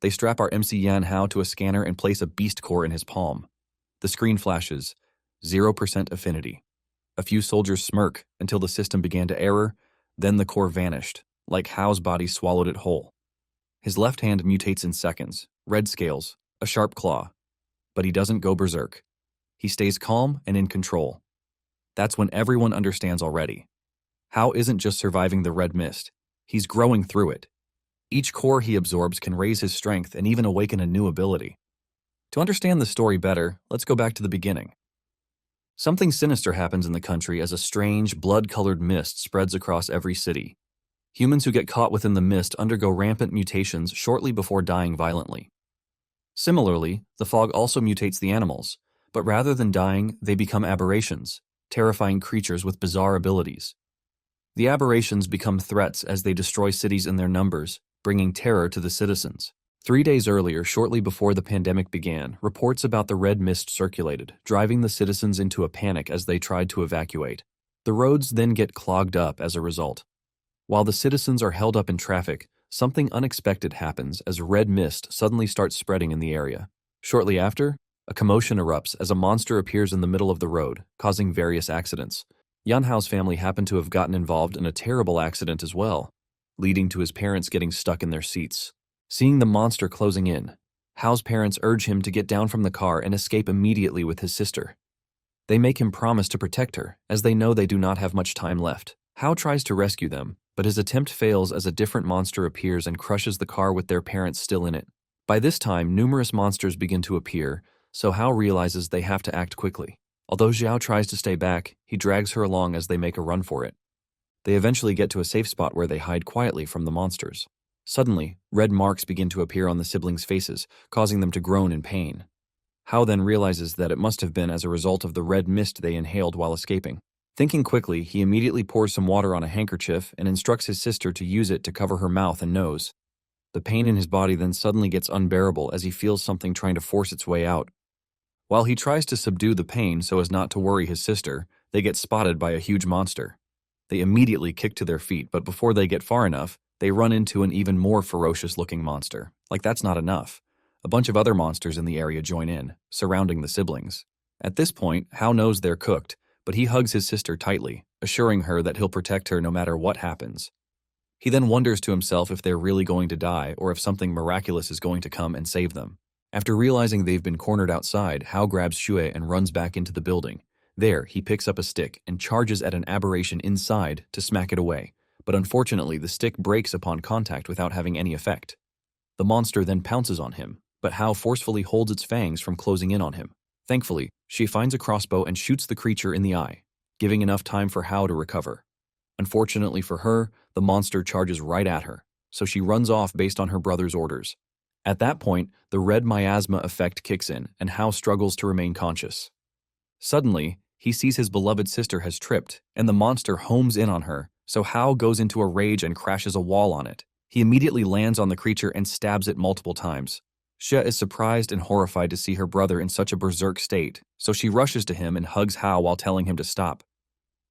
They strap our MC Yan Hao to a scanner and place a beast core in his palm. The screen flashes, 0% affinity. A few soldiers smirk until the system began to error, then the core vanished, like Hao's body swallowed it whole. His left hand mutates in seconds, red scales, a sharp claw. But he doesn't go berserk. He stays calm and in control. That's when everyone understands already. Hao isn't just surviving the red mist, he's growing through it. Each core he absorbs can raise his strength and even awaken a new ability. To understand the story better, let's go back to the beginning. Something sinister happens in the country as a strange, blood-colored mist spreads across every city. Humans who get caught within the mist undergo rampant mutations shortly before dying violently. Similarly, the fog also mutates the animals, but rather than dying, they become aberrations, terrifying creatures with bizarre abilities. The aberrations become threats as they destroy cities in their numbers, bringing terror to the citizens. 3 days earlier, shortly before the pandemic began, reports about the red mist circulated, driving the citizens into a panic as they tried to evacuate. The roads then get clogged up as a result. While the citizens are held up in traffic, something unexpected happens as red mist suddenly starts spreading in the area. Shortly after, a commotion erupts as a monster appears in the middle of the road, causing various accidents. Yan Hao's family happened to have gotten involved in a terrible accident as well, leading to his parents getting stuck in their seats. Seeing the monster closing in, Hao's parents urge him to get down from the car and escape immediately with his sister. They make him promise to protect her, as they know they do not have much time left. Hao tries to rescue them, but his attempt fails as a different monster appears and crushes the car with their parents still in it. By this time, numerous monsters begin to appear, so Hao realizes they have to act quickly. Although Xiao tries to stay back, he drags her along as they make a run for it. They eventually get to a safe spot where they hide quietly from the monsters. Suddenly, red marks begin to appear on the siblings' faces, causing them to groan in pain. Hao then realizes that it must have been as a result of the red mist they inhaled while escaping. Thinking quickly, he immediately pours some water on a handkerchief and instructs his sister to use it to cover her mouth and nose. The pain in his body then suddenly gets unbearable as he feels something trying to force its way out. While he tries to subdue the pain so as not to worry his sister, they get spotted by a huge monster. They immediately kick to their feet, but before they get far enough, they run into an even more ferocious-looking monster. Like that's not enough. A bunch of other monsters in the area join in, surrounding the siblings. At this point, Hao knows they're cooked, but he hugs his sister tightly, assuring her that he'll protect her no matter what happens. He then wonders to himself if they're really going to die or if something miraculous is going to come and save them. After realizing they've been cornered outside, Hao grabs Xue and runs back into the building. There, he picks up a stick and charges at an aberration inside to smack it away. But unfortunately, the stick breaks upon contact without having any effect. The monster then pounces on him, but Hao forcefully holds its fangs from closing in on him. Thankfully, she finds a crossbow and shoots the creature in the eye, giving enough time for Hao to recover. Unfortunately for her, the monster charges right at her, so she runs off based on her brother's orders. At that point, the red miasma effect kicks in, and Hao struggles to remain conscious. Suddenly, he sees his beloved sister has tripped, and the monster homes in on her, so Hao goes into a rage and crashes a wall on it. He immediately lands on the creature and stabs it multiple times. Xie is surprised and horrified to see her brother in such a berserk state, so she rushes to him and hugs Hao while telling him to stop.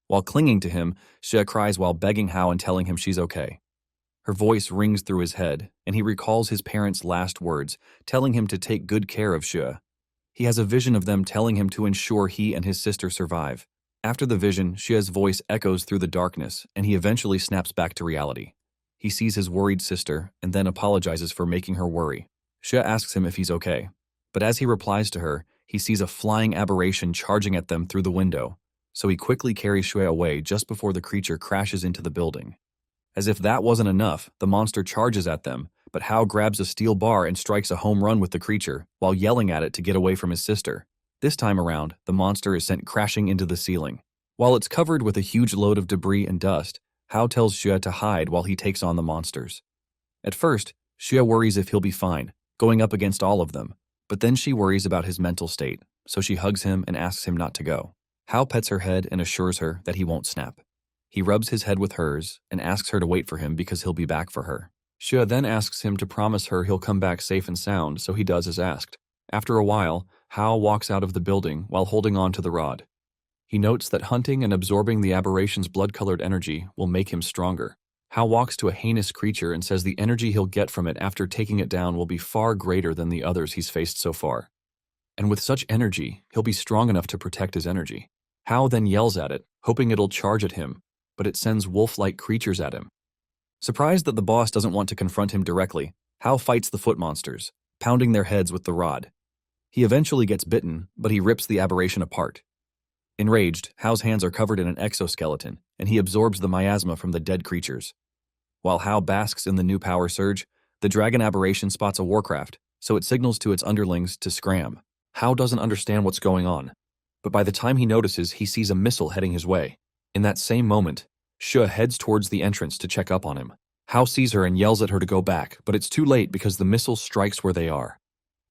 While clinging to him, Xie cries while begging Hao and telling him she's okay. Her voice rings through his head, and he recalls his parents' last words, telling him to take good care of Xie. He has a vision of them telling him to ensure he and his sister survive. After the vision, Xie's voice echoes through the darkness, and he eventually snaps back to reality. He sees his worried sister, and then apologizes for making her worry. Xie asks him if he's okay, but as he replies to her, he sees a flying aberration charging at them through the window, so he quickly carries Xie away just before the creature crashes into the building. As if that wasn't enough, the monster charges at them, but Hao grabs a steel bar and strikes a home run with the creature, while yelling at it to get away from his sister. This time around, the monster is sent crashing into the ceiling. While it's covered with a huge load of debris and dust, Hao tells Xue to hide while he takes on the monsters. At first, Xue worries if he'll be fine, going up against all of them, but then she worries about his mental state, so she hugs him and asks him not to go. Hao pets her head and assures her that he won't snap. He rubs his head with hers and asks her to wait for him because he'll be back for her. Xue then asks him to promise her he'll come back safe and sound, so he does as asked. After a while, Hao walks out of the building while holding on to the rod. He notes that hunting and absorbing the aberration's blood-colored energy will make him stronger. Hao walks to a heinous creature and says the energy he'll get from it after taking it down will be far greater than the others he's faced so far. And with such energy, he'll be strong enough to protect his energy. Hao then yells at it, hoping it'll charge at him, but it sends wolf-like creatures at him. Surprised that the boss doesn't want to confront him directly, Hao fights the foot monsters, pounding their heads with the rod. He eventually gets bitten, but he rips the aberration apart. Enraged, Hao's hands are covered in an exoskeleton, and he absorbs the miasma from the dead creatures. While Hao basks in the new power surge, the dragon aberration spots a warcraft, so it signals to its underlings to scram. Hao doesn't understand what's going on, but by the time he notices, he sees a missile heading his way. In that same moment, Su heads towards the entrance to check up on him. Hao sees her and yells at her to go back, but it's too late because the missile strikes where they are.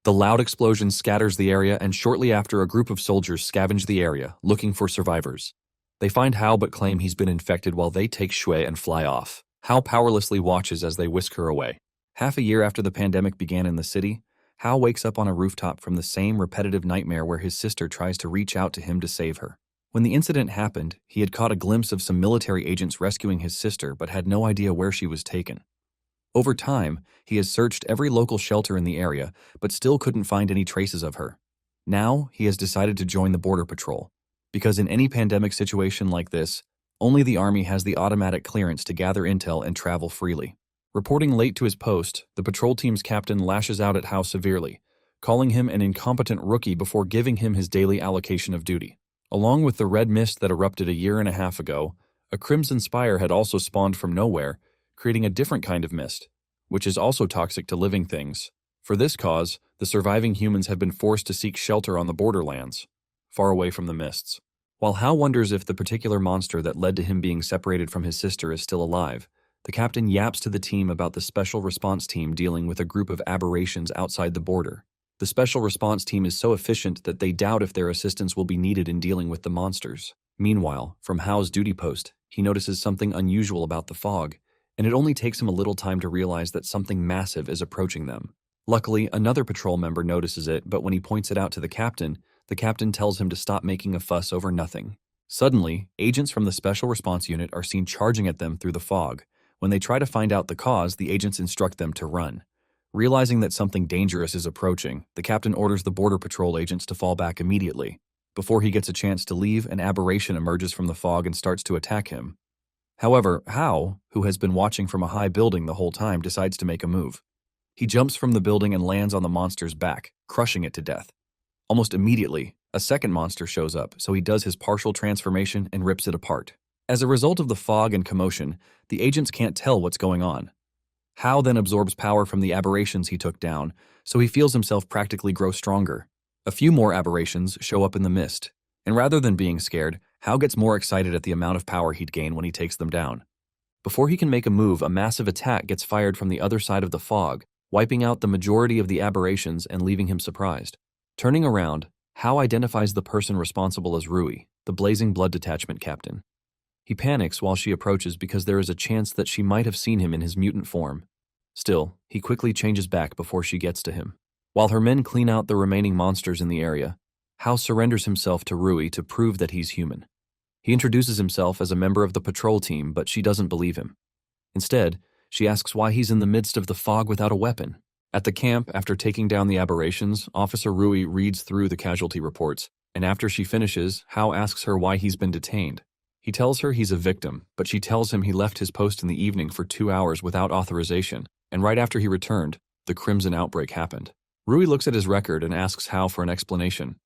The loud explosion scatters the area, and shortly after, a group of soldiers scavenge the area, looking for survivors. They find Hao but claim he's been infected while they take Shui and fly off. Hao powerlessly watches as they whisk her away. Half a year after the pandemic began in the city, Hao wakes up on a rooftop from the same repetitive nightmare where his sister tries to reach out to him to save her. When the incident happened, he had caught a glimpse of some military agents rescuing his sister but had no idea where she was taken. Over time, he has searched every local shelter in the area but still couldn't find any traces of her. Now, he has decided to join the Border Patrol, because in any pandemic situation like this, only the Army has the automatic clearance to gather intel and travel freely. Reporting late to his post, the patrol team's captain lashes out at Hao severely, calling him an incompetent rookie before giving him his daily allocation of duty. Along with the red mist that erupted a year and a half ago, a crimson spire had also spawned from nowhere, creating a different kind of mist, which is also toxic to living things. For this cause, the surviving humans have been forced to seek shelter on the borderlands, far away from the mists. While Hao wonders if the particular monster that led to him being separated from his sister is still alive, the captain yaps to the team about the special response team dealing with a group of aberrations outside the border. The special response team is so efficient that they doubt if their assistance will be needed in dealing with the monsters. Meanwhile, from Hao's duty post, he notices something unusual about the fog, and it only takes him a little time to realize that something massive is approaching them. Luckily, another patrol member notices it, but when he points it out to the captain tells him to stop making a fuss over nothing. Suddenly, agents from the Special Response Unit are seen charging at them through the fog. When they try to find out the cause, the agents instruct them to run. Realizing that something dangerous is approaching, the captain orders the Border Patrol agents to fall back immediately. Before he gets a chance to leave, an aberration emerges from the fog and starts to attack him. However, Hao, who has been watching from a high building the whole time, decides to make a move. He jumps from the building and lands on the monster's back, crushing it to death. Almost immediately, a second monster shows up, so he does his partial transformation and rips it apart. As a result of the fog and commotion, the agents can't tell what's going on. Hao then absorbs power from the aberrations he took down, so he feels himself practically grow stronger. A few more aberrations show up in the mist, and rather than being scared, Hao gets more excited at the amount of power he'd gain when he takes them down. Before he can make a move, a massive attack gets fired from the other side of the fog, wiping out the majority of the aberrations and leaving him surprised. Turning around, Hao identifies the person responsible as Rui, the Blazing Blood Detachment captain. He panics while she approaches because there is a chance that she might have seen him in his mutant form. Still, he quickly changes back before she gets to him. While her men clean out the remaining monsters in the area, Hao surrenders himself to Rui to prove that he's human. He introduces himself as a member of the patrol team, but she doesn't believe him. Instead, she asks why he's in the midst of the fog without a weapon. At the camp, after taking down the aberrations, Officer Rui reads through the casualty reports, and after she finishes, Hao asks her why he's been detained. He tells her he's a victim, but she tells him he left his post in the evening for 2 hours without authorization, and right after he returned, the Crimson outbreak happened. Rui looks at his record and asks Hao for an explanation.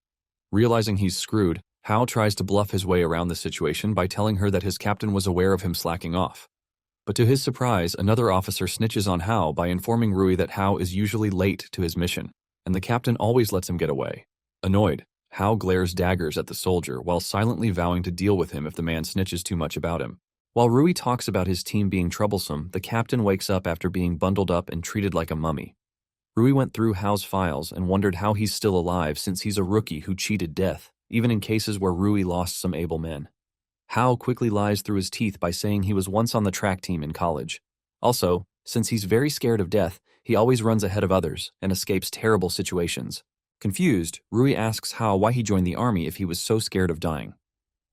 Realizing he's screwed, Hao tries to bluff his way around the situation by telling her that his captain was aware of him slacking off. But to his surprise, another officer snitches on Hao by informing Rui that Hao is usually late to his mission, and the captain always lets him get away. Annoyed, Hao glares daggers at the soldier while silently vowing to deal with him if the man snitches too much about him. While Rui talks about his team being troublesome, the captain wakes up after being bundled up and treated like a mummy. Rui went through Hao's files and wondered how he's still alive since he's a rookie who cheated death, even in cases where Rui lost some able men. Hao quickly lies through his teeth by saying he was once on the track team in college. Also, since he's very scared of death, he always runs ahead of others and escapes terrible situations. Confused, Rui asks Hao why he joined the army if he was so scared of dying.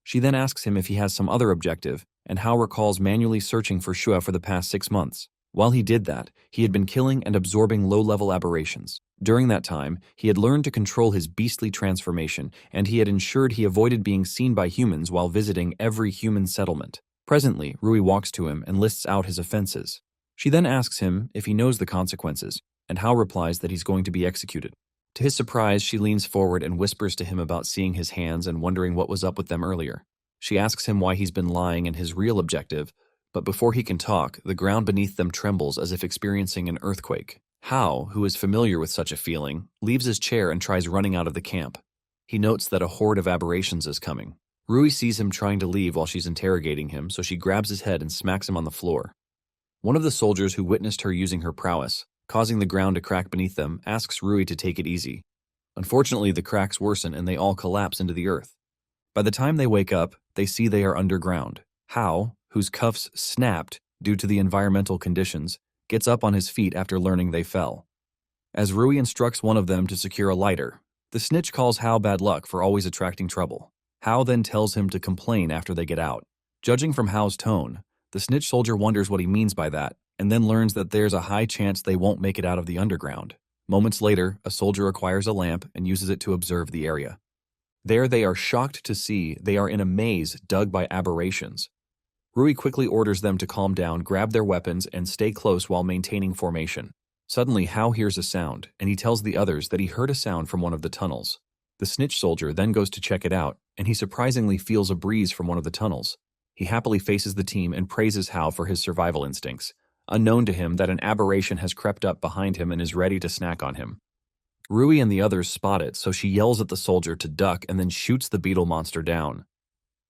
She then asks him if he has some other objective, and Hao recalls manually searching for Shua for the past 6 months. While he did that, he had been killing and absorbing low-level aberrations. During that time, he had learned to control his beastly transformation, and he had ensured he avoided being seen by humans while visiting every human settlement. Presently, Rui walks to him and lists out his offenses. She then asks him if he knows the consequences, and Hao replies that he's going to be executed. To his surprise, she leans forward and whispers to him about seeing his hands and wondering what was up with them earlier. She asks him why he's been lying and his real objective, but before he can talk, the ground beneath them trembles as if experiencing an earthquake. Hao, who is familiar with such a feeling, leaves his chair and tries running out of the camp. He notes that a horde of aberrations is coming. Rui sees him trying to leave while she's interrogating him, so she grabs his head and smacks him on the floor. One of the soldiers who witnessed her using her prowess, causing the ground to crack beneath them, asks Rui to take it easy. Unfortunately, the cracks worsen and they all collapse into the earth. By the time they wake up, they see they are underground. Hao, whose cuffs snapped due to the environmental conditions, gets up on his feet after learning they fell. As Rui instructs one of them to secure a lighter, the snitch calls Hao bad luck for always attracting trouble. Hao then tells him to complain after they get out. Judging from Hao's tone, the snitch soldier wonders what he means by that, and then learns that there's a high chance they won't make it out of the underground. Moments later, a soldier acquires a lamp and uses it to observe the area. There they are shocked to see they are in a maze dug by aberrations. Rui quickly orders them to calm down, grab their weapons, and stay close while maintaining formation. Suddenly, Hao hears a sound, and he tells the others that he heard a sound from one of the tunnels. The snitch soldier then goes to check it out, and he surprisingly feels a breeze from one of the tunnels. He happily faces the team and praises Hao for his survival instincts, unknown to him that an aberration has crept up behind him and is ready to snack on him. Rui and the others spot it, so she yells at the soldier to duck and then shoots the beetle monster down.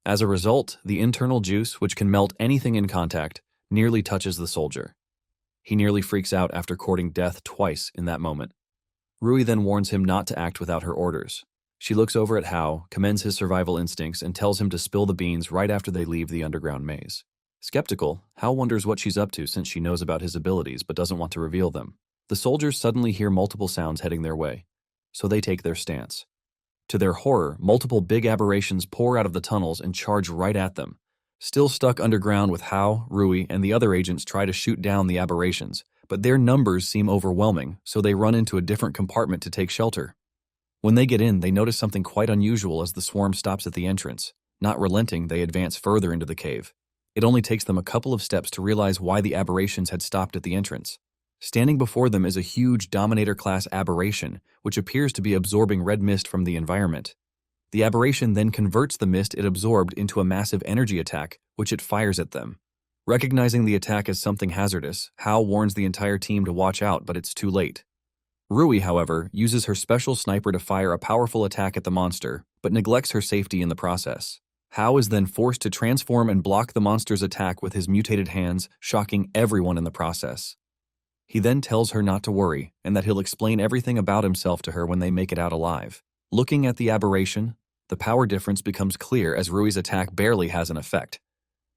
As a result, the internal juice, which can melt anything in contact, nearly touches the soldier. He nearly freaks out after courting death twice in that moment. Rui then warns him not to act without her orders. She looks over at Hao, commends his survival instincts, and tells him to spill the beans right after they leave the underground maze. Skeptical, Hao wonders what she's up to since she knows about his abilities but doesn't want to reveal them. The soldiers suddenly hear multiple sounds heading their way, so they take their stance. To their horror, multiple big aberrations pour out of the tunnels and charge right at them. Still stuck underground with Hao, Rui, and the other agents try to shoot down the aberrations, but their numbers seem overwhelming, so they run into a different compartment to take shelter. When they get in, they notice something quite unusual as the swarm stops at the entrance. Not relenting, they advance further into the cave. It only takes them a couple of steps to realize why the aberrations had stopped at the entrance. Standing before them is a huge Dominator-class aberration, which appears to be absorbing red mist from the environment. The aberration then converts the mist it absorbed into a massive energy attack, which it fires at them. Recognizing the attack as something hazardous, Hao warns the entire team to watch out, but it's too late. Rui, however, uses her special sniper to fire a powerful attack at the monster, but neglects her safety in the process. Hao is then forced to transform and block the monster's attack with his mutated hands, shocking everyone in the process. He then tells her not to worry, and that he'll explain everything about himself to her when they make it out alive. Looking at the aberration, the power difference becomes clear as Rui's attack barely has an effect.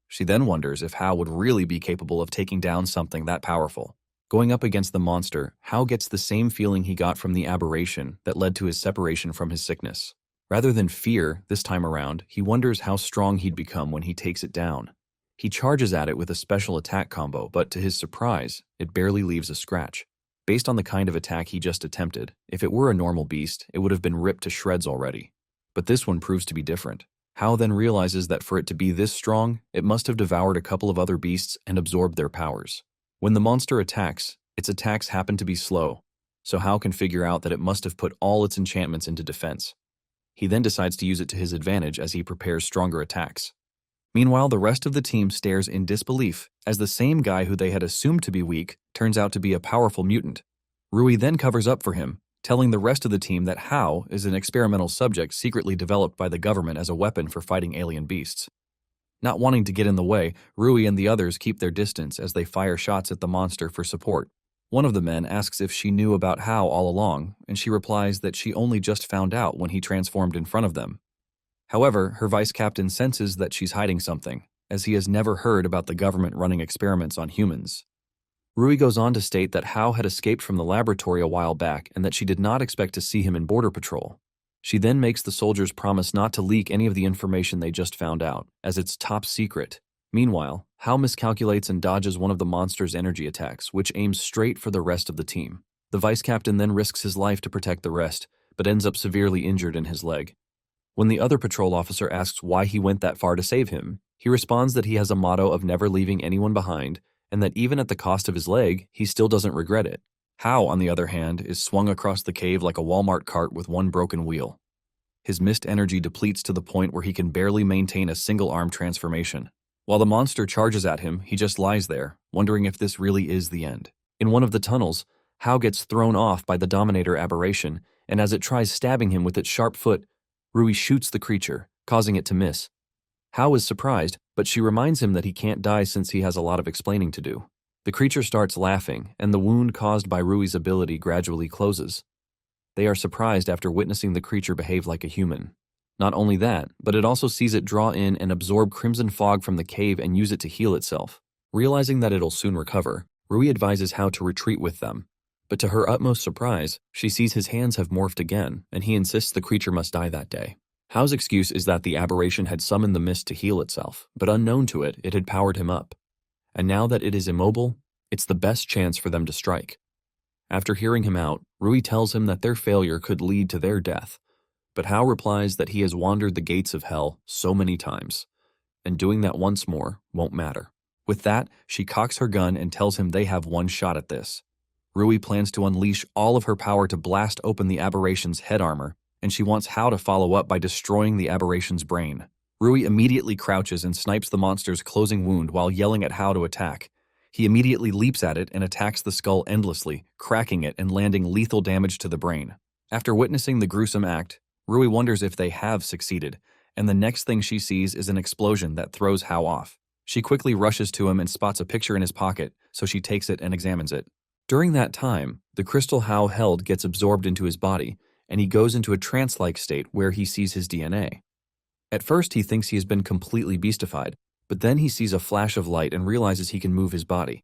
She then wonders if Hao would really be capable of taking down something that powerful. Going up against the monster, Hao gets the same feeling he got from the aberration that led to his separation from his sickness. Rather than fear, this time around, he wonders how strong he'd become when he takes it down. He charges at it with a special attack combo, but to his surprise, it barely leaves a scratch. Based on the kind of attack he just attempted, if it were a normal beast, it would have been ripped to shreds already. But this one proves to be different. Hao then realizes that for it to be this strong, it must have devoured a couple of other beasts and absorbed their powers. When the monster attacks, its attacks happen to be slow, so Hao can figure out that it must have put all its enchantments into defense. He then decides to use it to his advantage as he prepares stronger attacks. Meanwhile, the rest of the team stares in disbelief as the same guy who they had assumed to be weak turns out to be a powerful mutant. Rui then covers up for him, telling the rest of the team that Hao is an experimental subject secretly developed by the government as a weapon for fighting alien beasts. Not wanting to get in the way, Rui and the others keep their distance as they fire shots at the monster for support. One of the men asks if she knew about Hao all along, and she replies that she only just found out when he transformed in front of them. However, her vice captain senses that she's hiding something, as he has never heard about the government running experiments on humans. Rui goes on to state that Hao had escaped from the laboratory a while back and that she did not expect to see him in Border Patrol. She then makes the soldiers promise not to leak any of the information they just found out, as it's top secret. Meanwhile, Hao miscalculates and dodges one of the monster's energy attacks, which aims straight for the rest of the team. The vice captain then risks his life to protect the rest, but ends up severely injured in his leg. When the other patrol officer asks why he went that far to save him, he responds that he has a motto of never leaving anyone behind, and that even at the cost of his leg, he still doesn't regret it. Hao, on the other hand, is swung across the cave like a Walmart cart with one broken wheel. His mist energy depletes to the point where he can barely maintain a single-arm transformation. While the monster charges at him, he just lies there, wondering if this really is the end. In one of the tunnels, Hao gets thrown off by the Dominator aberration, and as it tries stabbing him with its sharp foot, Rui shoots the creature, causing it to miss. Hao is surprised, but she reminds him that he can't die since he has a lot of explaining to do. The creature starts laughing, and the wound caused by Rui's ability gradually closes. They are surprised after witnessing the creature behave like a human. Not only that, but it also sees it draw in and absorb crimson fog from the cave and use it to heal itself. Realizing that it'll soon recover, Rui advises Hao to retreat with them. But to her utmost surprise, she sees his hands have morphed again, and he insists the creature must die that day. Hao's excuse is that the aberration had summoned the mist to heal itself, but unknown to it, it had powered him up. And now that it is immobile, it's the best chance for them to strike. After hearing him out, Rui tells him that their failure could lead to their death, but Hao replies that he has wandered the gates of hell so many times, and doing that once more won't matter. With that, she cocks her gun and tells him they have one shot at this. Rui plans to unleash all of her power to blast open the aberration's head armor, and she wants Hao to follow up by destroying the aberration's brain. Rui immediately crouches and snipes the monster's closing wound while yelling at Hao to attack. He immediately leaps at it and attacks the skull endlessly, cracking it and landing lethal damage to the brain. After witnessing the gruesome act, Rui wonders if they have succeeded, and the next thing she sees is an explosion that throws Hao off. She quickly rushes to him and spots a picture in his pocket, so she takes it and examines it. During that time, the crystal Hao held gets absorbed into his body, and he goes into a trance-like state where he sees his DNA. At first, he thinks he has been completely beastified, but then he sees a flash of light and realizes he can move his body.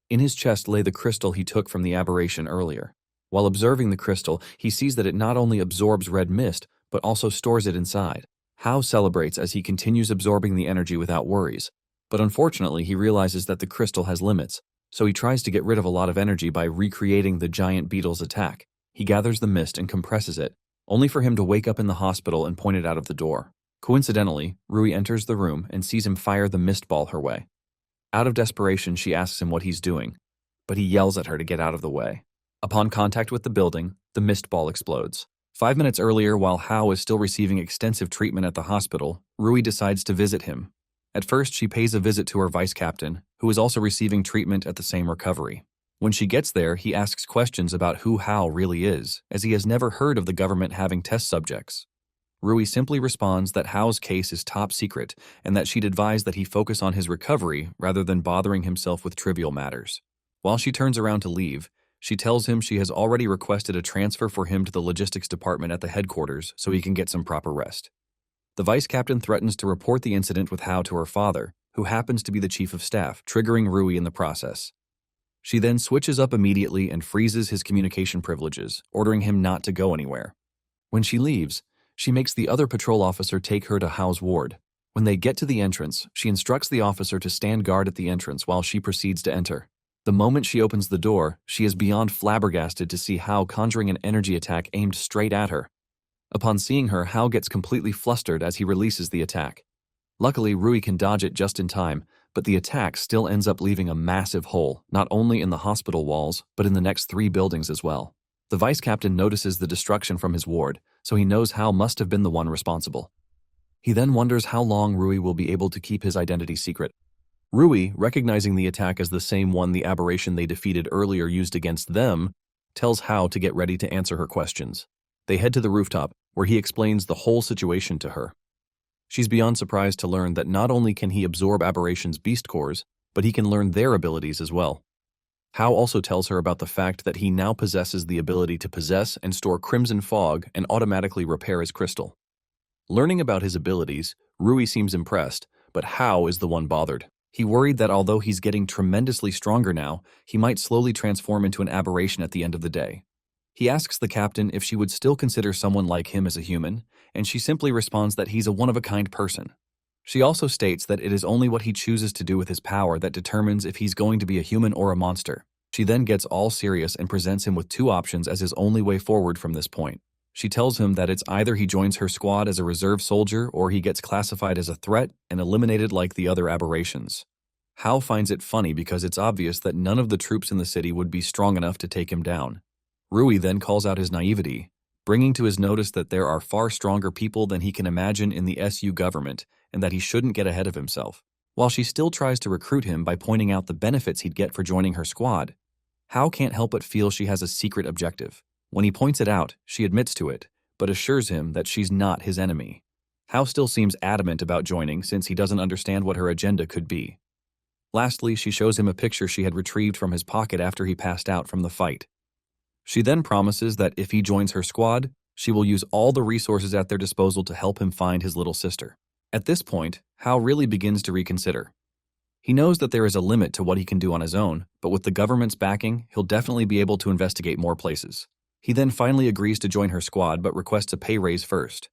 In his chest lay the crystal he took from the aberration earlier. While observing the crystal, he sees that it not only absorbs red mist, but also stores it inside. Hao celebrates as he continues absorbing the energy without worries, but unfortunately he realizes that the crystal has limits, so he tries to get rid of a lot of energy by recreating the giant beetle's attack. He gathers the mist and compresses it, only for him to wake up in the hospital and point it out of the door. Coincidentally, Rui enters the room and sees him fire the mist ball her way. Out of desperation, she asks him what he's doing, but he yells at her to get out of the way. Upon contact with the building, the mist ball explodes. 5 minutes earlier, while Hao is still receiving extensive treatment at the hospital, Rui decides to visit him. At first, she pays a visit to her vice captain, who is also receiving treatment at the same recovery. When she gets there, he asks questions about who Hao really is, as he has never heard of the government having test subjects. Rui simply responds that Hao's case is top secret and that she'd advise that he focus on his recovery rather than bothering himself with trivial matters. While she turns around to leave, she tells him she has already requested a transfer for him to the logistics department at the headquarters so he can get some proper rest. The vice captain threatens to report the incident with Hao to her father, who happens to be the chief of staff, triggering Rui in the process. She then switches up immediately and freezes his communication privileges, ordering him not to go anywhere. When she leaves, she makes the other patrol officer take her to Hao's ward. When they get to the entrance, she instructs the officer to stand guard at the entrance while she proceeds to enter. The moment she opens the door, she is beyond flabbergasted to see Hao conjuring an energy attack aimed straight at her. Upon seeing her, Hao gets completely flustered as he releases the attack. Luckily, Rui can dodge it just in time, but the attack still ends up leaving a massive hole, not only in the hospital walls, but in the next 3 buildings as well. The vice captain notices the destruction from his ward, so he knows Hao must have been the one responsible. He then wonders how long Rui will be able to keep his identity secret. Rui, recognizing the attack as the same one the aberration they defeated earlier used against them, tells Hao to get ready to answer her questions. They head to the rooftop, where he explains the whole situation to her. She's beyond surprised to learn that not only can he absorb aberration's beast cores, but he can learn their abilities as well. Hao also tells her about the fact that he now possesses the ability to possess and store crimson fog and automatically repair his crystal. Learning about his abilities, Rui seems impressed, but Hao is the one bothered. He worried that although he's getting tremendously stronger now, he might slowly transform into an aberration at the end of the day. He asks the captain if she would still consider someone like him as a human, and she simply responds that he's a one-of-a-kind person. She also states that it is only what he chooses to do with his power that determines if he's going to be a human or a monster. She then gets all serious and presents him with two options as his only way forward from this point. She tells him that it's either he joins her squad as a reserve soldier or he gets classified as a threat and eliminated like the other aberrations. Hao finds it funny because it's obvious that none of the troops in the city would be strong enough to take him down. Rui then calls out his naivety, bringing to his notice that there are far stronger people than he can imagine in the SU government and that he shouldn't get ahead of himself. While she still tries to recruit him by pointing out the benefits he'd get for joining her squad, Hao can't help but feel she has a secret objective. When he points it out, she admits to it, but assures him that she's not his enemy. Hao still seems adamant about joining since he doesn't understand what her agenda could be. Lastly, she shows him a picture she had retrieved from his pocket after he passed out from the fight. She then promises that if he joins her squad, she will use all the resources at their disposal to help him find his little sister. At this point, Hao really begins to reconsider. He knows that there is a limit to what he can do on his own, but with the government's backing, he'll definitely be able to investigate more places. He then finally agrees to join her squad but requests a pay raise first.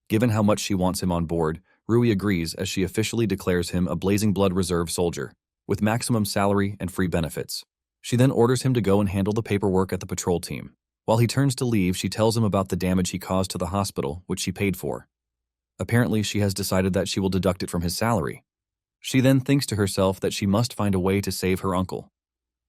Given how much she wants him on board, Rui agrees as she officially declares him a Blazing Blood Reserve soldier, with maximum salary and free benefits. She then orders him to go and handle the paperwork at the patrol team. While he turns to leave, she tells him about the damage he caused to the hospital, which she paid for. Apparently, she has decided that she will deduct it from his salary. She then thinks to herself that she must find a way to save her uncle.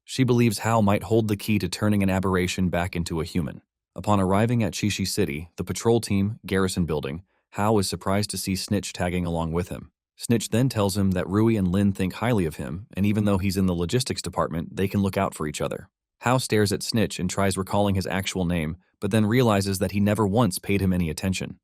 She believes Hao might hold the key to turning an aberration back into a human. Upon arriving at Shishi City, the patrol team, garrison building, Hao is surprised to see Snitch tagging along with him. Snitch then tells him that Rui and Lin think highly of him, and even though he's in the logistics department, they can look out for each other. Hao stares at Snitch and tries recalling his actual name, but then realizes that he never once paid him any attention.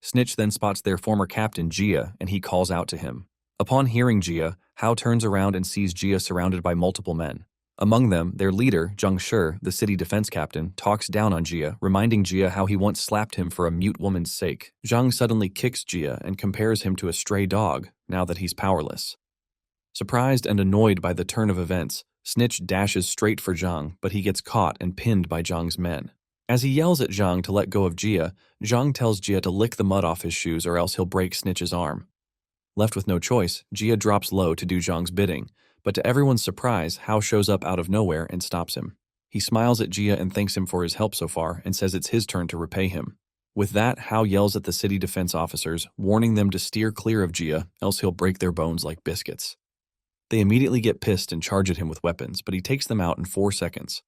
Snitch then spots their former captain, Jia, and he calls out to him. Upon hearing Jia, Hao turns around and sees Jia surrounded by multiple men. Among them, their leader, Zheng Shi, the city defense captain, talks down on Jia, reminding Jia how he once slapped him for a mute woman's sake. Zhang suddenly kicks Jia and compares him to a stray dog, now that he's powerless. Surprised and annoyed by the turn of events, Snitch dashes straight for Zhang, but he gets caught and pinned by Zhang's men. As he yells at Zhang to let go of Jia, Zhang tells Jia to lick the mud off his shoes or else he'll break Snitch's arm. Left with no choice, Jia drops low to do Zhang's bidding, but to everyone's surprise, Hao shows up out of nowhere and stops him. He smiles at Jia and thanks him for his help so far and says it's his turn to repay him. With that, Hao yells at the city defense officers, warning them to steer clear of Jia, else he'll break their bones like biscuits. They immediately get pissed and charge at him with weapons, but he takes them out in 4 seconds.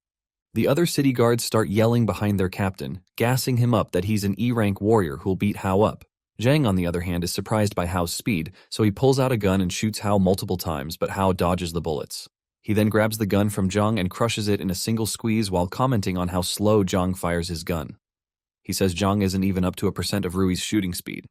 The other city guards start yelling behind their captain, gassing him up that he's an E-rank warrior who'll beat Hao up. Zhang, on the other hand, is surprised by Hao's speed, so he pulls out a gun and shoots Hao multiple times, but Hao dodges the bullets. He then grabs the gun from Zhang and crushes it in a single squeeze while commenting on how slow Zhang fires his gun. He says Zhang isn't even up to 1% of Rui's shooting speed.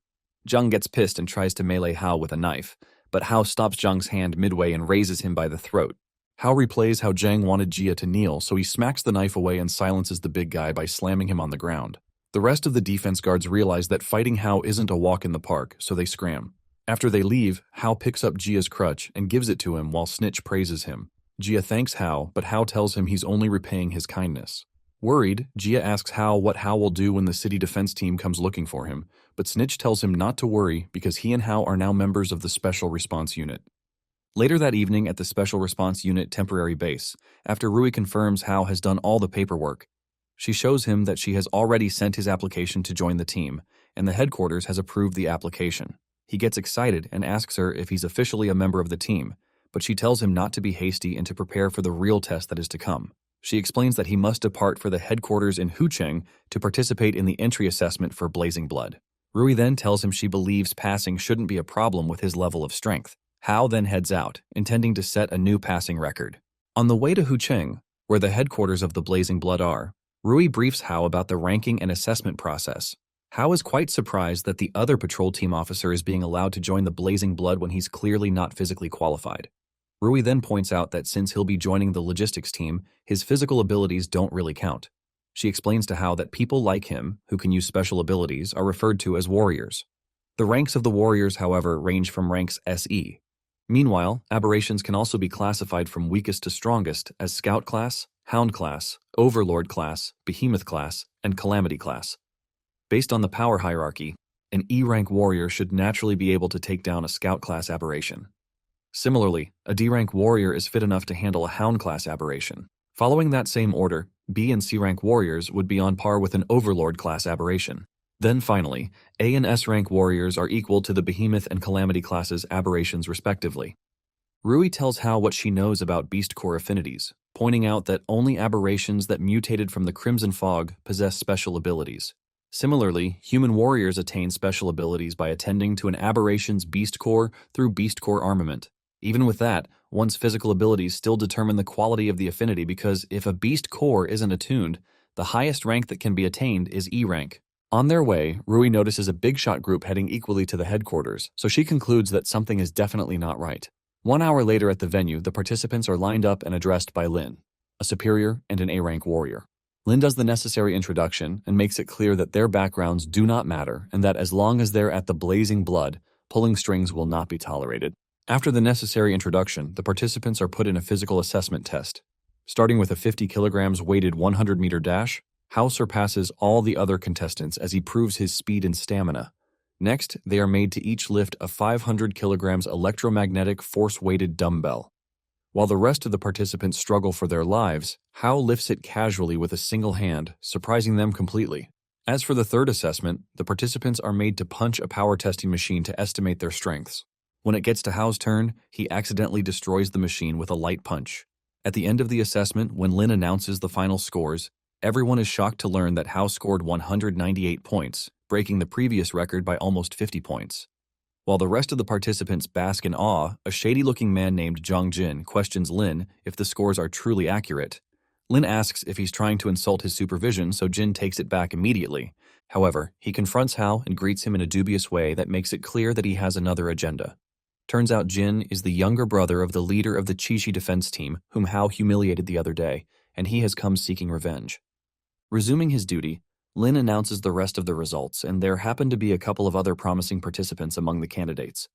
Zhang gets pissed and tries to melee Hao with a knife, but Hao stops Zhang's hand midway and raises him by the throat. Hao replays how Zhang wanted Jia to kneel, so he smacks the knife away and silences the big guy by slamming him on the ground. The rest of the defense guards realize that fighting Hao isn't a walk in the park, so they scram. After they leave, Hao picks up Jia's crutch and gives it to him while Snitch praises him. Jia thanks Hao, but Hao tells him he's only repaying his kindness. Worried, Jia asks Hao what Hao will do when the city defense team comes looking for him, but Snitch tells him not to worry because he and Hao are now members of the Special Response Unit. Later that evening at the Special Response Unit temporary base, after Rui confirms Hao has done all the paperwork, she shows him that she has already sent his application to join the team, and the headquarters has approved the application. He gets excited and asks her if he's officially a member of the team, but she tells him not to be hasty and to prepare for the real test that is to come. She explains that he must depart for the headquarters in Hucheng to participate in the entry assessment for Blazing Blood. Rui then tells him she believes passing shouldn't be a problem with his level of strength. Hao then heads out, intending to set a new passing record. On the way to Hucheng, where the headquarters of the Blazing Blood are, Rui briefs Hao about the ranking and assessment process. Hao is quite surprised that the other patrol team officer is being allowed to join the Blazing Blood when he's clearly not physically qualified. Rui then points out that since he'll be joining the logistics team, his physical abilities don't really count. She explains to Hao that people like him, who can use special abilities, are referred to as warriors. The ranks of the warriors, however, range from ranks SE. Meanwhile, aberrations can also be classified from weakest to strongest as Scout class, Hound class, Overlord class, Behemoth class, and Calamity class. Based on the power hierarchy, An E-rank warrior should naturally be able to take down a scout class aberration. Similarly, a D-rank warrior is fit enough to handle a hound class aberration. Following that same order, B and C-rank warriors would be on par with an overlord class aberration. Then finally, A and S-rank warriors are equal to the behemoth and calamity classes aberrations respectively. Rui tells Hao what she knows about beast core affinities, pointing out that only aberrations that mutated from the Crimson Fog possess special abilities. Similarly, human warriors attain special abilities by attending to an aberration's beast core through beast core armament. Even with that, one's physical abilities still determine the quality of the affinity because if a beast core isn't attuned, the highest rank that can be attained is E rank. On their way, Rui notices a big shot group heading equally to the headquarters, so she concludes that something is definitely not right. 1 hour later at the venue, the participants are lined up and addressed by Lin, a superior and an A-rank warrior. Lin does the necessary introduction and makes it clear that their backgrounds do not matter and that as long as they're at the blazing blood, pulling strings will not be tolerated. After the necessary introduction, the participants are put in a physical assessment test. Starting with a 50 kilograms weighted 100-meter dash, Hao surpasses all the other contestants as he proves his speed and stamina. Next, they are made to each lift a 500 kilograms electromagnetic force-weighted dumbbell. While the rest of the participants struggle for their lives, Hao lifts it casually with a single hand, surprising them completely. As for the third assessment, the participants are made to punch a power testing machine to estimate their strengths. When it gets to Hao's turn, he accidentally destroys the machine with a light punch. At the end of the assessment, when Lin announces the final scores, everyone is shocked to learn that Hao scored 198 points, breaking the previous record by almost 50 points. While the rest of the participants bask in awe, a shady-looking man named Zhang Jin questions Lin if the scores are truly accurate. Lin asks if he's trying to insult his supervision, so Jin takes it back immediately. However, he confronts Hao and greets him in a dubious way that makes it clear that he has another agenda. Turns out Jin is the younger brother of the leader of the Qixi defense team, whom Hao humiliated the other day, and he has come seeking revenge. Resuming his duty, Lin announces the rest of the results, and there happen to be a couple of other promising participants among the candidates.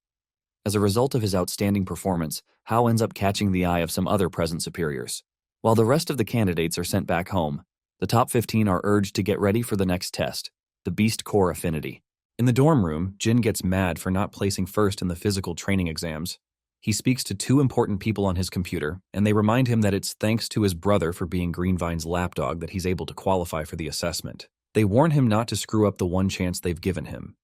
As a result of his outstanding performance, Hao ends up catching the eye of some other present superiors. While the rest of the candidates are sent back home, the top 15 are urged to get ready for the next test, the Beast Core Affinity. In the dorm room, Jin gets mad for not placing first in the physical training exams. He speaks to 2 important people on his computer, and they remind him that it's thanks to his brother for being Greenvine's lapdog that he's able to qualify for the assessment. They warn him not to screw up the one chance they've given him.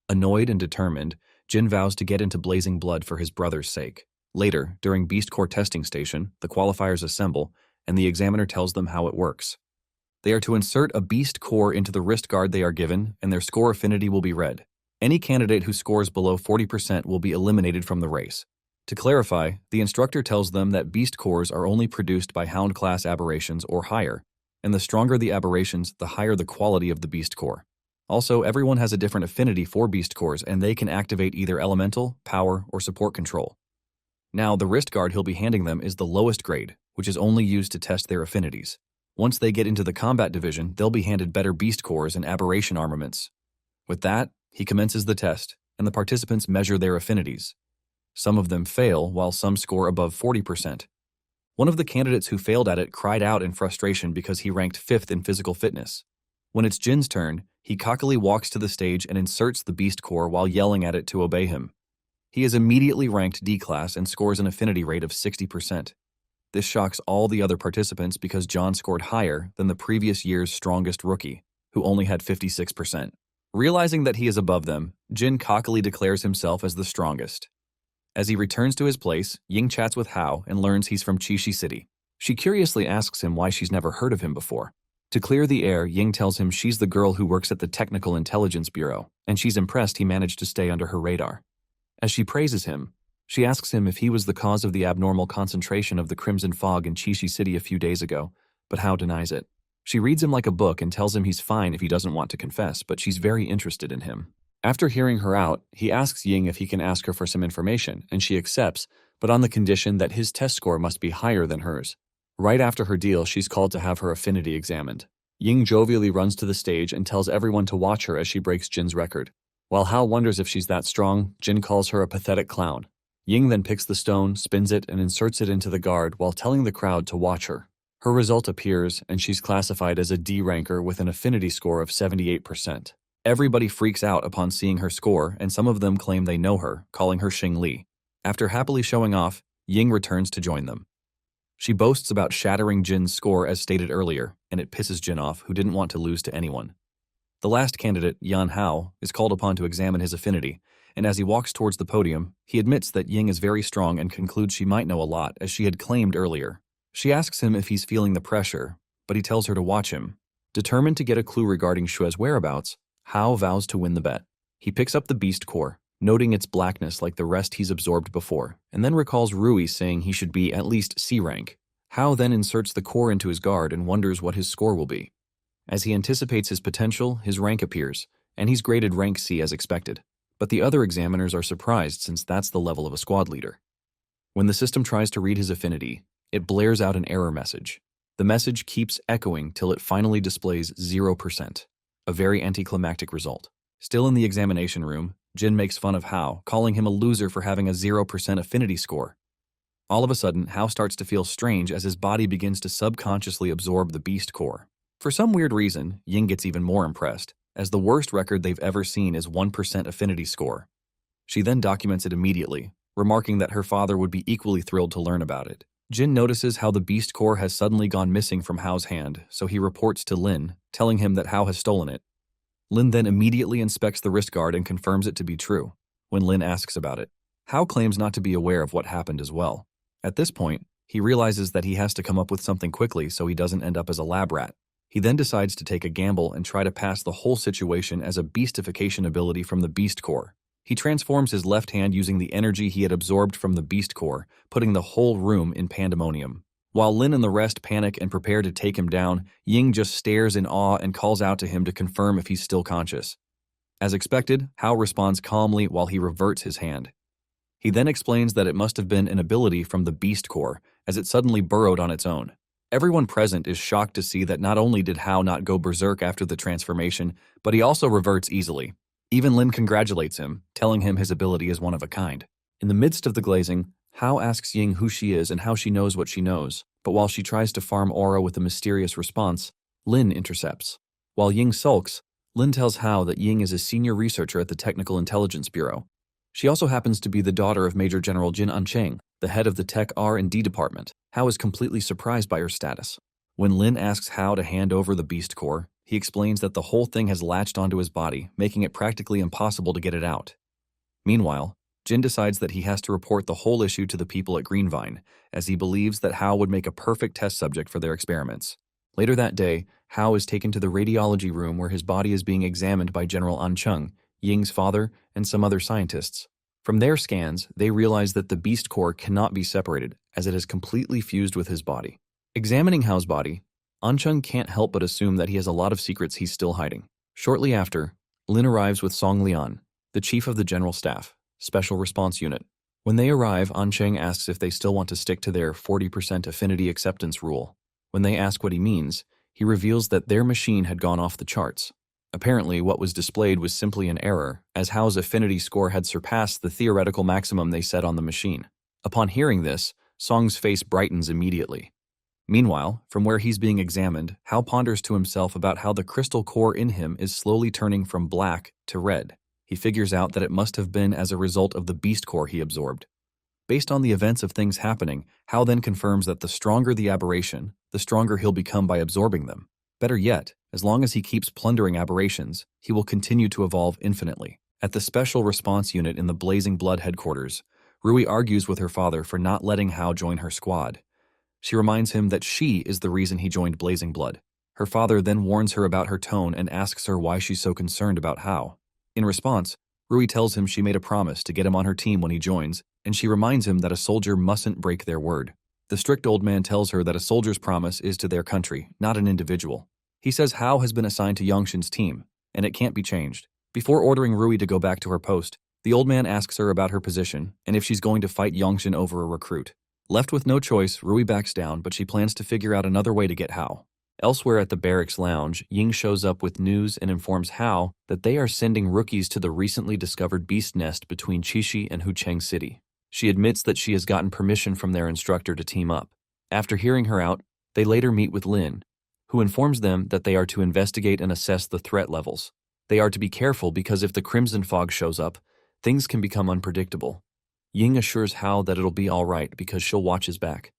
Annoyed and determined, Jin vows to get into blazing blood for his brother's sake. Later, during Beast Core testing station, the qualifiers assemble, and the examiner tells them how it works. They are to insert a beast core into the wrist guard they are given, and their score affinity will be read. Any candidate who scores below 40% will be eliminated from the race. To clarify, the instructor tells them that beast cores are only produced by hound class aberrations or higher, and the stronger the aberrations, the higher the quality of the beast core. Also, everyone has a different affinity for beast cores, and they can activate either elemental, power, or support control. Now, the wrist guard he'll be handing them is the lowest grade, which is only used to test their affinities. Once they get into the combat division, they'll be handed better beast cores and aberration armaments. With that, he commences the test, and the participants measure their affinities. Some of them fail, while some score above 40%. One of the candidates who failed at it cried out in frustration because he ranked 5th in physical fitness. When it's Jin's turn, he cockily walks to the stage and inserts the beast core while yelling at it to obey him. He is immediately ranked D-class and scores an affinity rate of 60%. This shocks all the other participants because John scored higher than the previous year's strongest rookie, who only had 56%. Realizing that he is above them, Jin cockily declares himself as the strongest. As he returns to his place, Ying chats with Hao and learns he's from Qixi City. She curiously asks him why she's never heard of him before. To clear the air, Ying tells him she's the girl who works at the Technical Intelligence Bureau, and she's impressed he managed to stay under her radar. As she praises him, she asks him if he was the cause of the abnormal concentration of the Crimson Fog in Qixi City a few days ago, but Hao denies it. She reads him like a book and tells him he's fine if he doesn't want to confess, but she's very interested in him. After hearing her out, he asks Ying if he can ask her for some information, and she accepts, but on the condition that his test score must be higher than hers. Right after her deal, she's called to have her affinity examined. Ying jovially runs to the stage and tells everyone to watch her as she breaks Jin's record. While Hao wonders if she's that strong, Jin calls her a pathetic clown. Ying then picks the stone, spins it, and inserts it into the guard while telling the crowd to watch her. Her result appears, and she's classified as a D ranker with an affinity score of 78%. Everybody freaks out upon seeing her score, and some of them claim they know her, calling her Xing Li. After happily showing off, Ying returns to join them. She boasts about shattering Jin's score as stated earlier, and it pisses Jin off, who didn't want to lose to anyone. The last candidate, Yan Hao, is called upon to examine his affinity, and as he walks towards the podium, he admits that Ying is very strong and concludes she might know a lot, as she had claimed earlier. She asks him if he's feeling the pressure, but he tells her to watch him. Determined to get a clue regarding Shue's whereabouts, Hao vows to win the bet. He picks up the beast core, noting its blackness like the rest he's absorbed before, and then recalls Rui saying he should be at least C rank. Hao then inserts the core into his guard and wonders what his score will be. As he anticipates his potential, his rank appears, and he's graded rank C as expected. But the other examiners are surprised since that's the level of a squad leader. When the system tries to read his affinity, it blares out an error message. The message keeps echoing till it finally displays 0%, a very anticlimactic result. Still in the examination room, Jin makes fun of Hao, calling him a loser for having a 0% affinity score. All of a sudden, Hao starts to feel strange as his body begins to subconsciously absorb the beast core. For some weird reason, Ying gets even more impressed, as the worst record they've ever seen is 1% affinity score. She then documents it immediately, remarking that her father would be equally thrilled to learn about it. Jin notices how the beast core has suddenly gone missing from Hao's hand, so he reports to Lin, telling him that Hao has stolen it. Lin then immediately inspects the wrist guard and confirms it to be true. When Lin asks about it, Hao claims not to be aware of what happened as well. At this point, he realizes that he has to come up with something quickly so he doesn't end up as a lab rat. He then decides to take a gamble and try to pass the whole situation as a beastification ability from the beast core. He transforms his left hand using the energy he had absorbed from the beast core, putting the whole room in pandemonium. While Lin and the rest panic and prepare to take him down, Ying just stares in awe and calls out to him to confirm if he's still conscious. As expected, Hao responds calmly while he reverts his hand. He then explains that it must have been an ability from the beast core, as it suddenly burrowed on its own. Everyone present is shocked to see that not only did Hao not go berserk after the transformation, but he also reverts easily. Even Lin congratulates him, telling him his ability is one of a kind. In the midst of the glazing, Hao asks Ying who she is and how she knows what she knows, but while she tries to farm aura with a mysterious response, Lin intercepts. While Ying sulks, Lin tells Hao that Ying is a senior researcher at the Technical Intelligence Bureau. She also happens to be the daughter of Major General Jin Ancheng, the head of the Tech R&D department. Hao is completely surprised by her status. When Lin asks Hao to hand over the beast core, he explains that the whole thing has latched onto his body, making it practically impossible to get it out. Meanwhile, Jin decides that he has to report the whole issue to the people at Greenvine, as he believes that Hao would make a perfect test subject for their experiments. Later that day, Hao is taken to the radiology room where his body is being examined by General Ancheng, Ying's father, and some other scientists. From their scans, they realize that the beast core cannot be separated, as it has completely fused with his body. Examining Hao's body, Ancheng can't help but assume that he has a lot of secrets he's still hiding. Shortly after, Lin arrives with Song Lian, the chief of the General Staff, Special Response Unit. When they arrive, Ancheng asks if they still want to stick to their 40% affinity acceptance rule. When they ask what he means, he reveals that their machine had gone off the charts. Apparently, what was displayed was simply an error, as Hao's affinity score had surpassed the theoretical maximum they set on the machine. Upon hearing this, Song's face brightens immediately. Meanwhile, from where he's being examined, Hao ponders to himself about how the crystal core in him is slowly turning from black to red. He figures out that it must have been as a result of the beast core he absorbed. Based on the events of things happening, Hao then confirms that the stronger the aberration, the stronger he'll become by absorbing them. Better yet, as long as he keeps plundering aberrations, he will continue to evolve infinitely. At the Special Response Unit in the Blazing Blood headquarters, Rui argues with her father for not letting Hao join her squad. She reminds him that she is the reason he joined Blazing Blood. Her father then warns her about her tone and asks her why she's so concerned about Hao. In response, Rui tells him she made a promise to get him on her team when he joins, and she reminds him that a soldier mustn't break their word. The strict old man tells her that a soldier's promise is to their country, not an individual. He says Hao has been assigned to Yongshin's team, and it can't be changed. Before ordering Rui to go back to her post, the old man asks her about her position and if she's going to fight Yongshin over a recruit. Left with no choice, Rui backs down, but she plans to figure out another way to get Hao. Elsewhere at the barracks lounge, Ying shows up with news and informs Hao that they are sending rookies to the recently discovered beast nest between Qixi and Hucheng City. She admits that she has gotten permission from their instructor to team up. After hearing her out, they later meet with Lin, who informs them that they are to investigate and assess the threat levels. They are to be careful because if the crimson fog shows up, things can become unpredictable. Ying assures Hao that it'll be all right because she'll watch his back.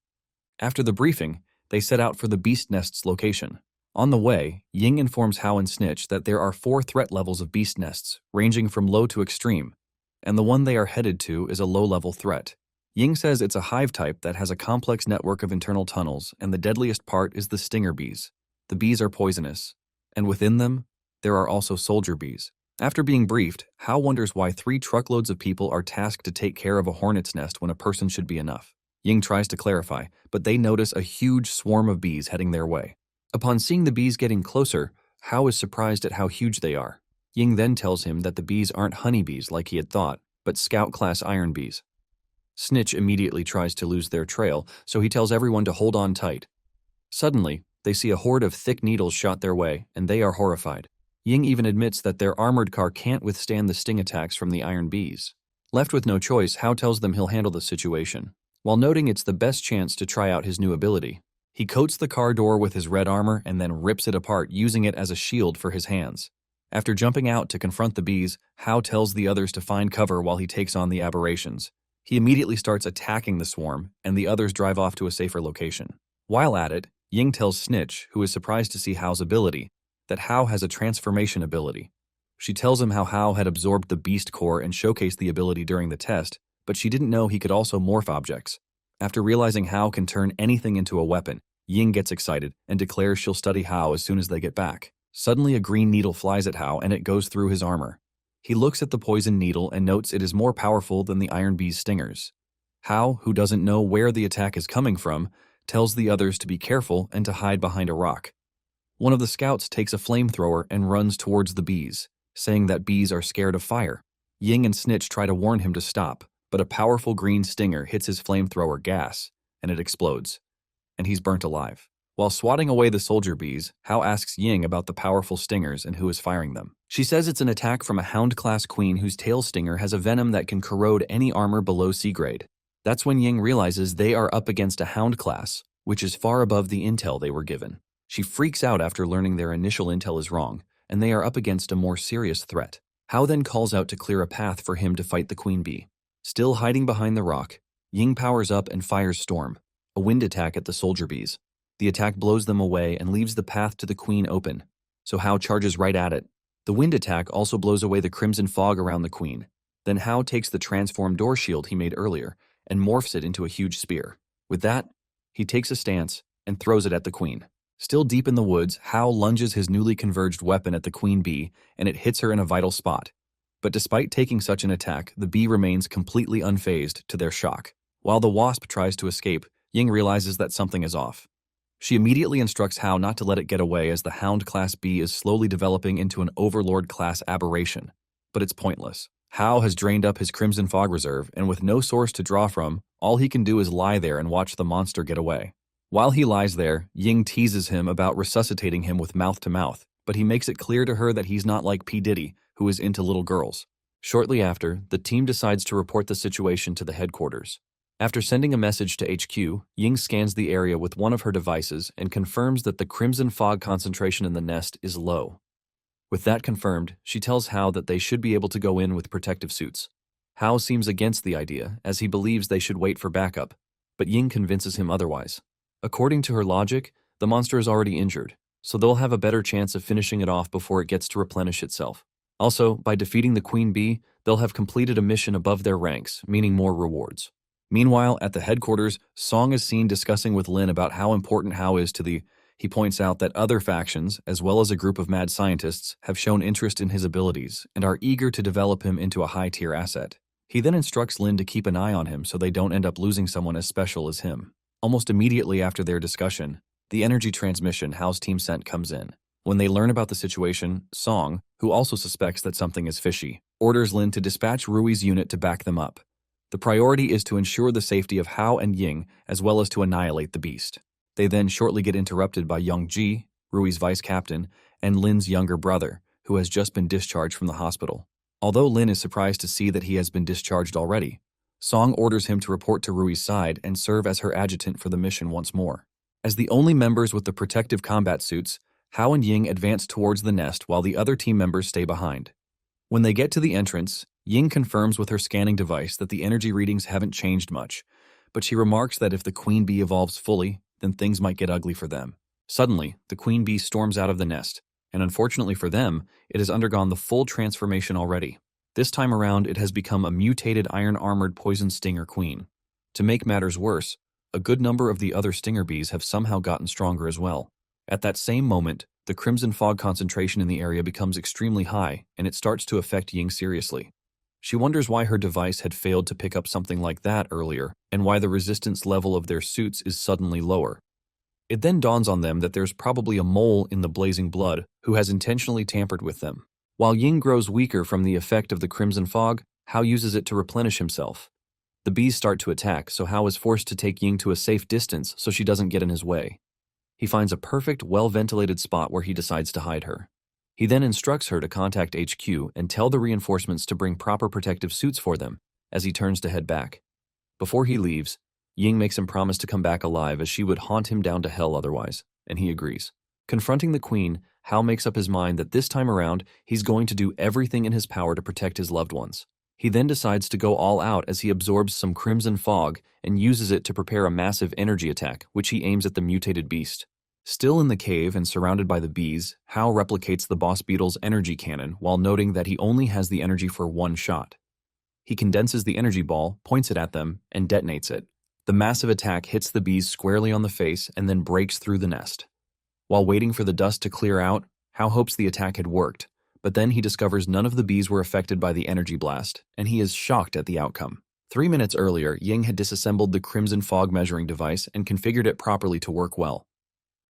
After the briefing, they set out for the beast nest's location. On the way, Ying informs Hao and Snitch that there are 4 threat levels of beast nests, ranging from low to extreme, and the one they are headed to is a low-level threat. Ying says it's a hive type that has a complex network of internal tunnels, and the deadliest part is the stinger bees. The bees are poisonous, and within them, there are also soldier bees. After being briefed, Hao wonders why 3 truckloads of people are tasked to take care of a hornet's nest when a person should be enough. Ying tries to clarify, but they notice a huge swarm of bees heading their way. Upon seeing the bees getting closer, Hao is surprised at how huge they are. Ying then tells him that the bees aren't honeybees like he had thought, but scout-class iron bees. Snitch immediately tries to lose their trail, so he tells everyone to hold on tight. Suddenly, they see a horde of thick needles shot their way, and they are horrified. Ying even admits that their armored car can't withstand the sting attacks from the iron bees. Left with no choice, Hao tells them he'll handle the situation, while noting it's the best chance to try out his new ability. He coats the car door with his red armor and then rips it apart, using it as a shield for his hands. After jumping out to confront the bees, Hao tells the others to find cover while he takes on the aberrations. He immediately starts attacking the swarm, and the others drive off to a safer location. While at it, Ying tells Snitch, who is surprised to see Hao's ability, that Hao has a transformation ability. She tells him how Hao had absorbed the beast core and showcased the ability during the test, but she didn't know he could also morph objects. After realizing Hao can turn anything into a weapon, Ying gets excited and declares she'll study Hao as soon as they get back. Suddenly, a green needle flies at Hao and it goes through his armor. He looks at the poison needle and notes it is more powerful than the iron bee's stingers. Hao, who doesn't know where the attack is coming from, tells the others to be careful and to hide behind a rock. One of the scouts takes a flamethrower and runs towards the bees, saying that bees are scared of fire. Ying and Snitch try to warn him to stop, but a powerful green stinger hits his flamethrower gas, and it explodes, and he's burnt alive. While swatting away the soldier bees, Hao asks Ying about the powerful stingers and who is firing them. She says it's an attack from a hound-class queen whose tail stinger has a venom that can corrode any armor below C grade. That's when Ying realizes they are up against a hound class, which is far above the intel they were given. She freaks out after learning their initial intel is wrong, and they are up against a more serious threat. Hao then calls out to clear a path for him to fight the queen bee. Still hiding behind the rock, Ying powers up and fires Storm, a wind attack at the soldier bees. The attack blows them away and leaves the path to the queen open, so Hao charges right at it. The wind attack also blows away the crimson fog around the queen. Then Hao takes the transformed door shield he made earlier and morphs it into a huge spear. With that, he takes a stance and throws it at the queen. Still deep in the woods, Hao lunges his newly converged weapon at the queen bee, and it hits her in a vital spot. But despite taking such an attack, the bee remains completely unfazed to their shock. While the wasp tries to escape, Ying realizes that something is off. She immediately instructs Hao not to let it get away as the Hound-class bee is slowly developing into an Overlord-class aberration. But it's pointless. Hao has drained up his Crimson Fog reserve, and with no source to draw from, all he can do is lie there and watch the monster get away. While he lies there, Ying teases him about resuscitating him with mouth-to-mouth, but he makes it clear to her that he's not like P. Diddy, who is into little girls. Shortly after, the team decides to report the situation to the headquarters. After sending a message to HQ, Ying scans the area with one of her devices and confirms that the crimson fog concentration in the nest is low. With that confirmed, she tells Hao that they should be able to go in with protective suits. Hao seems against the idea, as he believes they should wait for backup, but Ying convinces him otherwise. According to her logic, the monster is already injured, so they'll have a better chance of finishing it off before it gets to replenish itself. Also, by defeating the queen bee, they'll have completed a mission above their ranks, meaning more rewards. Meanwhile, at the headquarters, Song is seen discussing with Lin about how important Hao is to the... He points out that other factions, as well as a group of mad scientists, have shown interest in his abilities and are eager to develop him into a high-tier asset. He then instructs Lin to keep an eye on him so they don't end up losing someone as special as him. Almost immediately after their discussion, the energy transmission Hao's team sent comes in. When they learn about the situation, Song, who also suspects that something is fishy, orders Lin to dispatch Rui's unit to back them up. The priority is to ensure the safety of Hao and Ying, as well as to annihilate the beast. They then shortly get interrupted by Young Ji, Rui's vice captain, and Lin's younger brother, who has just been discharged from the hospital. Although Lin is surprised to see that he has been discharged already, Song orders him to report to Rui's side and serve as her adjutant for the mission once more. As the only members with the protective combat suits, Hao and Ying advance towards the nest while the other team members stay behind. When they get to the entrance, Ying confirms with her scanning device that the energy readings haven't changed much, but she remarks that if the queen bee evolves fully, then things might get ugly for them. Suddenly, the queen bee storms out of the nest, and unfortunately for them, it has undergone the full transformation already. This time around, it has become a mutated iron-armored poison stinger queen. To make matters worse, a good number of the other stinger bees have somehow gotten stronger as well. At that same moment, the crimson fog concentration in the area becomes extremely high, and it starts to affect Ying seriously. She wonders why her device had failed to pick up something like that earlier, and why the resistance level of their suits is suddenly lower. It then dawns on them that there's probably a mole in the blazing blood who has intentionally tampered with them. While Ying grows weaker from the effect of the crimson fog, Hao uses it to replenish himself. The bees start to attack, so Hao is forced to take Ying to a safe distance so she doesn't get in his way. He finds a perfect, well-ventilated spot where he decides to hide her. He then instructs her to contact HQ and tell the reinforcements to bring proper protective suits for them as he turns to head back. Before he leaves, Ying makes him promise to come back alive as she would haunt him down to hell otherwise, and he agrees. Confronting the queen, Hao makes up his mind that this time around, he's going to do everything in his power to protect his loved ones. He then decides to go all out as he absorbs some crimson fog and uses it to prepare a massive energy attack, which he aims at the mutated beast. Still in the cave and surrounded by the bees, Hao replicates the boss beetle's energy cannon while noting that he only has the energy for one shot. He condenses the energy ball, points it at them, and detonates it. The massive attack hits the bees squarely on the face and then breaks through the nest. While waiting for the dust to clear out, Hao hopes the attack had worked, but then he discovers none of the bees were affected by the energy blast, and he is shocked at the outcome. 3 minutes earlier, Ying had disassembled the crimson fog measuring device and configured it properly to work well.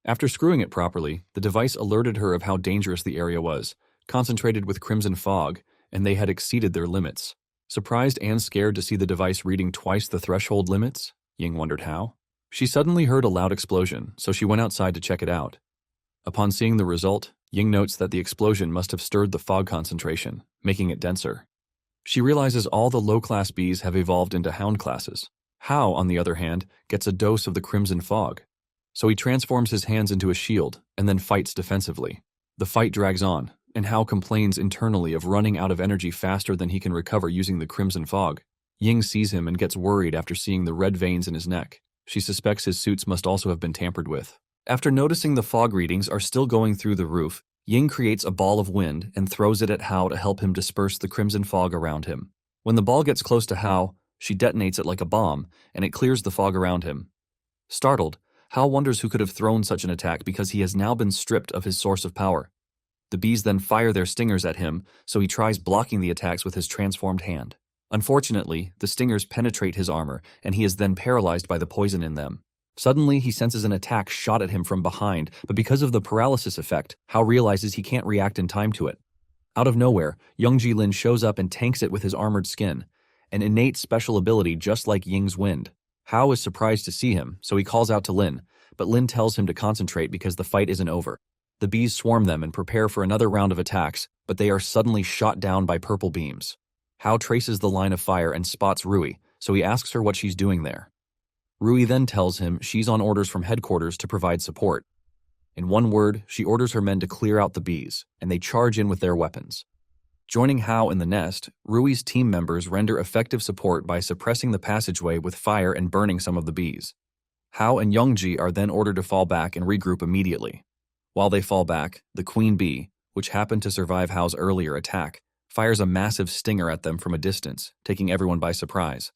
After screwing it properly, the device alerted her of how dangerous the area was, concentrated with crimson fog, and they had exceeded their limits. Surprised and scared to see the device reading twice the threshold limits, Ying wondered how. She suddenly heard a loud explosion, so she went outside to check it out. Upon seeing the result, Ying notes that the explosion must have stirred the fog concentration, making it denser. She realizes all the low-class bees have evolved into hound classes. Hao, on the other hand, gets a dose of the crimson fog. So he transforms his hands into a shield and then fights defensively. The fight drags on, and Hao complains internally of running out of energy faster than he can recover using the crimson fog. Ying sees him and gets worried after seeing the red veins in his neck. She suspects his suits must also have been tampered with. After noticing the fog readings are still going through the roof, Ying creates a ball of wind and throws it at Hao to help him disperse the crimson fog around him. When the ball gets close to Hao, she detonates it like a bomb, and it clears the fog around him. Startled, Hao wonders who could have thrown such an attack because he has now been stripped of his source of power. The bees then fire their stingers at him, so he tries blocking the attacks with his transformed hand. Unfortunately, the stingers penetrate his armor, and he is then paralyzed by the poison in them. Suddenly, he senses an attack shot at him from behind, but because of the paralysis effect, Hao realizes he can't react in time to it. Out of nowhere, Youngji Lin shows up and tanks it with his armored skin, an innate special ability just like Ying's wind. Hao is surprised to see him, so he calls out to Lin, but Lin tells him to concentrate because the fight isn't over. The bees swarm them and prepare for another round of attacks, but they are suddenly shot down by purple beams. Hao traces the line of fire and spots Rui, so he asks her what she's doing there. Rui then tells him she's on orders from headquarters to provide support. In one word, she orders her men to clear out the bees, and they charge in with their weapons. Joining Hao in the nest, Rui's team members render effective support by suppressing the passageway with fire and burning some of the bees. Hao and Youngji are then ordered to fall back and regroup immediately. While they fall back, the queen bee, which happened to survive Hao's earlier attack, fires a massive stinger at them from a distance, taking everyone by surprise.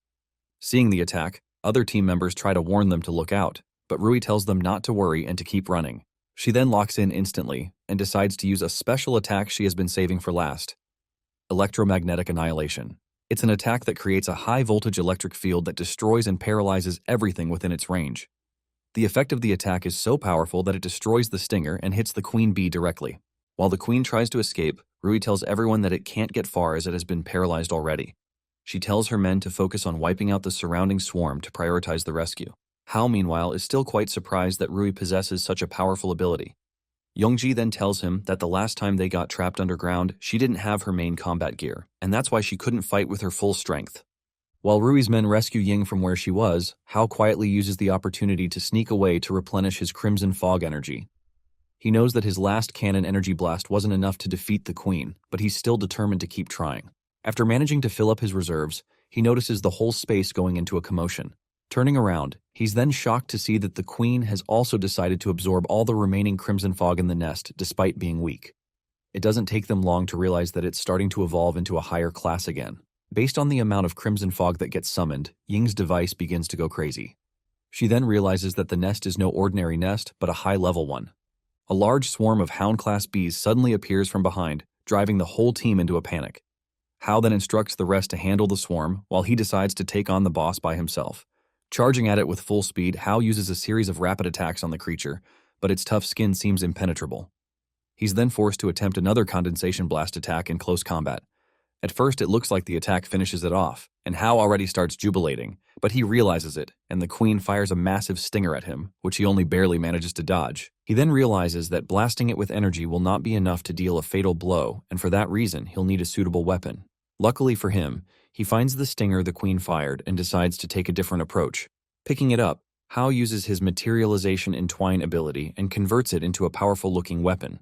Seeing the attack, other team members try to warn them to look out, but Rui tells them not to worry and to keep running. She then locks in instantly and decides to use a special attack she has been saving for last. Electromagnetic Annihilation. It's an attack that creates a high-voltage electric field that destroys and paralyzes everything within its range. The effect of the attack is so powerful that it destroys the stinger and hits the queen bee directly. While the queen tries to escape, Rui tells everyone that it can't get far as it has been paralyzed already. She tells her men to focus on wiping out the surrounding swarm to prioritize the rescue. Hao, meanwhile, is still quite surprised that Rui possesses such a powerful ability. Youngji then tells him that the last time they got trapped underground, she didn't have her main combat gear, and that's why she couldn't fight with her full strength. While Rui's men rescue Ying from where she was, Hao quietly uses the opportunity to sneak away to replenish his crimson fog energy. He knows that his last cannon energy blast wasn't enough to defeat the queen, but he's still determined to keep trying. After managing to fill up his reserves, he notices the whole space going into a commotion. Turning around, he's then shocked to see that the queen has also decided to absorb all the remaining crimson fog in the nest despite being weak. It doesn't take them long to realize that it's starting to evolve into a higher class again. Based on the amount of crimson fog that gets summoned, Ying's device begins to go crazy. She then realizes that the nest is no ordinary nest, but a high-level one. A large swarm of hound-class bees suddenly appears from behind, driving the whole team into a panic. Hao then instructs the rest to handle the swarm, while he decides to take on the boss by himself. Charging at it with full speed, Hao uses a series of rapid attacks on the creature, but its tough skin seems impenetrable. He's then forced to attempt another condensation blast attack in close combat. At first, it looks like the attack finishes it off, and Hao already starts jubilating, but he realizes it, and the queen fires a massive stinger at him, which he only barely manages to dodge. He then realizes that blasting it with energy will not be enough to deal a fatal blow, and for that reason, he'll need a suitable weapon. Luckily for him, he finds the stinger the queen fired and decides to take a different approach. Picking it up, Hao uses his materialization entwine ability and converts it into a powerful-looking weapon.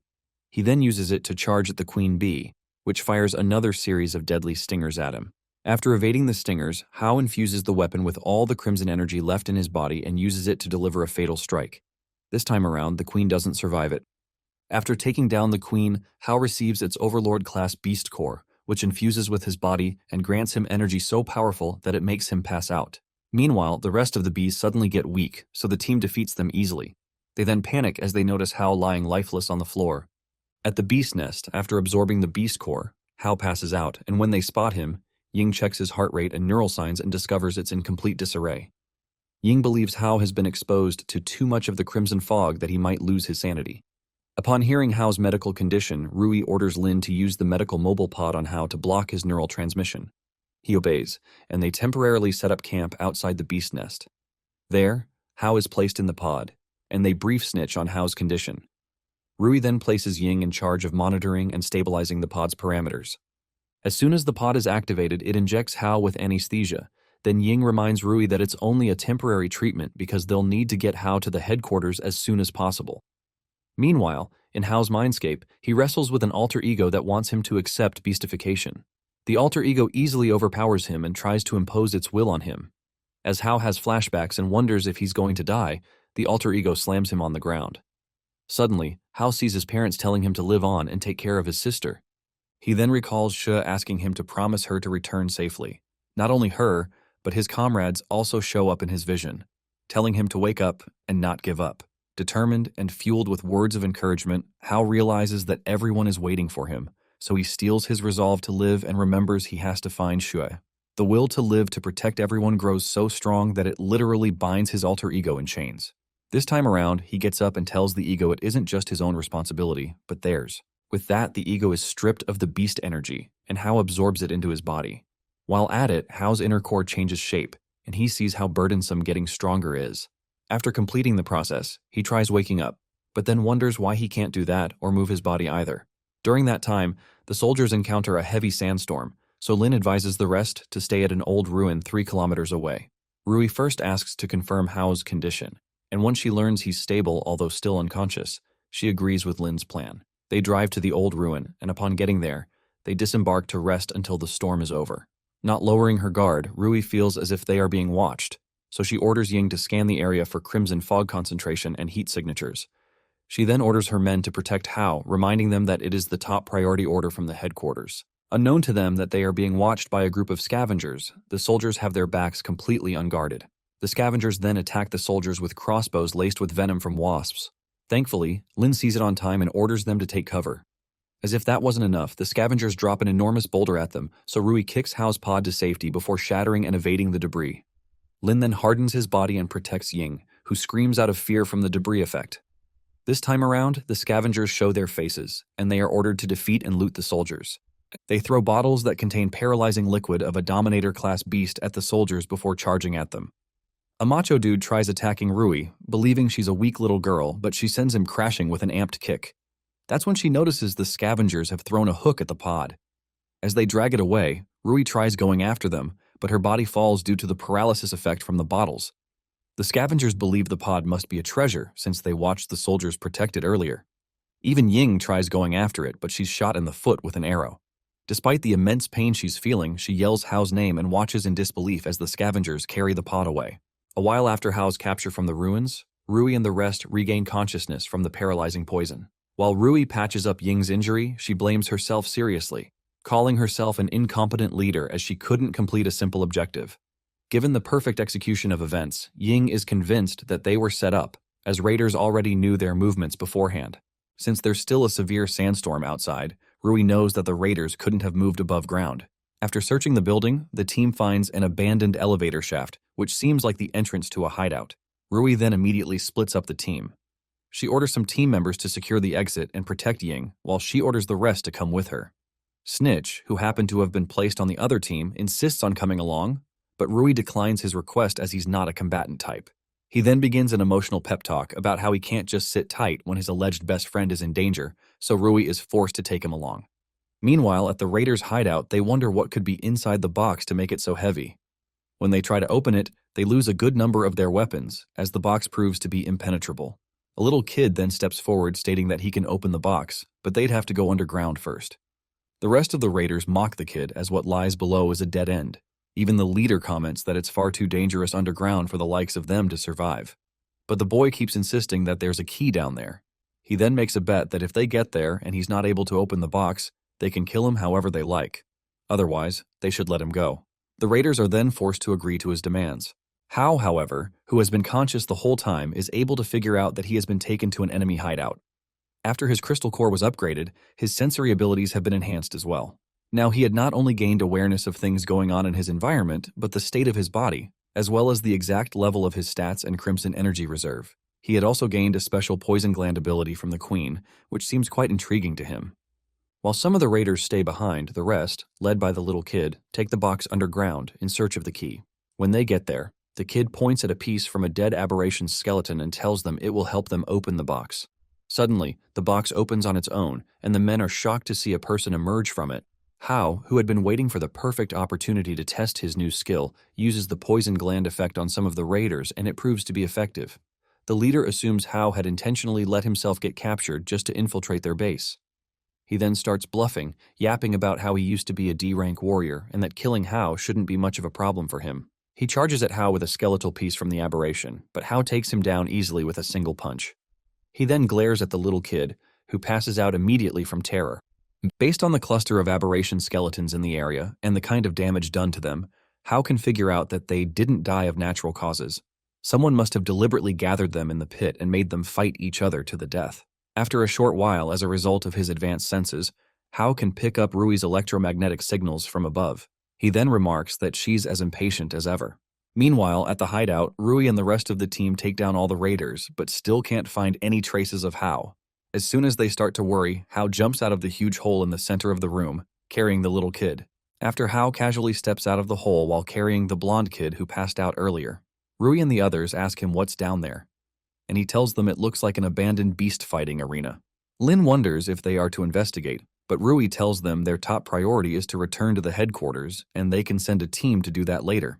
He then uses it to charge at the queen bee, which fires another series of deadly stingers at him. After evading the stingers, Hao infuses the weapon with all the crimson energy left in his body and uses it to deliver a fatal strike. This time around, the queen doesn't survive it. After taking down the queen, Hao receives its Overlord-class Beast Core, which infuses with his body and grants him energy so powerful that it makes him pass out. Meanwhile, the rest of the bees suddenly get weak, so the team defeats them easily. They then panic as they notice Hao lying lifeless on the floor. At the beast nest, after absorbing the beast core, Hao passes out, and when they spot him, Ying checks his heart rate and neural signs and discovers it's in complete disarray. Ying believes Hao has been exposed to too much of the crimson fog that he might lose his sanity. Upon hearing Hao's medical condition, Rui orders Lin to use the medical mobile pod on Hao to block his neural transmission. He obeys, and they temporarily set up camp outside the beast nest. There, Hao is placed in the pod, and they brief snitch on Hao's condition. Rui then places Ying in charge of monitoring and stabilizing the pod's parameters. As soon as the pod is activated, it injects Hao with anesthesia. Then Ying reminds Rui that it's only a temporary treatment because they'll need to get Hao to the headquarters as soon as possible. Meanwhile, in Hao's mindscape, he wrestles with an alter ego that wants him to accept beastification. The alter ego easily overpowers him and tries to impose its will on him. As Hao has flashbacks and wonders if he's going to die, the alter ego slams him on the ground. Suddenly, Hao sees his parents telling him to live on and take care of his sister. He then recalls Shi asking him to promise her to return safely. Not only her, but his comrades also show up in his vision, telling him to wake up and not give up. Determined and fueled with words of encouragement, Hao realizes that everyone is waiting for him, so he steels his resolve to live and remembers he has to find Shui. The will to live to protect everyone grows so strong that it literally binds his alter ego in chains. This time around, he gets up and tells the ego it isn't just his own responsibility, but theirs. With that, the ego is stripped of the beast energy, and Hao absorbs it into his body. While at it, Hao's inner core changes shape, and he sees how burdensome getting stronger is. After completing the process, he tries waking up, but then wonders why he can't do that or move his body either. During that time, the soldiers encounter a heavy sandstorm, so Lin advises the rest to stay at an old ruin 3 kilometers away. Rui first asks to confirm Hao's condition, and once she learns he's stable although still unconscious, she agrees with Lin's plan. They drive to the old ruin, and upon getting there, they disembark to rest until the storm is over. Not lowering her guard, Rui feels as if they are being watched, so she orders Ying to scan the area for crimson fog concentration and heat signatures. She then orders her men to protect Hao, reminding them that it is the top priority order from the headquarters. Unknown to them that they are being watched by a group of scavengers, the soldiers have their backs completely unguarded. The scavengers then attack the soldiers with crossbows laced with venom from wasps. Thankfully, Lin sees it on time and orders them to take cover. As if that wasn't enough, the scavengers drop an enormous boulder at them, so Rui kicks Hao's pod to safety before shattering and evading the debris. Lin then hardens his body and protects Ying, who screams out of fear from the debris effect. This time around, the scavengers show their faces, and they are ordered to defeat and loot the soldiers. They throw bottles that contain paralyzing liquid of a Dominator-class beast at the soldiers before charging at them. A macho dude tries attacking Rui, believing she's a weak little girl, but she sends him crashing with an amped kick. That's when she notices the scavengers have thrown a hook at the pod. As they drag it away, Rui tries going after them, but her body falls due to the paralysis effect from the bottles. The scavengers believe the pod must be a treasure since they watched the soldiers protect it earlier. Even Ying tries going after it, but she's shot in the foot with an arrow. Despite the immense pain she's feeling, she yells Hao's name and watches in disbelief as the scavengers carry the pod away. A while after Hao's capture from the ruins, Rui and the rest regain consciousness from the paralyzing poison. While Rui patches up Ying's injury, she blames herself seriously, calling herself an incompetent leader as she couldn't complete a simple objective. Given the perfect execution of events, Ying is convinced that they were set up, as raiders already knew their movements beforehand. Since there's still a severe sandstorm outside, Rui knows that the raiders couldn't have moved above ground. After searching the building, the team finds an abandoned elevator shaft, which seems like the entrance to a hideout. Rui then immediately splits up the team. She orders some team members to secure the exit and protect Ying, while she orders the rest to come with her. Snitch, who happened to have been placed on the other team, insists on coming along, but Rui declines his request as he's not a combatant type. He then begins an emotional pep talk about how he can't just sit tight when his alleged best friend is in danger, so Rui is forced to take him along. Meanwhile, at the raiders' hideout, they wonder what could be inside the box to make it so heavy. When they try to open it, they lose a good number of their weapons, as the box proves to be impenetrable. A little kid then steps forward stating that he can open the box, but they'd have to go underground first. The rest of the raiders mock the kid as what lies below is a dead end. Even the leader comments that it's far too dangerous underground for the likes of them to survive. But the boy keeps insisting that there's a key down there. He then makes a bet that if they get there and he's not able to open the box, they can kill him however they like. Otherwise, they should let him go. The raiders are then forced to agree to his demands. Hao, however, who has been conscious the whole time, is able to figure out that he has been taken to an enemy hideout. After his crystal core was upgraded, his sensory abilities have been enhanced as well. Now, he had not only gained awareness of things going on in his environment, but the state of his body, as well as the exact level of his stats and crimson energy reserve. He had also gained a special poison gland ability from the queen, which seems quite intriguing to him. While some of the raiders stay behind, the rest, led by the little kid, take the box underground in search of the key. When they get there, the kid points at a piece from a dead aberration's skeleton and tells them it will help them open the box. Suddenly, the box opens on its own, and the men are shocked to see a person emerge from it. Hao, who had been waiting for the perfect opportunity to test his new skill, uses the poison gland effect on some of the raiders, and it proves to be effective. The leader assumes Hao had intentionally let himself get captured just to infiltrate their base. He then starts bluffing, yapping about how he used to be a D-rank warrior and that killing Hao shouldn't be much of a problem for him. He charges at Hao with a skeletal piece from the aberration, but Hao takes him down easily with a single punch. He then glares at the little kid, who passes out immediately from terror. Based on the cluster of aberration skeletons in the area and the kind of damage done to them, Hao can figure out that they didn't die of natural causes. Someone must have deliberately gathered them in the pit and made them fight each other to the death. After a short while, as a result of his advanced senses, Hao can pick up Rui's electromagnetic signals from above. He then remarks that she's as impatient as ever. Meanwhile, at the hideout, Rui and the rest of the team take down all the raiders, but still can't find any traces of Hao. As soon as they start to worry, Hao jumps out of the huge hole in the center of the room, carrying the little kid. After Hao casually steps out of the hole while carrying the blonde kid who passed out earlier, Rui and the others ask him what's down there, and he tells them it looks like an abandoned beast fighting arena. Lin wonders if they are to investigate, but Rui tells them their top priority is to return to the headquarters, and they can send a team to do that later.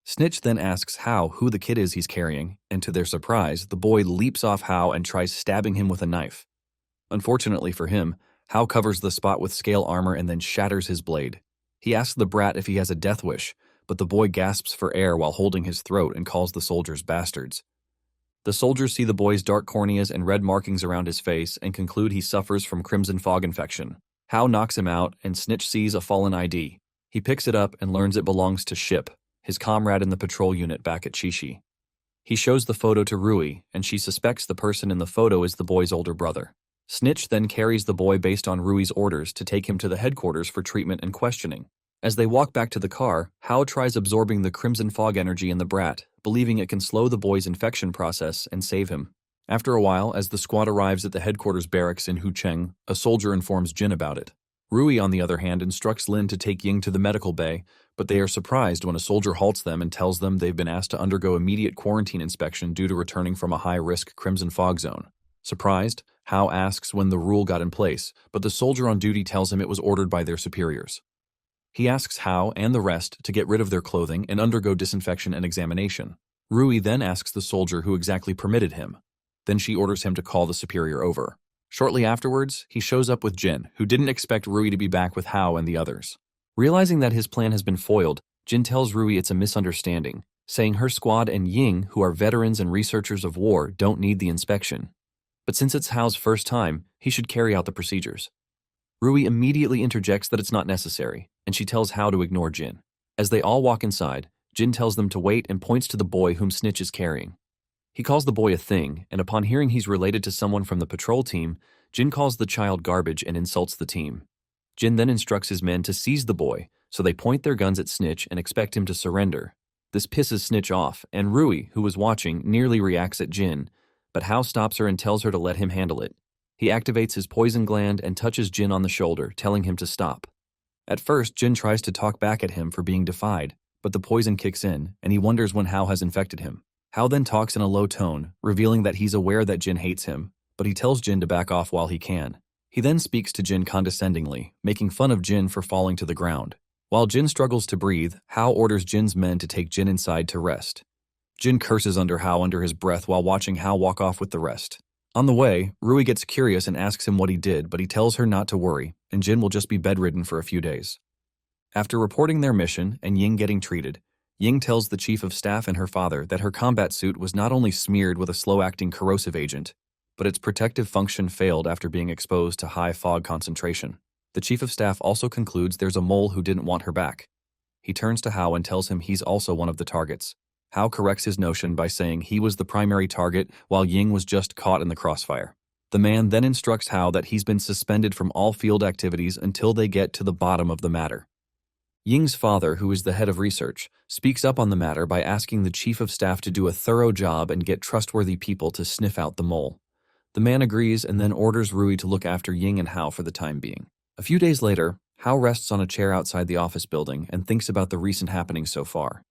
Snitch then asks Hao who the kid is he's carrying, and to their surprise, the boy leaps off Hao and tries stabbing him with a knife. Unfortunately for him, Hao covers the spot with scale armor and then shatters his blade. He asks the brat if he has a death wish, but the boy gasps for air while holding his throat and calls the soldiers bastards. The soldiers see the boy's dark corneas and red markings around his face and conclude he suffers from crimson fog infection. Hao knocks him out, and Snitch sees a fallen ID. He picks it up and learns it belongs to Ship, his comrade in the patrol unit back at Shishi. He shows the photo to Rui, and she suspects the person in the photo is the boy's older brother. Snitch then carries the boy based on Rui's orders to take him to the headquarters for treatment and questioning. As they walk back to the car, Hao tries absorbing the crimson fog energy in the brat, believing it can slow the boy's infection process and save him. After a while, as the squad arrives at the headquarters barracks in Hucheng, a soldier informs Jin about it. Rui, on the other hand, instructs Lin to take Ying to the medical bay, but they are surprised when a soldier halts them and tells them they've been asked to undergo immediate quarantine inspection due to returning from a high-risk crimson fog zone. Surprised, Hao asks when the rule got in place, but the soldier on duty tells him it was ordered by their superiors. He asks Hao and the rest to get rid of their clothing and undergo disinfection and examination. Rui then asks the soldier who exactly permitted him. Then she orders him to call the superior over. Shortly afterwards, he shows up with Jin, who didn't expect Rui to be back with Hao and the others. Realizing that his plan has been foiled, Jin tells Rui it's a misunderstanding, saying her squad and Ying, who are veterans and researchers of war, don't need the inspection. But since it's Hao's first time, he should carry out the procedures. Rui immediately interjects that it's not necessary, and she tells Hao to ignore Jin. As they all walk inside, Jin tells them to wait and points to the boy whom Snitch is carrying. He calls the boy a thing, and upon hearing he's related to someone from the patrol team, Jin calls the child garbage and insults the team. Jin then instructs his men to seize the boy, so they point their guns at Snitch and expect him to surrender. This pisses Snitch off, and Rui, who was watching, nearly reacts at Jin, but Hao stops her and tells her to let him handle it. He activates his poison gland and touches Jin on the shoulder, telling him to stop. At first, Jin tries to talk back at him for being defied, but the poison kicks in, and he wonders when Hao has infected him. Hao then talks in a low tone, revealing that he's aware that Jin hates him, but he tells Jin to back off while he can. He then speaks to Jin condescendingly, making fun of Jin for falling to the ground. While Jin struggles to breathe, Hao orders Jin's men to take Jin inside to rest. Jin curses Hao under his breath while watching Hao walk off with the rest. On the way, Rui gets curious and asks him what he did, but he tells her not to worry, and Jin will just be bedridden for a few days. After reporting their mission and Ying getting treated, Ying tells the chief of staff and her father that her combat suit was not only smeared with a slow-acting corrosive agent, but its protective function failed after being exposed to high fog concentration. The chief of staff also concludes there's a mole who didn't want her back. He turns to Hao and tells him he's also one of the targets. Hao corrects his notion by saying he was the primary target while Ying was just caught in the crossfire. The man then instructs Hao that he's been suspended from all field activities until they get to the bottom of the matter. Ying's father, who is the head of research, speaks up on the matter by asking the chief of staff to do a thorough job and get trustworthy people to sniff out the mole. The man agrees and then orders Rui to look after Ying and Hao for the time being. A few days later, Hao rests on a chair outside the office building and thinks about the recent happenings so far.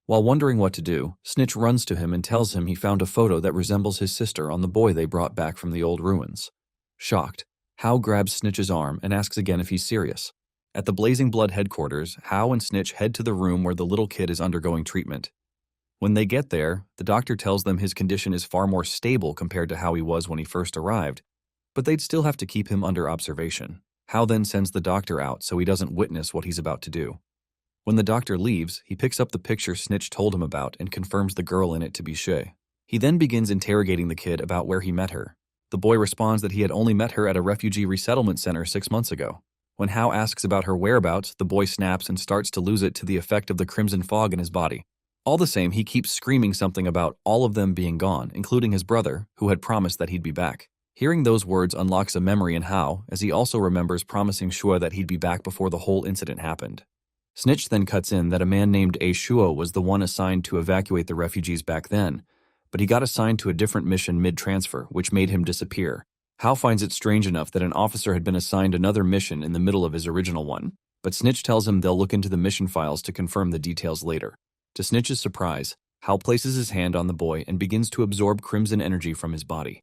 While wondering what to do, Snitch runs to him and tells him he found a photo that resembles his sister on the boy they brought back from the old ruins. Shocked, Hao grabs Snitch's arm and asks again if he's serious. At the Blazing Blood headquarters, Hao and Snitch head to the room where the little kid is undergoing treatment. When they get there, the doctor tells them his condition is far more stable compared to how he was when he first arrived, but they'd still have to keep him under observation. Hao then sends the doctor out so he doesn't witness what he's about to do. When the doctor leaves, he picks up the picture Snitch told him about and confirms the girl in it to be Shay. He then begins interrogating the kid about where he met her. The boy responds that he had only met her at a refugee resettlement center 6 months ago. When Hao asks about her whereabouts, the boy snaps and starts to lose it to the effect of the crimson fog in his body. All the same, he keeps screaming something about all of them being gone, including his brother, who had promised that he'd be back. Hearing those words unlocks a memory in Hao, as he also remembers promising Shua that he'd be back before the whole incident happened. Snitch then cuts in that a man named Shua was the one assigned to evacuate the refugees back then, but he got assigned to a different mission mid-transfer, which made him disappear. Hao finds it strange enough that an officer had been assigned another mission in the middle of his original one, but Snitch tells him they'll look into the mission files to confirm the details later. To Snitch's surprise, Hao places his hand on the boy and begins to absorb crimson energy from his body.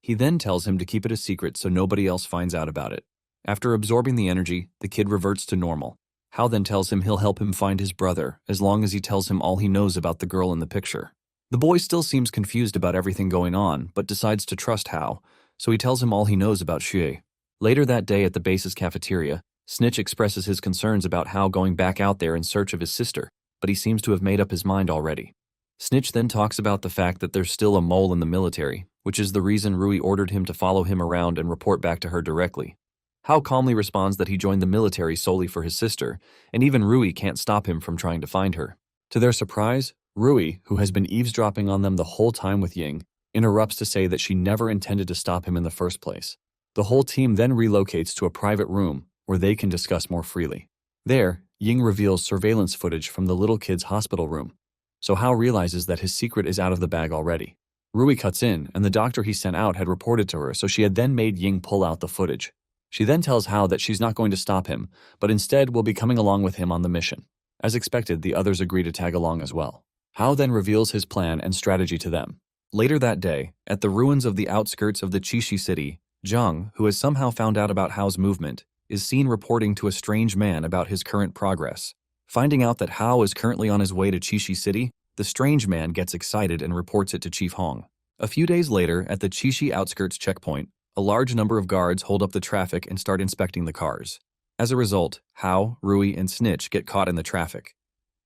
He then tells him to keep it a secret so nobody else finds out about it. After absorbing the energy, the kid reverts to normal. Hao then tells him he'll help him find his brother, as long as he tells him all he knows about the girl in the picture. The boy still seems confused about everything going on, but decides to trust Hao, so he tells him all he knows about Xue. Later that day at the base's cafeteria, Snitch expresses his concerns about Hao going back out there in search of his sister, but he seems to have made up his mind already. Snitch then talks about the fact that there's still a mole in the military, which is the reason Rui ordered him to follow him around and report back to her directly. Hao calmly responds that he joined the military solely for his sister, and even Rui can't stop him from trying to find her. To their surprise, Rui, who has been eavesdropping on them the whole time with Ying, interrupts to say that she never intended to stop him in the first place. The whole team then relocates to a private room where they can discuss more freely. There, Ying reveals surveillance footage from the little kid's hospital room, so Hao realizes that his secret is out of the bag already. Rui cuts in, and the doctor he sent out had reported to her, so she had then made Ying pull out the footage. She then tells Hao that she's not going to stop him, but instead will be coming along with him on the mission. As expected, the others agree to tag along as well. Hao then reveals his plan and strategy to them. Later that day, at the ruins of the outskirts of the Qixi city, Zhang, who has somehow found out about Hao's movement, is seen reporting to a strange man about his current progress. Finding out that Hao is currently on his way to Qixi city, the strange man gets excited and reports it to Chief Hong. A few days later, at the Qixi outskirts checkpoint, A large number of guards hold up the traffic and start inspecting the cars. As a result, Hao, Rui, and Snitch get caught in the traffic.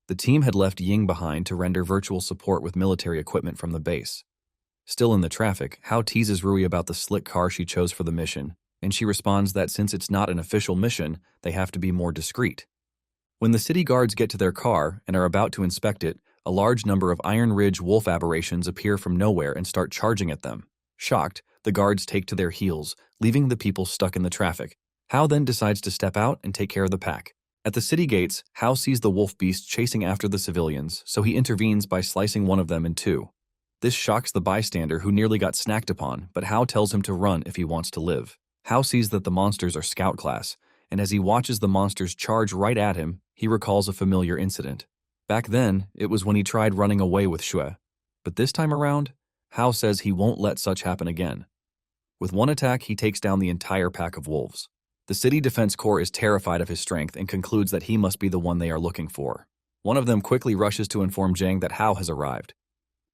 The team had left Ying behind to render virtual support with military equipment from the base. Still in the traffic, Hao teases Rui about the slick car she chose for the mission, and she responds that since it's not an official mission, they have to be more discreet. When the city guards get to their car and are about to inspect it, a large number of Iron Ridge wolf aberrations appear from nowhere and start charging at them. Shocked, the guards take to their heels, leaving the people stuck in the traffic. Hao then decides to step out and take care of the pack. At the city gates, Hao sees the wolf beast chasing after the civilians, so he intervenes by slicing one of them in two. This shocks the bystander who nearly got snacked upon, but Hao tells him to run if he wants to live. Hao sees that the monsters are scout class, and as he watches the monsters charge right at him, he recalls a familiar incident. Back then, it was when he tried running away with Shui. But this time around, Hao says he won't let such happen again. With one attack, he takes down the entire pack of wolves. The City Defense Corps is terrified of his strength and concludes that he must be the one they are looking for. One of them quickly rushes to inform Zhang that Hao has arrived.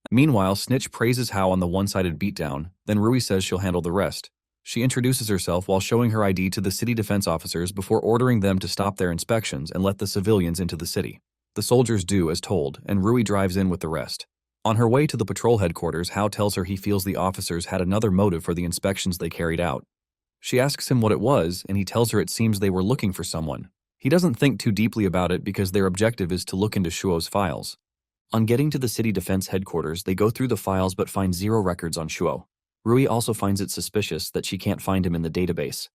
Meanwhile, Snitch praises Hao on the one-sided beatdown, then Rui says she'll handle the rest. She introduces herself while showing her ID to the city defense officers before ordering them to stop their inspections and let the civilians into the city. The soldiers do as told, and Rui drives in with the rest. On her way to the patrol headquarters, Hao tells her he feels the officers had another motive for the inspections they carried out. She asks him what it was, and he tells her it seems they were looking for someone. He doesn't think too deeply about it because their objective is to look into Shuo's files. On getting to the city defense headquarters, they go through the files but find zero records on Shuo. Rui also finds it suspicious that she can't find him in the database.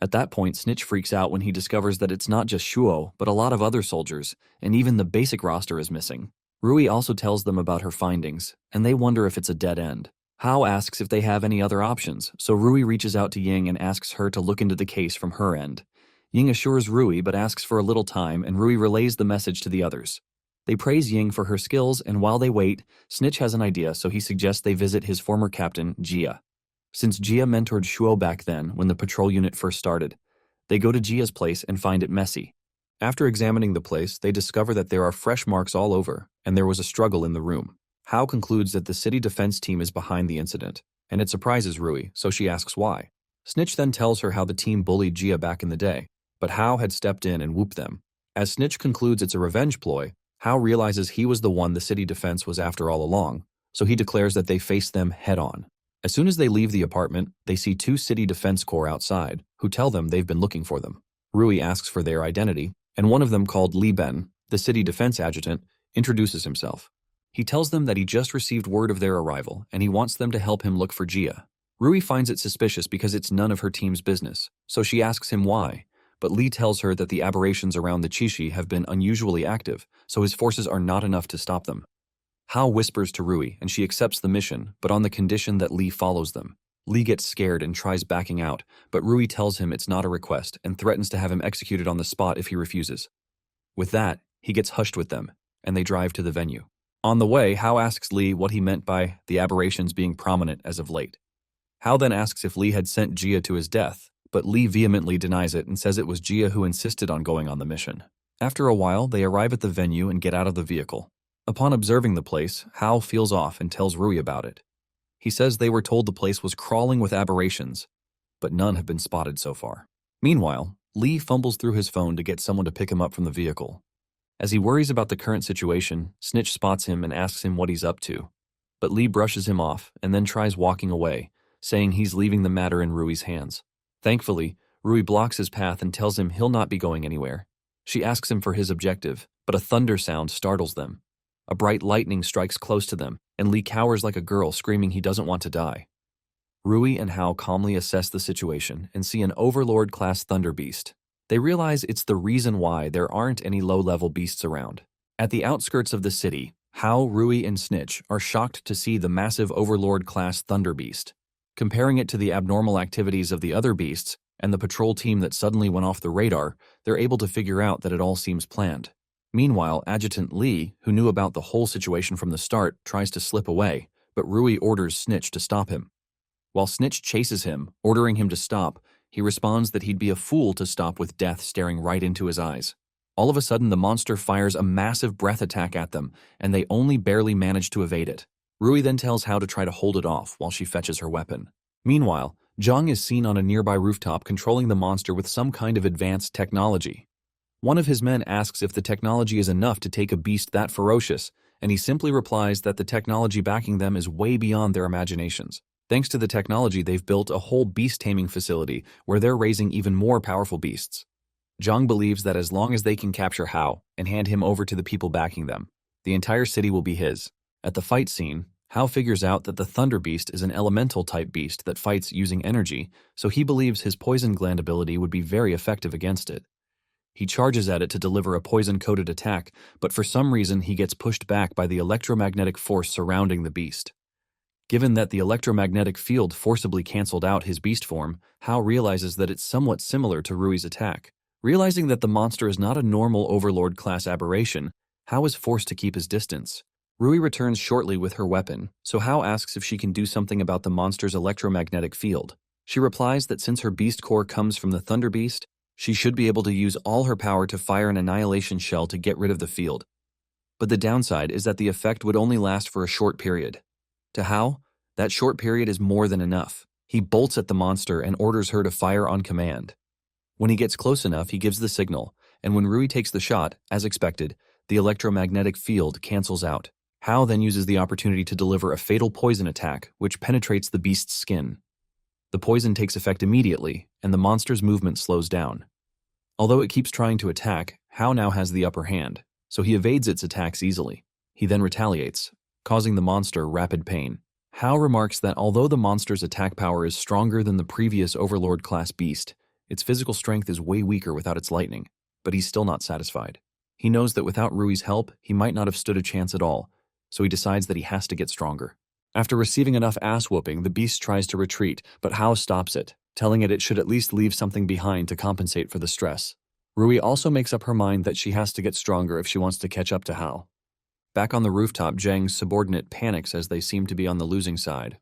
At that point, Snitch freaks out when he discovers that it's not just Shuo, but a lot of other soldiers, and even the basic roster is missing. Rui also tells them about her findings, and they wonder if it's a dead end. Hao asks if they have any other options, so Rui reaches out to Ying and asks her to look into the case from her end. Ying assures Rui but asks for a little time, and Rui relays the message to the others. They praise Ying for her skills, and while they wait, Snitch has an idea, so he suggests they visit his former captain, Jia. Since Jia mentored Shuo back then, when the patrol unit first started, they go to Jia's place and find it messy. After examining the place, they discover that there are fresh marks all over, and there was a struggle in the room. Hao concludes that the city defense team is behind the incident, and it surprises Rui, so she asks why. Snitch then tells her how the team bullied Jia back in the day, but Hao had stepped in and whooped them. As Snitch concludes it's a revenge ploy, Hao realizes he was the one the city defense was after all along, so he declares that they face them head-on. As soon as they leave the apartment, they see two city defense corps outside, who tell them they've been looking for them. Rui asks for their identity, and one of them, called Li Ben, the city defense adjutant, introduces himself. He tells them that he just received word of their arrival, and he wants them to help him look for Jia. Rui finds it suspicious because it's none of her team's business, so she asks him why, but Li tells her that the aberrations around the Qishi have been unusually active, so his forces are not enough to stop them. Hao whispers to Rui, and she accepts the mission, but on the condition that Li follows them. Li gets scared and tries backing out, but Rui tells him it's not a request and threatens to have him executed on the spot if he refuses. With that, he gets hushed with them, and they drive to the venue. On the way, Hao asks Li what he meant by the aberrations being prominent as of late. Hao then asks if Li had sent Jia to his death, but Li vehemently denies it and says it was Jia who insisted on going on the mission. After a while, they arrive at the venue and get out of the vehicle. Upon observing the place, Hao feels off and tells Rui about it. He says they were told the place was crawling with aberrations, but none have been spotted so far. Meanwhile, Li fumbles through his phone to get someone to pick him up from the vehicle. As he worries about the current situation, Snitch spots him and asks him what he's up to. But Li brushes him off and then tries walking away, saying he's leaving the matter in Rui's hands. Thankfully, Rui blocks his path and tells him he'll not be going anywhere. She asks him for his objective, but a thunder sound startles them. A bright lightning strikes close to them, and Li cowers like a girl, screaming he doesn't want to die. Rui and Hao calmly assess the situation and see an Overlord-class Thunderbeast. They realize it's the reason why there aren't any low-level beasts around. At the outskirts of the city, Hao, Rui, and Snitch are shocked to see the massive Overlord-class Thunderbeast. Comparing it to the abnormal activities of the other beasts and the patrol team that suddenly went off the radar, they're able to figure out that it all seems planned. Meanwhile, Adjutant Li, who knew about the whole situation from the start, tries to slip away, but Rui orders Snitch to stop him. While Snitch chases him, ordering him to stop, he responds that he'd be a fool to stop with death staring right into his eyes. All of a sudden, the monster fires a massive breath attack at them, and they only barely manage to evade it. Rui then tells Hao to try to hold it off while she fetches her weapon. Meanwhile, Zhang is seen on a nearby rooftop controlling the monster with some kind of advanced technology. One of his men asks if the technology is enough to take a beast that ferocious, and he simply replies that the technology backing them is way beyond their imaginations. Thanks to the technology, they've built a whole beast-taming facility where they're raising even more powerful beasts. Zhang believes that as long as they can capture Hao and hand him over to the people backing them, the entire city will be his. At the fight scene, Hao figures out that the Thunderbeast is an elemental-type beast that fights using energy, so he believes his poison gland ability would be very effective against it. He charges at it to deliver a poison-coated attack, but for some reason he gets pushed back by the electromagnetic force surrounding the beast. Given that the electromagnetic field forcibly canceled out his beast form, Hao realizes that it's somewhat similar to Rui's attack. Realizing that the monster is not a normal Overlord-class aberration, Hao is forced to keep his distance. Rui returns shortly with her weapon, so Hao asks if she can do something about the monster's electromagnetic field. She replies that since her beast core comes from the Thunderbeast, she should be able to use all her power to fire an annihilation shell to get rid of the field. But the downside is that the effect would only last for a short period. To Hao, that short period is more than enough. He bolts at the monster and orders her to fire on command. When he gets close enough, he gives the signal, and when Rui takes the shot, as expected, the electromagnetic field cancels out. Hao then uses the opportunity to deliver a fatal poison attack, which penetrates the beast's skin. The poison takes effect immediately, and the monster's movement slows down. Although it keeps trying to attack, Hao now has the upper hand, so he evades its attacks easily. He then retaliates, causing the monster rapid pain. Hao remarks that although the monster's attack power is stronger than the previous Overlord-class beast, its physical strength is way weaker without its lightning, but he's still not satisfied. He knows that without Rui's help, he might not have stood a chance at all, so he decides that he has to get stronger. After receiving enough ass-whooping, the beast tries to retreat, but Hao stops it, telling it should at least leave something behind to compensate for the stress. Rui also makes up her mind that she has to get stronger if she wants to catch up to Hao. Back on the rooftop, Zhang's subordinate panics as they seem to be on the losing side.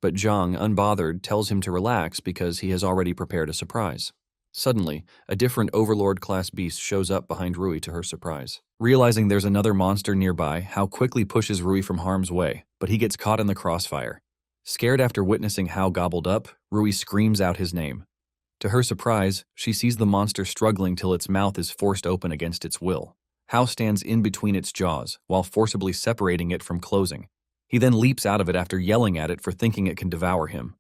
But Zhang, unbothered, tells him to relax because he has already prepared a surprise. Suddenly, a different Overlord-class beast shows up behind Rui to her surprise. Realizing there's another monster nearby, Hao quickly pushes Rui from harm's way, but he gets caught in the crossfire. Scared after witnessing Hao gobbled up, Rui screams out his name. To her surprise, she sees the monster struggling till its mouth is forced open against its will. Hao stands in between its jaws, while forcibly separating it from closing. He then leaps out of it after yelling at it for thinking it can devour him.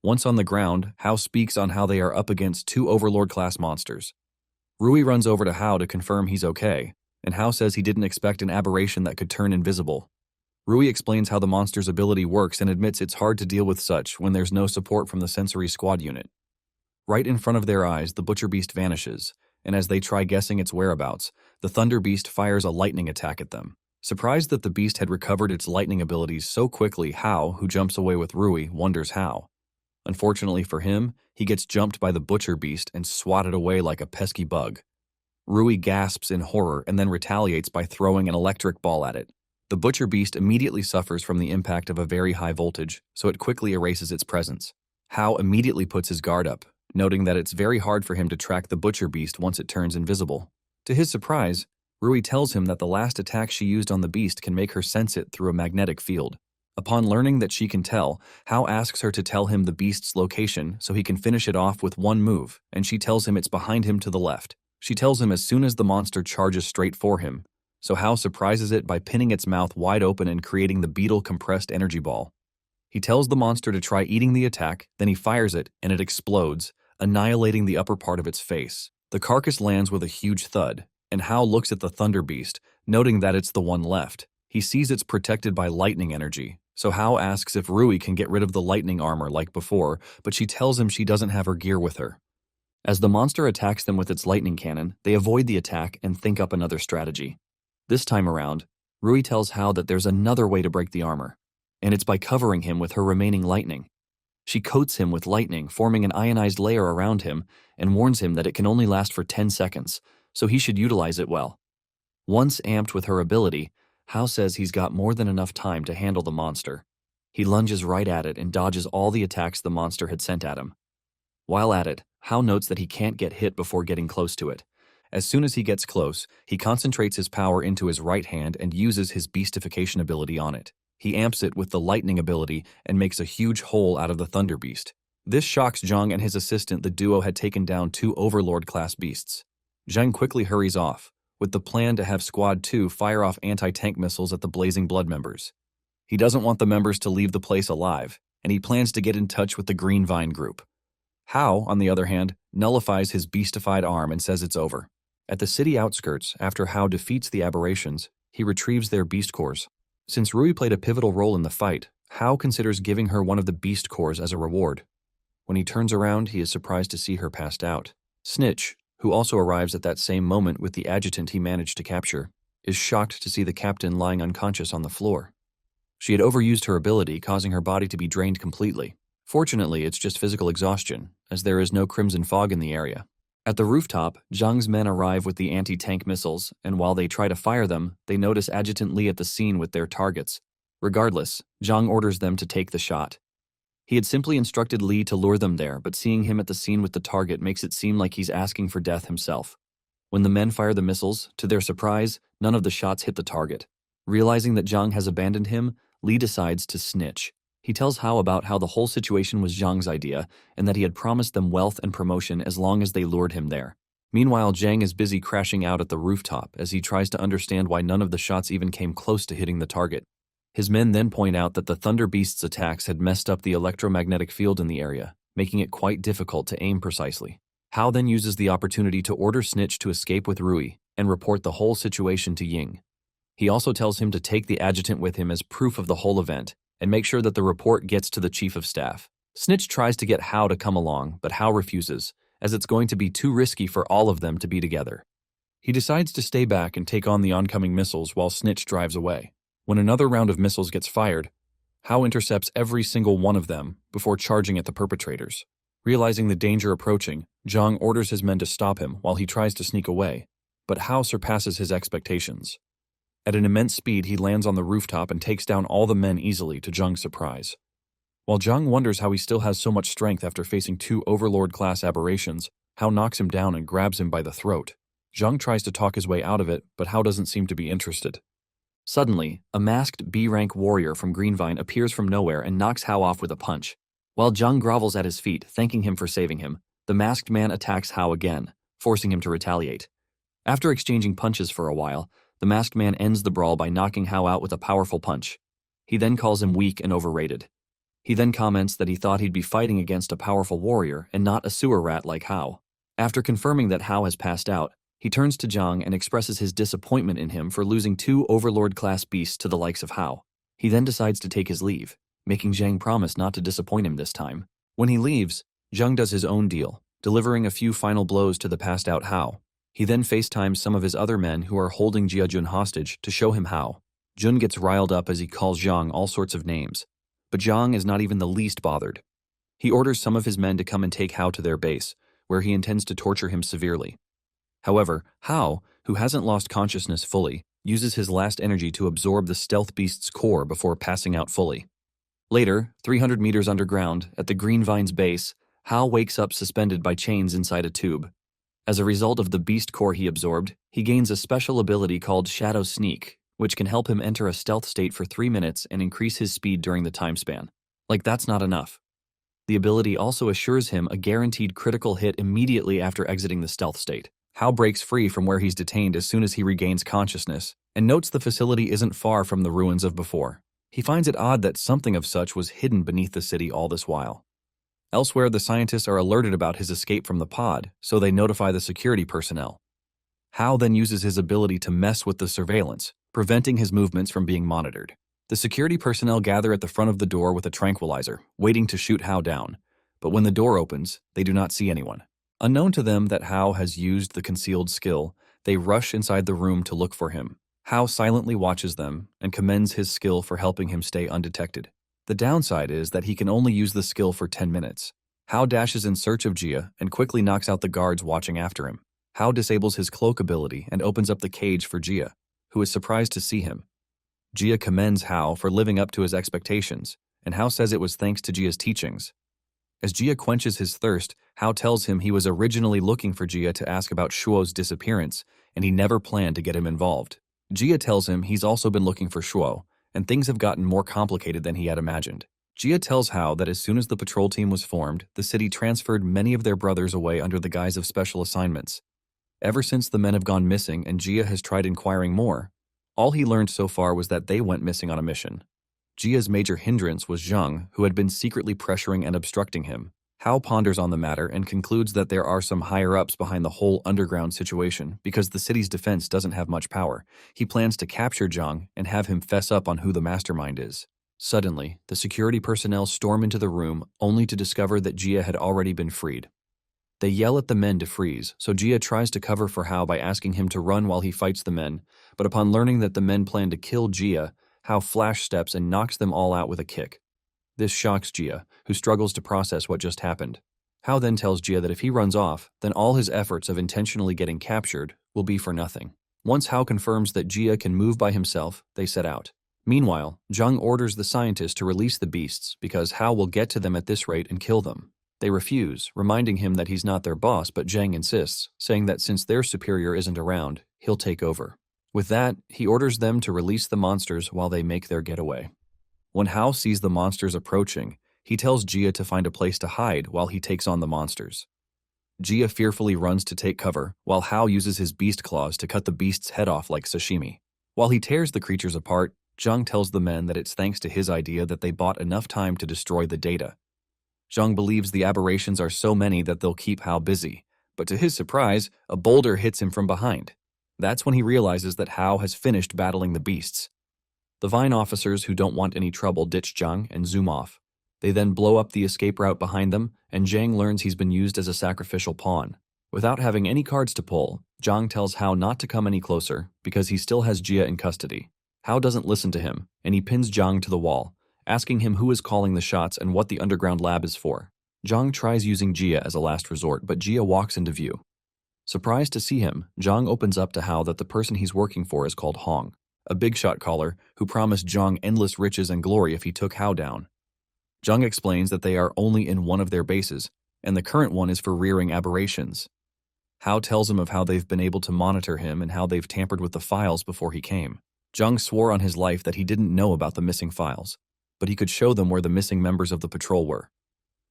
Once on the ground, Hao speaks on how they are up against two Overlord-class monsters. Rui runs over to Hao to confirm he's okay, and Hao says he didn't expect an aberration that could turn invisible. Rui explains how the monster's ability works and admits it's hard to deal with such when there's no support from the sensory squad unit. Right in front of their eyes, the butcher beast vanishes, and as they try guessing its whereabouts, the thunder beast fires a lightning attack at them. Surprised that the beast had recovered its lightning abilities so quickly, Hao, who jumps away with Rui, wonders how. Unfortunately for him, he gets jumped by the butcher beast and swatted away like a pesky bug. Rui gasps in horror and then retaliates by throwing an electric ball at it. The butcher beast immediately suffers from the impact of a very high voltage, so it quickly erases its presence. Hao immediately puts his guard up, noting that it's very hard for him to track the butcher beast once it turns invisible. To his surprise, Rui tells him that the last attack she used on the beast can make her sense it through a magnetic field. Upon learning that she can tell, Hao asks her to tell him the beast's location so he can finish it off with one move, and she tells him it's behind him to the left. She tells him as soon as the monster charges straight for him, so Hao surprises it by pinning its mouth wide open and creating the beetle compressed energy ball. He tells the monster to try eating the attack, then he fires it, and it explodes, annihilating the upper part of its face. The carcass lands with a huge thud, and Hao looks at the thunder beast, noting that it's the one left. He sees it's protected by lightning energy, so Hao asks if Rui can get rid of the lightning armor like before, but she tells him she doesn't have her gear with her. As the monster attacks them with its lightning cannon, they avoid the attack and think up another strategy. This time around, Rui tells Hao that there's another way to break the armor, and it's by covering him with her remaining lightning. She coats him with lightning, forming an ionized layer around him, and warns him that it can only last for 10 seconds, so he should utilize it well. Once amped with her ability, Hao says he's got more than enough time to handle the monster. He lunges right at it and dodges all the attacks the monster had sent at him. While at it, Hao notes that he can't get hit before getting close to it. As soon as he gets close, he concentrates his power into his right hand and uses his beastification ability on it. He amps it with the lightning ability and makes a huge hole out of the thunder beast. This shocks Zhang and his assistant. The duo had taken down 2 Overlord-class beasts. Zhang quickly hurries off, with the plan to have Squad 2 fire off anti-tank missiles at the Blazing Blood members. He doesn't want the members to leave the place alive, and he plans to get in touch with the Green Vine group. Hao, on the other hand, nullifies his beastified arm and says it's over. At the city outskirts, after Hao defeats the aberrations, he retrieves their beast cores. Since Rui played a pivotal role in the fight, Hao considers giving her one of the beast cores as a reward. When he turns around, he is surprised to see her passed out. Snitch, who also arrives at that same moment with the adjutant he managed to capture, is shocked to see the captain lying unconscious on the floor. She had overused her ability, causing her body to be drained completely. Fortunately, it's just physical exhaustion, as there is no crimson fog in the area. At the rooftop, Zhang's men arrive with the anti-tank missiles, and while they try to fire them, they notice Adjutant Li at the scene with their targets. Regardless, Zhang orders them to take the shot. He had simply instructed Li to lure them there, but seeing him at the scene with the target makes it seem like he's asking for death himself. When the men fire the missiles, to their surprise, none of the shots hit the target. Realizing that Zhang has abandoned him, Li decides to snitch. He tells Hao about how the whole situation was Zhang's idea and that he had promised them wealth and promotion as long as they lured him there. Meanwhile, Zhang is busy crashing out at the rooftop as he tries to understand why none of the shots even came close to hitting the target. His men then point out that the Thunderbeast's attacks had messed up the electromagnetic field in the area, making it quite difficult to aim precisely. Hao then uses the opportunity to order Snitch to escape with Rui and report the whole situation to Ying. He also tells him to take the adjutant with him as proof of the whole event and make sure that the report gets to the chief of staff. Snitch tries to get Hao to come along, but Hao refuses, as it's going to be too risky for all of them to be together. He decides to stay back and take on the oncoming missiles while Snitch drives away. When another round of missiles gets fired, Hao intercepts every single one of them before charging at the perpetrators. Realizing the danger approaching, Zhang orders his men to stop him while he tries to sneak away, but Hao surpasses his expectations. At an immense speed, he lands on the rooftop and takes down all the men easily to Zhang's surprise. While Zhang wonders how he still has so much strength after facing 2 Overlord-class aberrations, Hao knocks him down and grabs him by the throat. Zhang tries to talk his way out of it, but Hao doesn't seem to be interested. Suddenly, a masked B-rank warrior from Greenvine appears from nowhere and knocks Hao off with a punch. While Zhang grovels at his feet, thanking him for saving him, the masked man attacks Hao again, forcing him to retaliate. After exchanging punches for a while, the masked man ends the brawl by knocking Hao out with a powerful punch. He then calls him weak and overrated. He then comments that he thought he'd be fighting against a powerful warrior and not a sewer rat like Hao. After confirming that Hao has passed out, he turns to Zhang and expresses his disappointment in him for losing 2 Overlord-class beasts to the likes of Hao. He then decides to take his leave, making Zhang promise not to disappoint him this time. When he leaves, Zhang does his own deal, delivering a few final blows to the passed-out Hao. He then FaceTimes some of his other men who are holding Jia Jun hostage to show him how. Jun gets riled up as he calls Zhang all sorts of names, but Zhang is not even the least bothered. He orders some of his men to come and take Hao to their base, where he intends to torture him severely. However, Hao, who hasn't lost consciousness fully, uses his last energy to absorb the stealth beast's core before passing out fully. Later, 300 meters underground, at the Green Vine's base, Hao wakes up suspended by chains inside a tube. As a result of the beast core he absorbed, he gains a special ability called Shadow Sneak, which can help him enter a stealth state for 3 minutes and increase his speed during the time span. Like that's not enough. The ability also assures him a guaranteed critical hit immediately after exiting the stealth state. Hao breaks free from where he's detained as soon as he regains consciousness, and notes the facility isn't far from the ruins of before. He finds it odd that something of such was hidden beneath the city all this while. Elsewhere, the scientists are alerted about his escape from the pod, so they notify the security personnel. Hao then uses his ability to mess with the surveillance, preventing his movements from being monitored. The security personnel gather at the front of the door with a tranquilizer, waiting to shoot Hao down, but when the door opens, they do not see anyone. Unknown to them that Hao has used the concealed skill, they rush inside the room to look for him. Hao silently watches them and commends his skill for helping him stay undetected. The downside is that he can only use the skill for 10 minutes. Hao dashes in search of Jia and quickly knocks out the guards watching after him. Hao disables his cloak ability and opens up the cage for Jia, who is surprised to see him. Jia commends Hao for living up to his expectations, and Hao says it was thanks to Jia's teachings. As Jia quenches his thirst, Hao tells him he was originally looking for Jia to ask about Shuo's disappearance, and he never planned to get him involved. Jia tells him he's also been looking for Shuo, and things have gotten more complicated than he had imagined. Jia tells Hao that as soon as the patrol team was formed, the city transferred many of their brothers away under the guise of special assignments. Ever since the men have gone missing and Jia has tried inquiring more, all he learned so far was that they went missing on a mission. Jia's major hindrance was Zheng, who had been secretly pressuring and obstructing him. Hao ponders on the matter and concludes that there are some higher-ups behind the whole underground situation because the city's defense doesn't have much power. He plans to capture Zheng and have him fess up on who the mastermind is. Suddenly, the security personnel storm into the room only to discover that Jia had already been freed. They yell at the men to freeze, so Jia tries to cover for Hao by asking him to run while he fights the men, but upon learning that the men plan to kill Jia, Hao flash steps and knocks them all out with a kick. This shocks Jia, who struggles to process what just happened. Hao then tells Jia that if he runs off, then all his efforts of intentionally getting captured will be for nothing. Once Hao confirms that Jia can move by himself, they set out. Meanwhile, Zheng orders the scientists to release the beasts because Hao will get to them at this rate and kill them. They refuse, reminding him that he's not their boss, but Zheng insists, saying that since their superior isn't around, he'll take over. With that, he orders them to release the monsters while they make their getaway. When Hao sees the monsters approaching, he tells Jia to find a place to hide while he takes on the monsters. Jia fearfully runs to take cover, while Hao uses his beast claws to cut the beast's head off like sashimi. While he tears the creatures apart, Zheng tells the men that it's thanks to his idea that they bought enough time to destroy the data. Zheng believes the aberrations are so many that they'll keep Hao busy, but to his surprise, a boulder hits him from behind. That's when he realizes that Hao has finished battling the beasts. The Vine officers who don't want any trouble ditch Zheng and zoom off. They then blow up the escape route behind them, and Zhang learns he's been used as a sacrificial pawn. Without having any cards to pull, Zhang tells Hao not to come any closer because he still has Jia in custody. Hao doesn't listen to him, and he pins Zhang to the wall, asking him who is calling the shots and what the underground lab is for. Zhang tries using Jia as a last resort, but Jia walks into view. Surprised to see him, Zhang opens up to Hao that the person he's working for is called Hong, a big-shot caller who promised Zhang endless riches and glory if he took Hao down. Zhang explains that they are only in one of their bases, and the current one is for rearing aberrations. Hao tells him of how they've been able to monitor him and how they've tampered with the files before he came. Zhang swore on his life that he didn't know about the missing files, but he could show them where the missing members of the patrol were.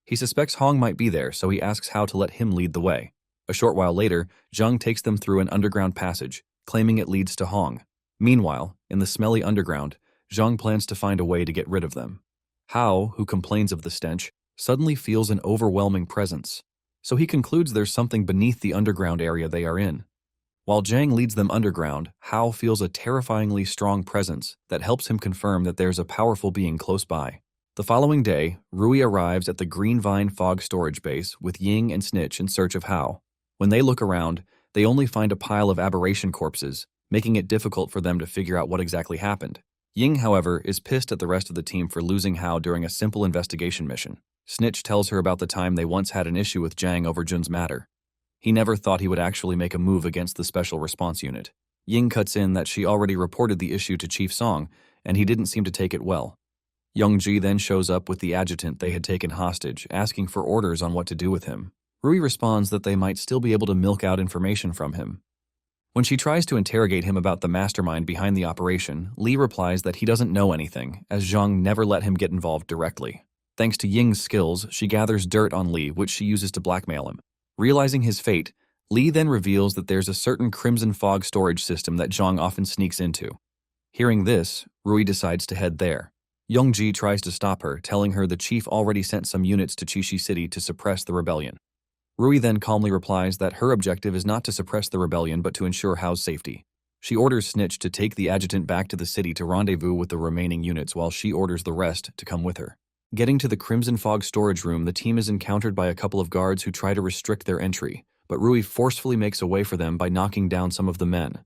He suspects Hong might be there, so he asks Hao to let him lead the way. A short while later, Zhang takes them through an underground passage, claiming it leads to Hong. Meanwhile, in the smelly underground, Zhang plans to find a way to get rid of them. Hao, who complains of the stench, suddenly feels an overwhelming presence, so he concludes there's something beneath the underground area they are in. While Zhang leads them underground, Hao feels a terrifyingly strong presence that helps him confirm that there's a powerful being close by. The following day, Rui arrives at the Green Vine Fog storage base with Ying and Snitch in search of Hao. When they look around, they only find a pile of aberration corpses, making it difficult for them to figure out what exactly happened. Ying, however, is pissed at the rest of the team for losing Hao during a simple investigation mission. Snitch tells her about the time they once had an issue with Zhang over Jun's matter. He never thought he would actually make a move against the Special Response Unit. Ying cuts in that she already reported the issue to Chief Song, and he didn't seem to take it well. Youngji then shows up with the adjutant they had taken hostage, asking for orders on what to do with him. Rui responds that they might still be able to milk out information from him. When she tries to interrogate him about the mastermind behind the operation, Li replies that he doesn't know anything, as Zhang never let him get involved directly. Thanks to Ying's skills, she gathers dirt on Li, which she uses to blackmail him. Realizing his fate, Li then reveals that there's a certain Crimson Fog storage system that Zhang often sneaks into. Hearing this, Rui decides to head there. Youngji tries to stop her, telling her the chief already sent some units to Chishi City to suppress the rebellion. Rui then calmly replies that her objective is not to suppress the rebellion but to ensure Hao's safety. She orders Snitch to take the adjutant back to the city to rendezvous with the remaining units while she orders the rest to come with her. Getting to the Crimson Fog storage room, the team is encountered by a couple of guards who try to restrict their entry, but Rui forcefully makes a way for them by knocking down some of the men.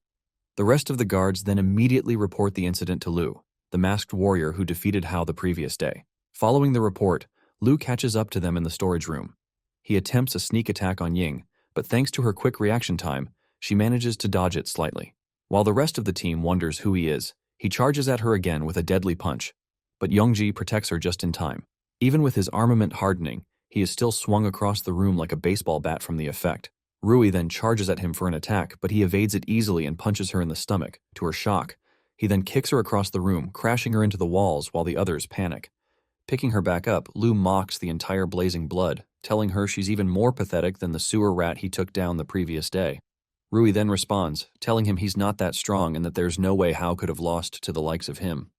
The rest of the guards then immediately report the incident to Lu, the masked warrior who defeated Hao the previous day. Following the report, Lu catches up to them in the storage room. He attempts a sneak attack on Ying, but thanks to her quick reaction time, she manages to dodge it slightly. While the rest of the team wonders who he is, he charges at her again with a deadly punch, but Youngji protects her just in time. Even with his armament hardening, he is still swung across the room like a baseball bat from the effect. Rui then charges at him for an attack, but he evades it easily and punches her in the stomach. To her shock, he then kicks her across the room, crashing her into the walls while the others panic. Picking her back up, Lu mocks the entire blazing blood, telling her she's even more pathetic than the sewer rat he took down the previous day. Rui then responds, telling him he's not that strong and that there's no way Hao could have lost to the likes of him.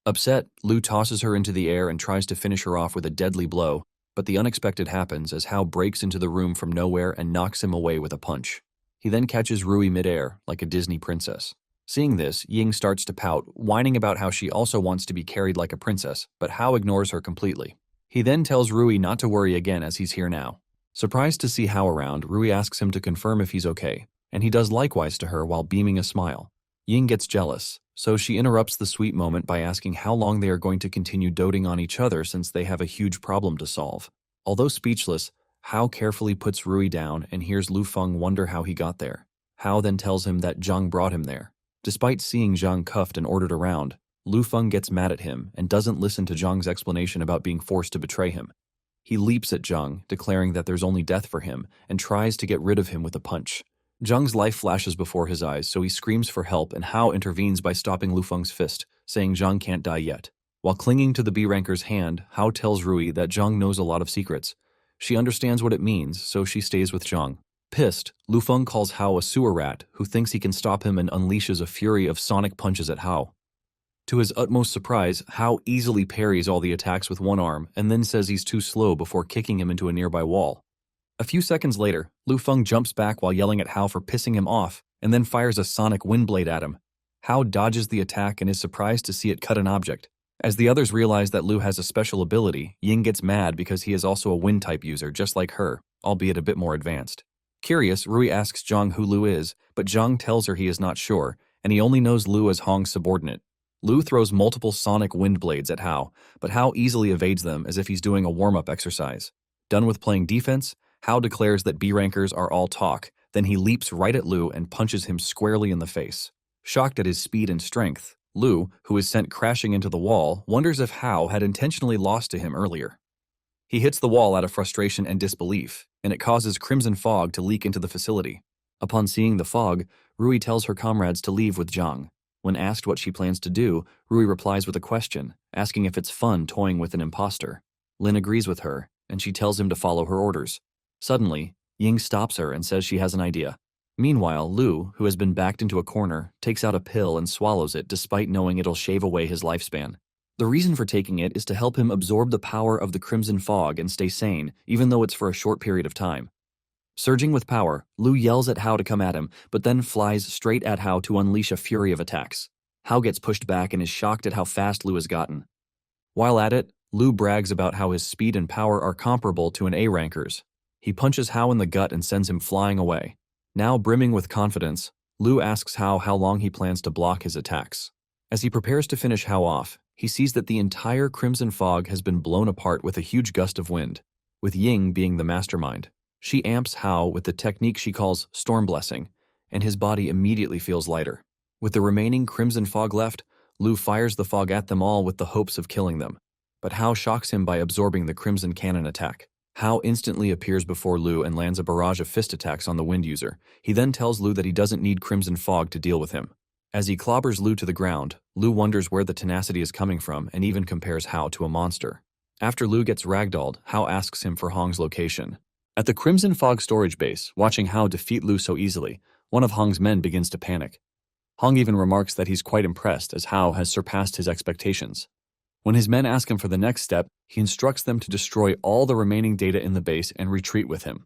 Upset, Lu tosses her into the air and tries to finish her off with a deadly blow, but the unexpected happens as Hao breaks into the room from nowhere and knocks him away with a punch. He then catches Rui midair, like a Disney princess. Seeing this, Ying starts to pout, whining about how she also wants to be carried like a princess, but Hao ignores her completely. He then tells Rui not to worry again as he's here now. Surprised to see Hao around, Rui asks him to confirm if he's okay, and he does likewise to her while beaming a smile. Ying gets jealous, so she interrupts the sweet moment by asking how long they are going to continue doting on each other since they have a huge problem to solve. Although speechless, Hao carefully puts Rui down and hears Lu Feng wonder how he got there. Hao then tells him that Zhang brought him there. Despite seeing Zhang cuffed and ordered around, Lu Feng gets mad at him and doesn't listen to Zhang's explanation about being forced to betray him. He leaps at Zhang, declaring that there's only death for him, and tries to get rid of him with a punch. Zhang's life flashes before his eyes, so he screams for help, and Hao intervenes by stopping Lu Feng's fist, saying Zhang can't die yet. While clinging to the B-ranker's hand, Hao tells Rui that Zhang knows a lot of secrets. She understands what it means, so she stays with Zhang. Pissed, Lu Feng calls Hao a sewer rat who thinks he can stop him and unleashes a fury of sonic punches at Hao. To his utmost surprise, Hao easily parries all the attacks with one arm and then says he's too slow before kicking him into a nearby wall. A few seconds later, Lu Feng jumps back while yelling at Hao for pissing him off and then fires a sonic wind blade at him. Hao dodges the attack and is surprised to see it cut an object. As the others realize that Lu has a special ability, Ying gets mad because he is also a wind-type user just like her, albeit a bit more advanced. Curious, Rui asks Zhang who Lu is, but Zhang tells her he is not sure, and he only knows Lu as Hong's subordinate. Lu throws multiple sonic wind blades at Hao, but Hao easily evades them as if he's doing a warm-up exercise. Done with playing defense, Hao declares that B-rankers are all talk, then he leaps right at Lu and punches him squarely in the face. Shocked at his speed and strength, Lu, who is sent crashing into the wall, wonders if Hao had intentionally lost to him earlier. He hits the wall out of frustration and disbelief, and it causes crimson fog to leak into the facility. Upon seeing the fog, Rui tells her comrades to leave with Zhang. When asked what she plans to do, Rui replies with a question, asking if it's fun toying with an imposter. Lin agrees with her, and she tells him to follow her orders. Suddenly, Ying stops her and says she has an idea. Meanwhile, Lu, who has been backed into a corner, takes out a pill and swallows it despite knowing it'll shave away his lifespan. The reason for taking it is to help him absorb the power of the crimson fog and stay sane, even though it's for a short period of time. Surging with power, Lu yells at Hao to come at him, but then flies straight at Hao to unleash a fury of attacks. Hao gets pushed back and is shocked at how fast Lu has gotten. While at it, Lu brags about how his speed and power are comparable to an A-ranker's. He punches Hao in the gut and sends him flying away. Now brimming with confidence, Lu asks Hao how long he plans to block his attacks. As he prepares to finish Hao off, he sees that the entire crimson fog has been blown apart with a huge gust of wind, with Ying being the mastermind. She amps Hao with the technique she calls Storm Blessing, and his body immediately feels lighter. With the remaining crimson fog left, Lu fires the fog at them all with the hopes of killing them, but Hao shocks him by absorbing the crimson cannon attack. Hao instantly appears before Lu and lands a barrage of fist attacks on the wind user. He then tells Lu that he doesn't need crimson fog to deal with him. As he clobbers Lu to the ground, Lu wonders where the tenacity is coming from and even compares Hao to a monster. After Lu gets ragdolled, Hao asks him for Hong's location. At the Crimson Fog storage base, watching Hao defeat Lu so easily, one of Hong's men begins to panic. Hong even remarks that he's quite impressed as Hao has surpassed his expectations. When his men ask him for the next step, he instructs them to destroy all the remaining data in the base and retreat with him.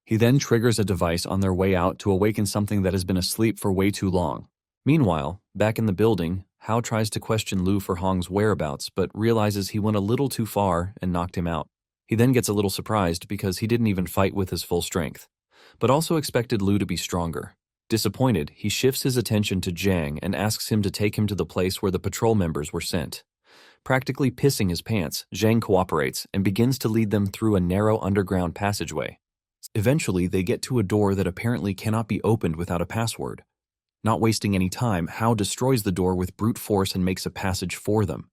He then triggers a device on their way out to awaken something that has been asleep for way too long. Meanwhile, back in the building, Hao tries to question Lu for Hong's whereabouts, but realizes he went a little too far and knocked him out. He then gets a little surprised because he didn't even fight with his full strength, but also expected Lu to be stronger. Disappointed, he shifts his attention to Zhang and asks him to take him to the place where the patrol members were sent. Practically pissing his pants, Zhang cooperates and begins to lead them through a narrow underground passageway. Eventually, they get to a door that apparently cannot be opened without a password. Not wasting any time, Hao destroys the door with brute force and makes a passage for them.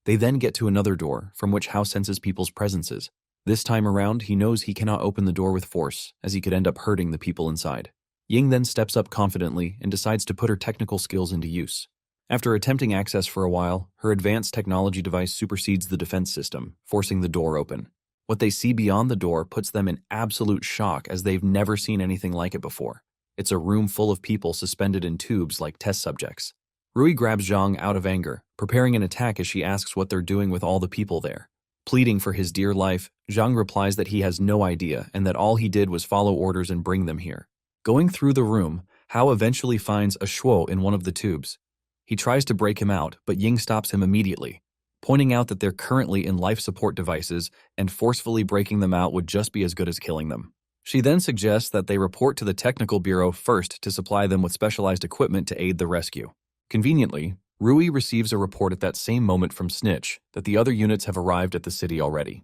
They then get to another door, from which Hao senses people's presences. This time around, he knows he cannot open the door with force, as he could end up hurting the people inside. Ying then steps up confidently and decides to put her technical skills into use. After attempting access for a while, her advanced technology device supersedes the defense system, forcing the door open. What they see beyond the door puts them in absolute shock as they've never seen anything like it before. It's a room full of people suspended in tubes like test subjects. Rui grabs Zhang out of anger, preparing an attack as she asks what they're doing with all the people there. Pleading for his dear life, Zhang replies that he has no idea and that all he did was follow orders and bring them here. Going through the room, Hao eventually finds a shuo in one of the tubes. He tries to break him out, but Ying stops him immediately, pointing out that they're currently in life support devices and forcefully breaking them out would just be as good as killing them. She then suggests that they report to the technical bureau first to supply them with specialized equipment to aid the rescue. Conveniently, Rui receives a report at that same moment from Snitch that the other units have arrived at the city already.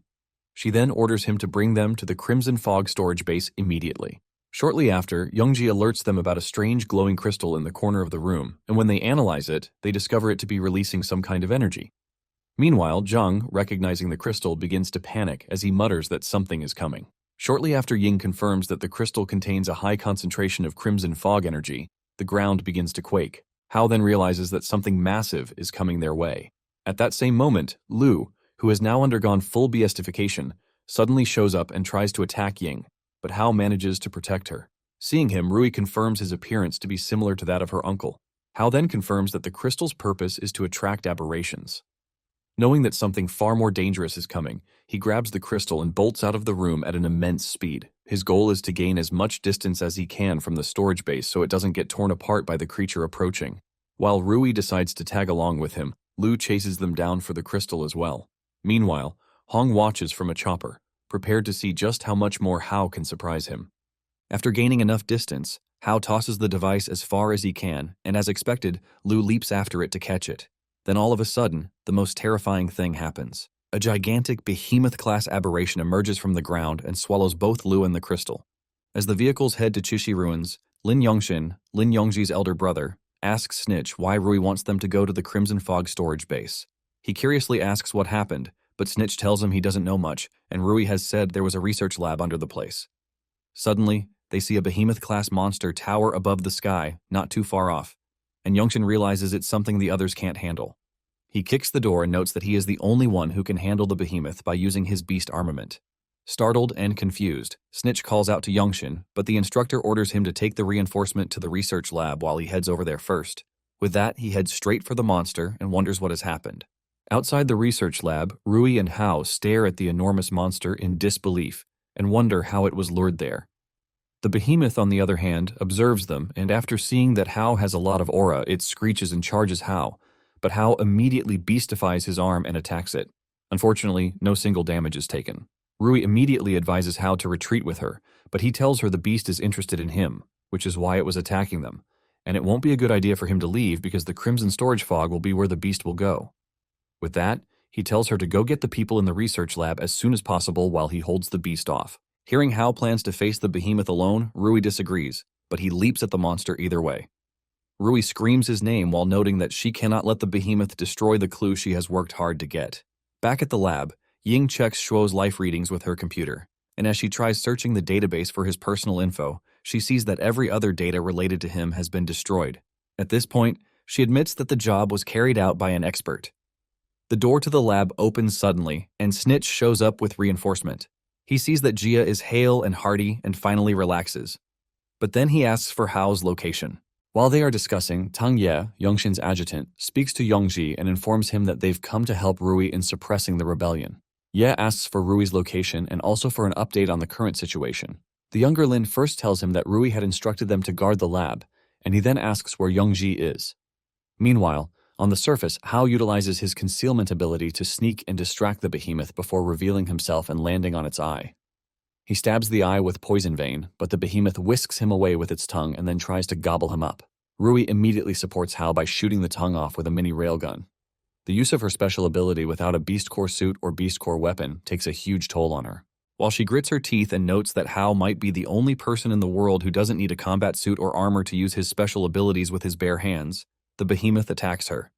She then orders him to bring them to the Crimson Fog storage base immediately. Shortly after, Youngji alerts them about a strange glowing crystal in the corner of the room, and when they analyze it, they discover it to be releasing some kind of energy. Meanwhile, Zhang, recognizing the crystal, begins to panic as he mutters that something is coming. Shortly after Ying confirms that the crystal contains a high concentration of Crimson Fog energy, the ground begins to quake. Hao then realizes that something massive is coming their way. At that same moment, Lu, who has now undergone full beastification, suddenly shows up and tries to attack Ying, but Hao manages to protect her. Seeing him, Rui confirms his appearance to be similar to that of her uncle. Hao then confirms that the crystal's purpose is to attract aberrations. Knowing that something far more dangerous is coming, he grabs the crystal and bolts out of the room at an immense speed. His goal is to gain as much distance as he can from the storage base so it doesn't get torn apart by the creature approaching. While Rui decides to tag along with him, Lu chases them down for the crystal as well. Meanwhile, Hong watches from a chopper, prepared to see just how much more Hao can surprise him. After gaining enough distance, Hao tosses the device as far as he can, and as expected, Lu leaps after it to catch it. Then all of a sudden, the most terrifying thing happens. A gigantic behemoth-class aberration emerges from the ground and swallows both Lu and the crystal. As the vehicles head to Chishi Ruins, Lin Yongxin, Lin Yongji's elder brother, asks Snitch why Rui wants them to go to the Crimson Fog storage base. He curiously asks what happened, but Snitch tells him he doesn't know much, and Rui has said there was a research lab under the place. Suddenly, they see a behemoth-class monster tower above the sky, not too far off, and Yongxin realizes it's something the others can't handle. He kicks the door and notes that he is the only one who can handle the behemoth by using his beast armament. Startled and confused, Snitch calls out to Yongxin, but the instructor orders him to take the reinforcement to the research lab while he heads over there first. With that, he heads straight for the monster and wonders what has happened. Outside the research lab, Rui and Hao stare at the enormous monster in disbelief and wonder how it was lured there. The behemoth, on the other hand, observes them, and after seeing that Hao has a lot of aura, it screeches and charges Hao, but Hao immediately beastifies his arm and attacks it. Unfortunately, no single damage is taken. Rui immediately advises Hao to retreat with her, but he tells her the beast is interested in him, which is why it was attacking them, and it won't be a good idea for him to leave because the Crimson Storage Fog will be where the beast will go. With that, he tells her to go get the people in the research lab as soon as possible while he holds the beast off. Hearing Hao plans to face the behemoth alone, Rui disagrees, but he leaps at the monster either way. Rui screams his name while noting that she cannot let the behemoth destroy the clue she has worked hard to get. Back at the lab, Ying checks Shuo's life readings with her computer, and as she tries searching the database for his personal info, she sees that every other data related to him has been destroyed. At this point, she admits that the job was carried out by an expert. The door to the lab opens suddenly, and Snitch shows up with reinforcement. He sees that Jia is hale and hearty and finally relaxes. But then he asks for Hao's location. While they are discussing, Tang Ye, Yongxin's adjutant, speaks to Yongji and informs him that they've come to help Rui in suppressing the rebellion. Ye asks for Rui's location and also for an update on the current situation. The younger Lin first tells him that Rui had instructed them to guard the lab, and he then asks where Yongji is. Meanwhile, on the surface, Hao utilizes his concealment ability to sneak and distract the behemoth before revealing himself and landing on its eye. He stabs the eye with poison vein, but the behemoth whisks him away with its tongue and then tries to gobble him up. Rui immediately supports Hao by shooting the tongue off with a mini railgun. The use of her special ability without a Beast Core suit or Beast Core weapon takes a huge toll on her. While she grits her teeth and notes that Hao might be the only person in the world who doesn't need a combat suit or armor to use his special abilities with his bare hands, the behemoth attacks her.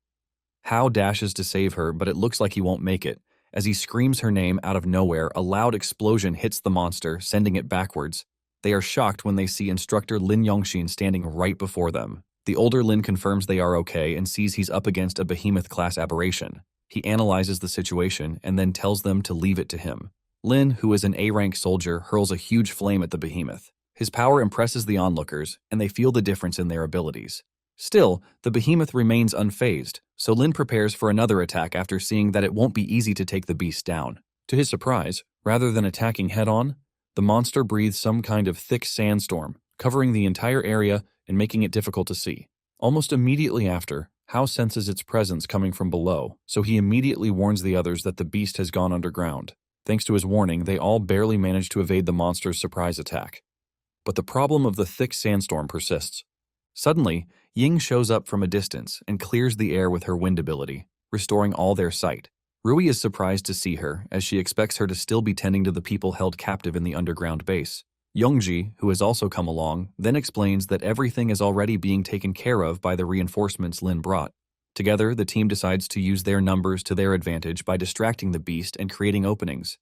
Hao dashes to save her, but it looks like he won't make it. As he screams her name out of nowhere, a loud explosion hits the monster, sending it backwards. They are shocked when they see instructor Lin Yongxin standing right before them. The older Lin confirms they are okay and sees he's up against a behemoth-class aberration. He analyzes the situation and then tells them to leave it to him. Lin, who is an A-rank soldier, hurls a huge flame at the behemoth. His power impresses the onlookers, and they feel the difference in their abilities. Still, the behemoth remains unfazed, so Lin prepares for another attack after seeing that it won't be easy to take the beast down. To his surprise, rather than attacking head-on, the monster breathes some kind of thick sandstorm, covering the entire area and making it difficult to see. Almost immediately after, Hao senses its presence coming from below, so he immediately warns the others that the beast has gone underground. Thanks to his warning, they all barely manage to evade the monster's surprise attack. But the problem of the thick sandstorm persists. Suddenly, Ying shows up from a distance and clears the air with her wind ability, restoring all their sight. Rui is surprised to see her, as she expects her to still be tending to the people held captive in the underground base. Yongji, who has also come along, then explains that everything is already being taken care of by the reinforcements Lin brought. Together, the team decides to use their numbers to their advantage by distracting the beast and creating openings.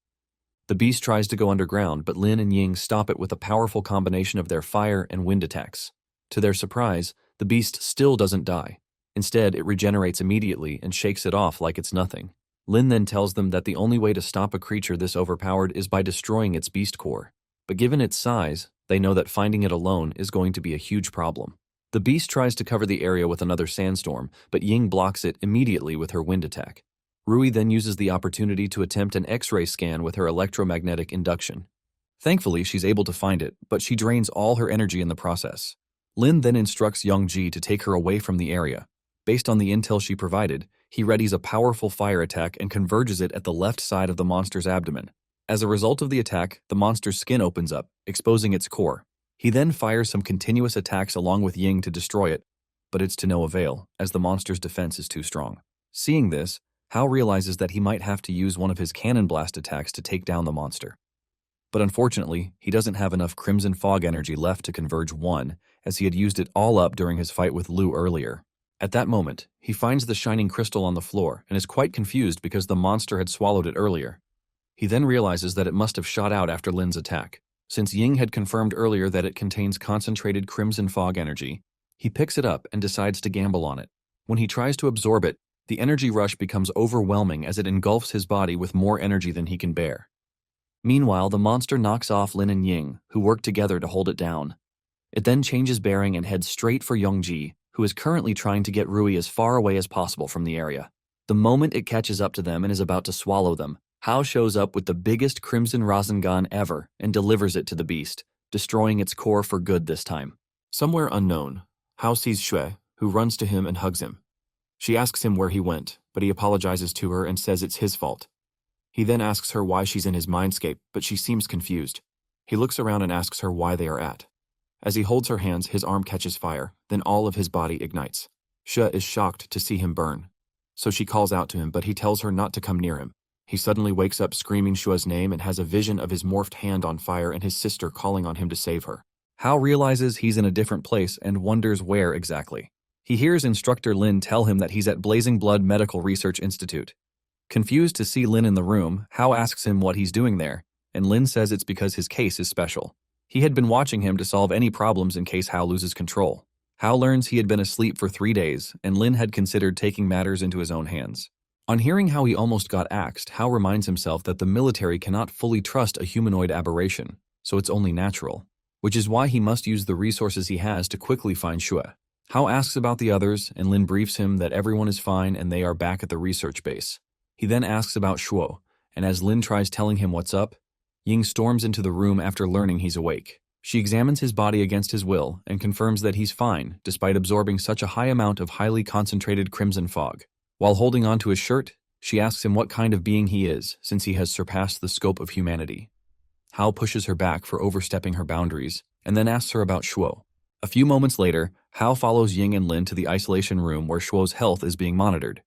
The beast tries to go underground, but Lin and Ying stop it with a powerful combination of their fire and wind attacks. To their surprise, the beast still doesn't die. Instead, it regenerates immediately and shakes it off like it's nothing. Lin then tells them that the only way to stop a creature this overpowered is by destroying its beast core. But given its size, they know that finding it alone is going to be a huge problem. The beast tries to cover the area with another sandstorm, but Ying blocks it immediately with her wind attack. Rui then uses the opportunity to attempt an X-ray scan with her electromagnetic induction. Thankfully, she's able to find it, but she drains all her energy in the process. Lin then instructs Yongji to take her away from the area. Based on the intel she provided, he readies a powerful fire attack and converges it at the left side of the monster's abdomen. As a result of the attack, the monster's skin opens up, exposing its core. He then fires some continuous attacks along with Ying to destroy it, but it's to no avail, as the monster's defense is too strong. Seeing this, Hao realizes that he might have to use one of his cannon blast attacks to take down the monster. But unfortunately, he doesn't have enough Crimson Fog energy left to converge one, as he had used it all up during his fight with Lu earlier. At that moment, he finds the shining crystal on the floor and is quite confused because the monster had swallowed it earlier. He then realizes that it must have shot out after Lin's attack. Since Ying had confirmed earlier that it contains concentrated Crimson Fog energy, he picks it up and decides to gamble on it. When he tries to absorb it, the energy rush becomes overwhelming as it engulfs his body with more energy than he can bear. Meanwhile, the monster knocks off Lin and Ying, who work together to hold it down. It then changes bearing and heads straight for Yongji, who is currently trying to get Rui as far away as possible from the area. The moment it catches up to them and is about to swallow them, Hao shows up with the biggest Crimson Rasengan ever and delivers it to the beast, destroying its core for good this time. Somewhere unknown, Hao sees Xue, who runs to him and hugs him. She asks him where he went, but he apologizes to her and says it's his fault. He then asks her why she's in his mindscape, but she seems confused. He looks around and asks her why they are at. As he holds her hands, his arm catches fire, then all of his body ignites. Xue is shocked to see him burn. So she calls out to him, but he tells her not to come near him. He suddenly wakes up screaming Xue's name and has a vision of his morphed hand on fire and his sister calling on him to save her. Hao realizes he's in a different place and wonders where exactly. He hears instructor Lin tell him that he's at Blazing Blood Medical Research Institute. Confused to see Lin in the room, Hao asks him what he's doing there, and Lin says it's because his case is special. He had been watching him to solve any problems in case Hao loses control. Hao learns he had been asleep for 3 days, and Lin had considered taking matters into his own hands. On hearing how he almost got axed, Hao reminds himself that the military cannot fully trust a humanoid aberration, so it's only natural, which is why he must use the resources he has to quickly find Xue. Hao asks about the others, and Lin briefs him that everyone is fine and they are back at the research base. He then asks about Shuo, and as Lin tries telling him what's up, Ying storms into the room after learning he's awake. She examines his body against his will and confirms that he's fine, despite absorbing such a high amount of highly concentrated crimson fog. While holding on to his shirt, she asks him what kind of being he is, since he has surpassed the scope of humanity. Hao pushes her back for overstepping her boundaries, and then asks her about Shuo. A few moments later, Hao follows Ying and Lin to the isolation room where Shuo's health is being monitored.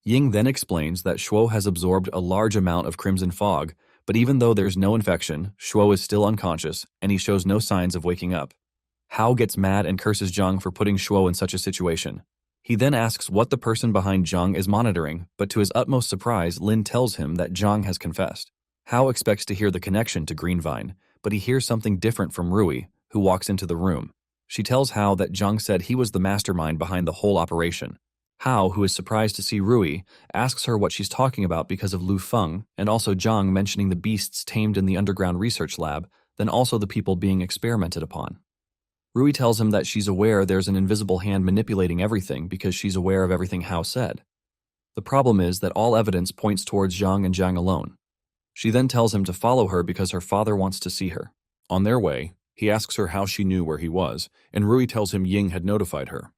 Ying then explains that Shuo has absorbed a large amount of crimson fog, but even though there's no infection, Shuo is still unconscious, and he shows no signs of waking up. Hao gets mad and curses Zhang for putting Shuo in such a situation. He then asks what the person behind Zhang is monitoring, but to his utmost surprise, Lin tells him that Zhang has confessed. Hao expects to hear the connection to Greenvine, but he hears something different from Rui, who walks into the room. She tells Hao that Zhang said he was the mastermind behind the whole operation. Hao, who is surprised to see Rui, asks her what she's talking about because of Lu Feng and also Zhang mentioning the beasts tamed in the underground research lab, then also the people being experimented upon. Rui tells him that she's aware there's an invisible hand manipulating everything because she's aware of everything Hao said. The problem is that all evidence points towards Zhang and Zhang alone. She then tells him to follow her because her father wants to see her. On their way, he asks her how she knew where he was, and Rui tells him Ying had notified her.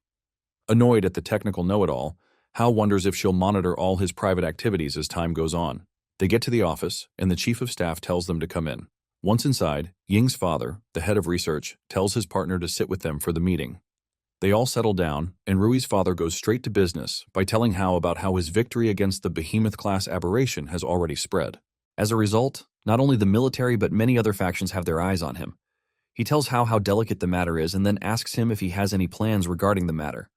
Annoyed at the technical know-it-all, Hao wonders if she'll monitor all his private activities as time goes on. They get to the office, and the chief of staff tells them to come in. Once inside, Ying's father, the head of research, tells his partner to sit with them for the meeting. They all settle down, and Rui's father goes straight to business by telling Hao about how his victory against the behemoth-class aberration has already spread. As a result, not only the military but many other factions have their eyes on him. He tells Hao how delicate the matter is and then asks him if he has any plans regarding the matter.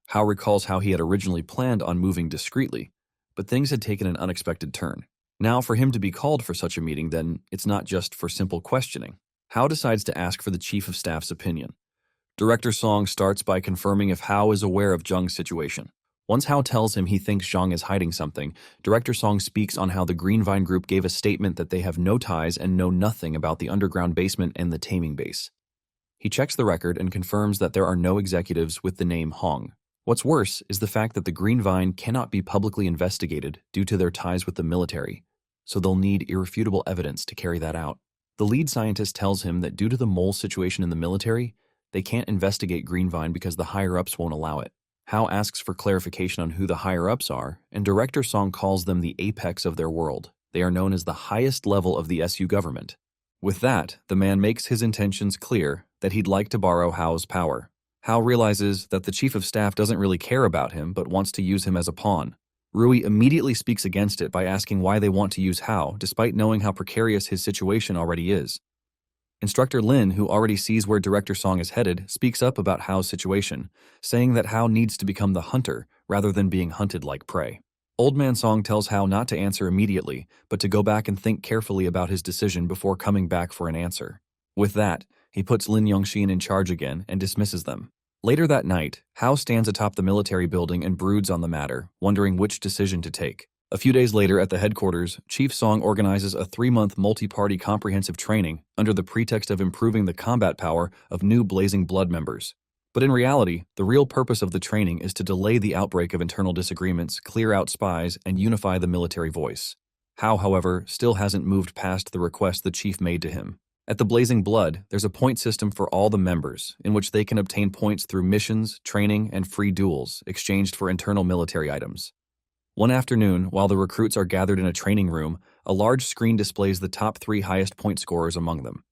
Hao recalls how he had originally planned on moving discreetly, but things had taken an unexpected turn. Now, for him to be called for such a meeting, then, it's not just for simple questioning. Hao decides to ask for the chief of staff's opinion. Director Song starts by confirming if Hao is aware of Zhang's situation. Once Hao tells him he thinks Zhang is hiding something, Director Song speaks on how the Green Vine Group gave a statement that they have no ties and know nothing about the underground basement and the taming base. He checks the record and confirms that there are no executives with the name Hong. What's worse is the fact that the Green Vine cannot be publicly investigated due to their ties with the military, so they'll need irrefutable evidence to carry that out. The lead scientist tells him that due to the mole situation in the military, they can't investigate Green Vine because the higher-ups won't allow it. Hao asks for clarification on who the higher-ups are, and Director Song calls them the apex of their world. They are known as the highest level of the SU government. With that, the man makes his intentions clear that he'd like to borrow Hao's power. Hao realizes that the chief of staff doesn't really care about him but wants to use him as a pawn. Rui immediately speaks against it by asking why they want to use Hao, despite knowing how precarious his situation already is. Instructor Lin, who already sees where Director Song is headed, speaks up about Hao's situation, saying that Hao needs to become the hunter rather than being hunted like prey. Old Man Song tells Hao not to answer immediately, but to go back and think carefully about his decision before coming back for an answer. With that, he puts Lin Yongxian in charge again and dismisses them. Later that night, Hao stands atop the military building and broods on the matter, wondering which decision to take. A few days later at the headquarters, Chief Song organizes a 3-month multi-party comprehensive training under the pretext of improving the combat power of new Blazing Blood members. But in reality, the real purpose of the training is to delay the outbreak of internal disagreements, clear out spies, and unify the military voice. Hao, however, still hasn't moved past the request the chief made to him. At the Blazing Blood, there's a point system for all the members, in which they can obtain points through missions, training, and free duels, exchanged for internal military items. One afternoon, while the recruits are gathered in a training room, a large screen displays the top 3 highest point scorers among them.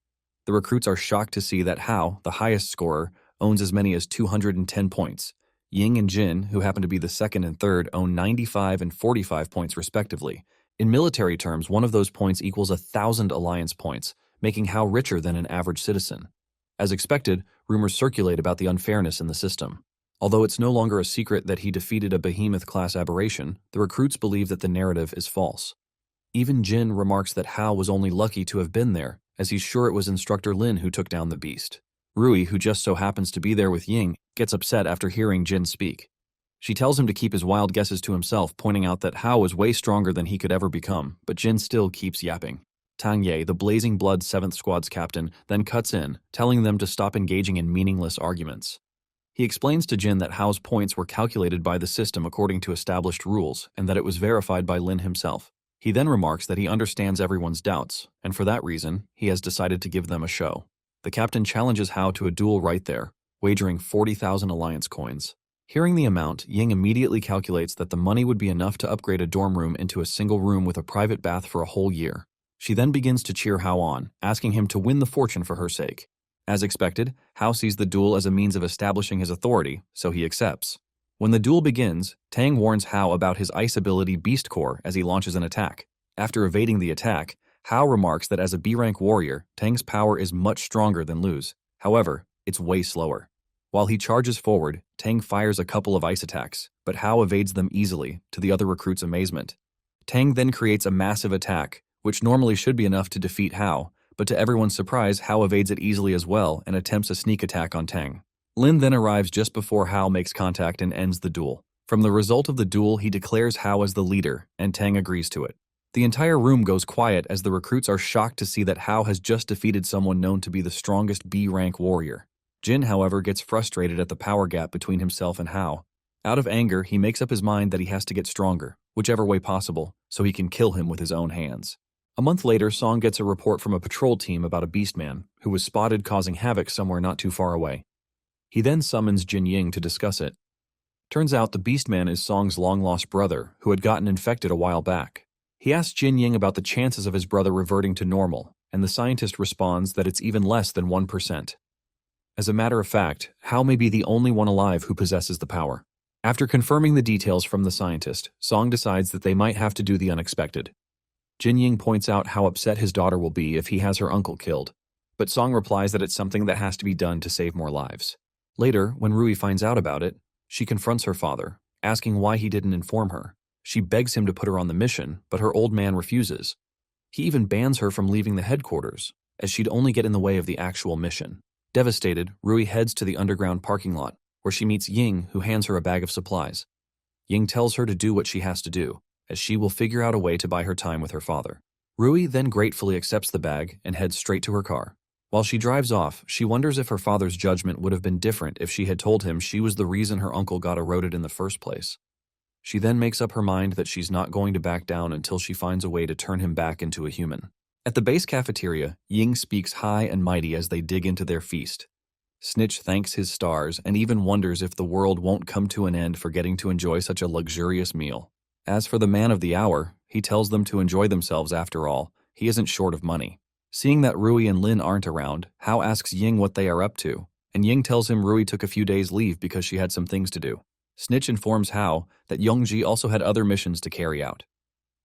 The recruits are shocked to see that Hao, the highest scorer, owns as many as 210 points. Ying and Jin, who happen to be the second and third, own 95 and 45 points respectively. In military terms, one of those points equals 1,000 alliance points, making Hao richer than an average citizen. As expected, rumors circulate about the unfairness in the system. Although it's no longer a secret that he defeated a behemoth-class aberration, the recruits believe that the narrative is false. Even Jin remarks that Hao was only lucky to have been there, as he's sure it was Instructor Lin who took down the beast. Rui, who just so happens to be there with Ying, gets upset after hearing Jin speak. She tells him to keep his wild guesses to himself, pointing out that Hao was way stronger than he could ever become, but Jin still keeps yapping. Tang Ye, the Blazing Blood 7th Squad's captain, then cuts in, telling them to stop engaging in meaningless arguments. He explains to Jin that Hao's points were calculated by the system according to established rules, and that it was verified by Lin himself. He then remarks that he understands everyone's doubts, and for that reason, he has decided to give them a show. The captain challenges Hao to a duel right there, wagering 40,000 alliance coins. Hearing the amount, Ying immediately calculates that the money would be enough to upgrade a dorm room into a single room with a private bath for a whole year. She then begins to cheer Hao on, asking him to win the fortune for her sake. As expected, Hao sees the duel as a means of establishing his authority, so he accepts. When the duel begins, Tang warns Hao about his ice ability Beast Core as he launches an attack. After evading the attack, Hao remarks that as a B-rank warrior, Tang's power is much stronger than Lu's. However, it's way slower. While he charges forward, Tang fires a couple of ice attacks, but Hao evades them easily, to the other recruits' amazement. Tang then creates a massive attack, which normally should be enough to defeat Hao, but to everyone's surprise, Hao evades it easily as well and attempts a sneak attack on Tang. Lin then arrives just before Hao makes contact and ends the duel. From the result of the duel, he declares Hao as the leader, and Tang agrees to it. The entire room goes quiet as the recruits are shocked to see that Hao has just defeated someone known to be the strongest B-rank warrior. Jin, however, gets frustrated at the power gap between himself and Hao. Out of anger, he makes up his mind that he has to get stronger, whichever way possible, so he can kill him with his own hands. A month later, Song gets a report from a patrol team about a beastman who was spotted causing havoc somewhere not too far away. He then summons Jin Ying to discuss it. Turns out the beastman is Song's long-lost brother, who had gotten infected a while back. He asks Jin Ying about the chances of his brother reverting to normal, and the scientist responds that it's even less than 1%. As a matter of fact, Hao may be the only one alive who possesses the power. After confirming the details from the scientist, Song decides that they might have to do the unexpected. Jin Ying points out how upset his daughter will be if he has her uncle killed, but Song replies that it's something that has to be done to save more lives. Later, when Rui finds out about it, she confronts her father, asking why he didn't inform her. She begs him to put her on the mission, but her old man refuses. He even bans her from leaving the headquarters, as she'd only get in the way of the actual mission. Devastated, Rui heads to the underground parking lot, where she meets Ying, who hands her a bag of supplies. Ying tells her to do what she has to do, as she will figure out a way to buy her time with her father. Rui then gratefully accepts the bag and heads straight to her car. While she drives off, she wonders if her father's judgment would have been different if she had told him she was the reason her uncle got eroded in the first place. She then makes up her mind that she's not going to back down until she finds a way to turn him back into a human. At the base cafeteria, Ying speaks high and mighty as they dig into their feast. Snitch thanks his stars and even wonders if the world won't come to an end for getting to enjoy such a luxurious meal. As for the man of the hour, he tells them to enjoy themselves after all. He isn't short of money. Seeing that Rui and Lin aren't around, Hao asks Ying what they are up to, and Ying tells him Rui took a few days leave because she had some things to do. Snitch informs Hao that Yongji also had other missions to carry out.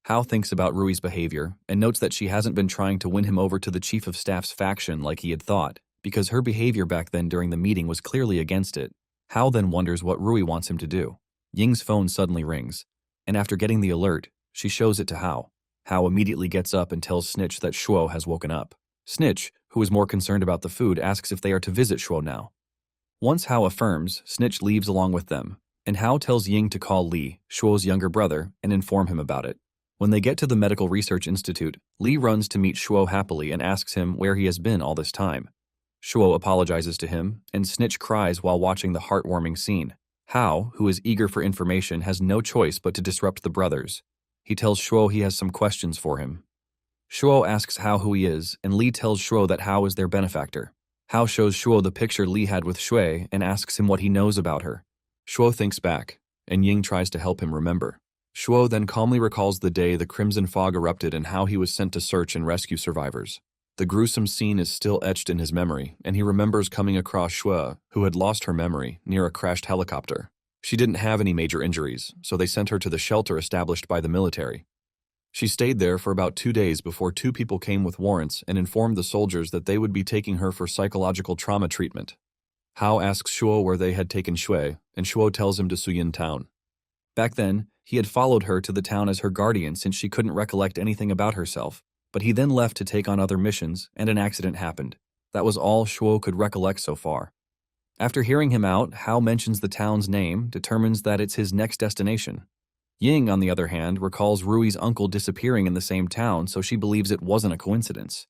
Hao thinks about Rui's behavior and notes that she hasn't been trying to win him over to the Chief of Staff's faction like he had thought, because her behavior back then during the meeting was clearly against it. Hao then wonders what Rui wants him to do. Ying's phone suddenly rings, and after getting the alert, she shows it to Hao. Hao immediately gets up and tells Snitch that Shuo has woken up. Snitch, who is more concerned about the food, asks if they are to visit Shuo now. Once Hao affirms, Snitch leaves along with them, and Hao tells Ying to call Li, Shuo's younger brother, and inform him about it. When they get to the Medical Research Institute, Li runs to meet Shuo happily and asks him where he has been all this time. Shuo apologizes to him, and Snitch cries while watching the heartwarming scene. Hao, who is eager for information, has no choice but to disrupt the brothers. He tells Shuo he has some questions for him. Shuo asks Hao who he is, and Li tells Shuo that Hao is their benefactor. Hao shows Shuo the picture Li had with Shui and asks him what he knows about her. Shuo thinks back, and Ying tries to help him remember. Shuo then calmly recalls the day the Crimson Fog erupted and how he was sent to search and rescue survivors. The gruesome scene is still etched in his memory, and he remembers coming across Shuo, who had lost her memory, near a crashed helicopter. She didn't have any major injuries, so they sent her to the shelter established by the military. She stayed there for about 2 days before 2 people came with warrants and informed the soldiers that they would be taking her for psychological trauma treatment. Hao asks Shuo where they had taken Shui, and Shuo tells him to Su Yin town. Back then, he had followed her to the town as her guardian since she couldn't recollect anything about herself, but he then left to take on other missions, and an accident happened. That was all Shuo could recollect so far. After hearing him out, Hao mentions the town's name, determines that it's his next destination. Ying, on the other hand, recalls Rui's uncle disappearing in the same town, so she believes it wasn't a coincidence.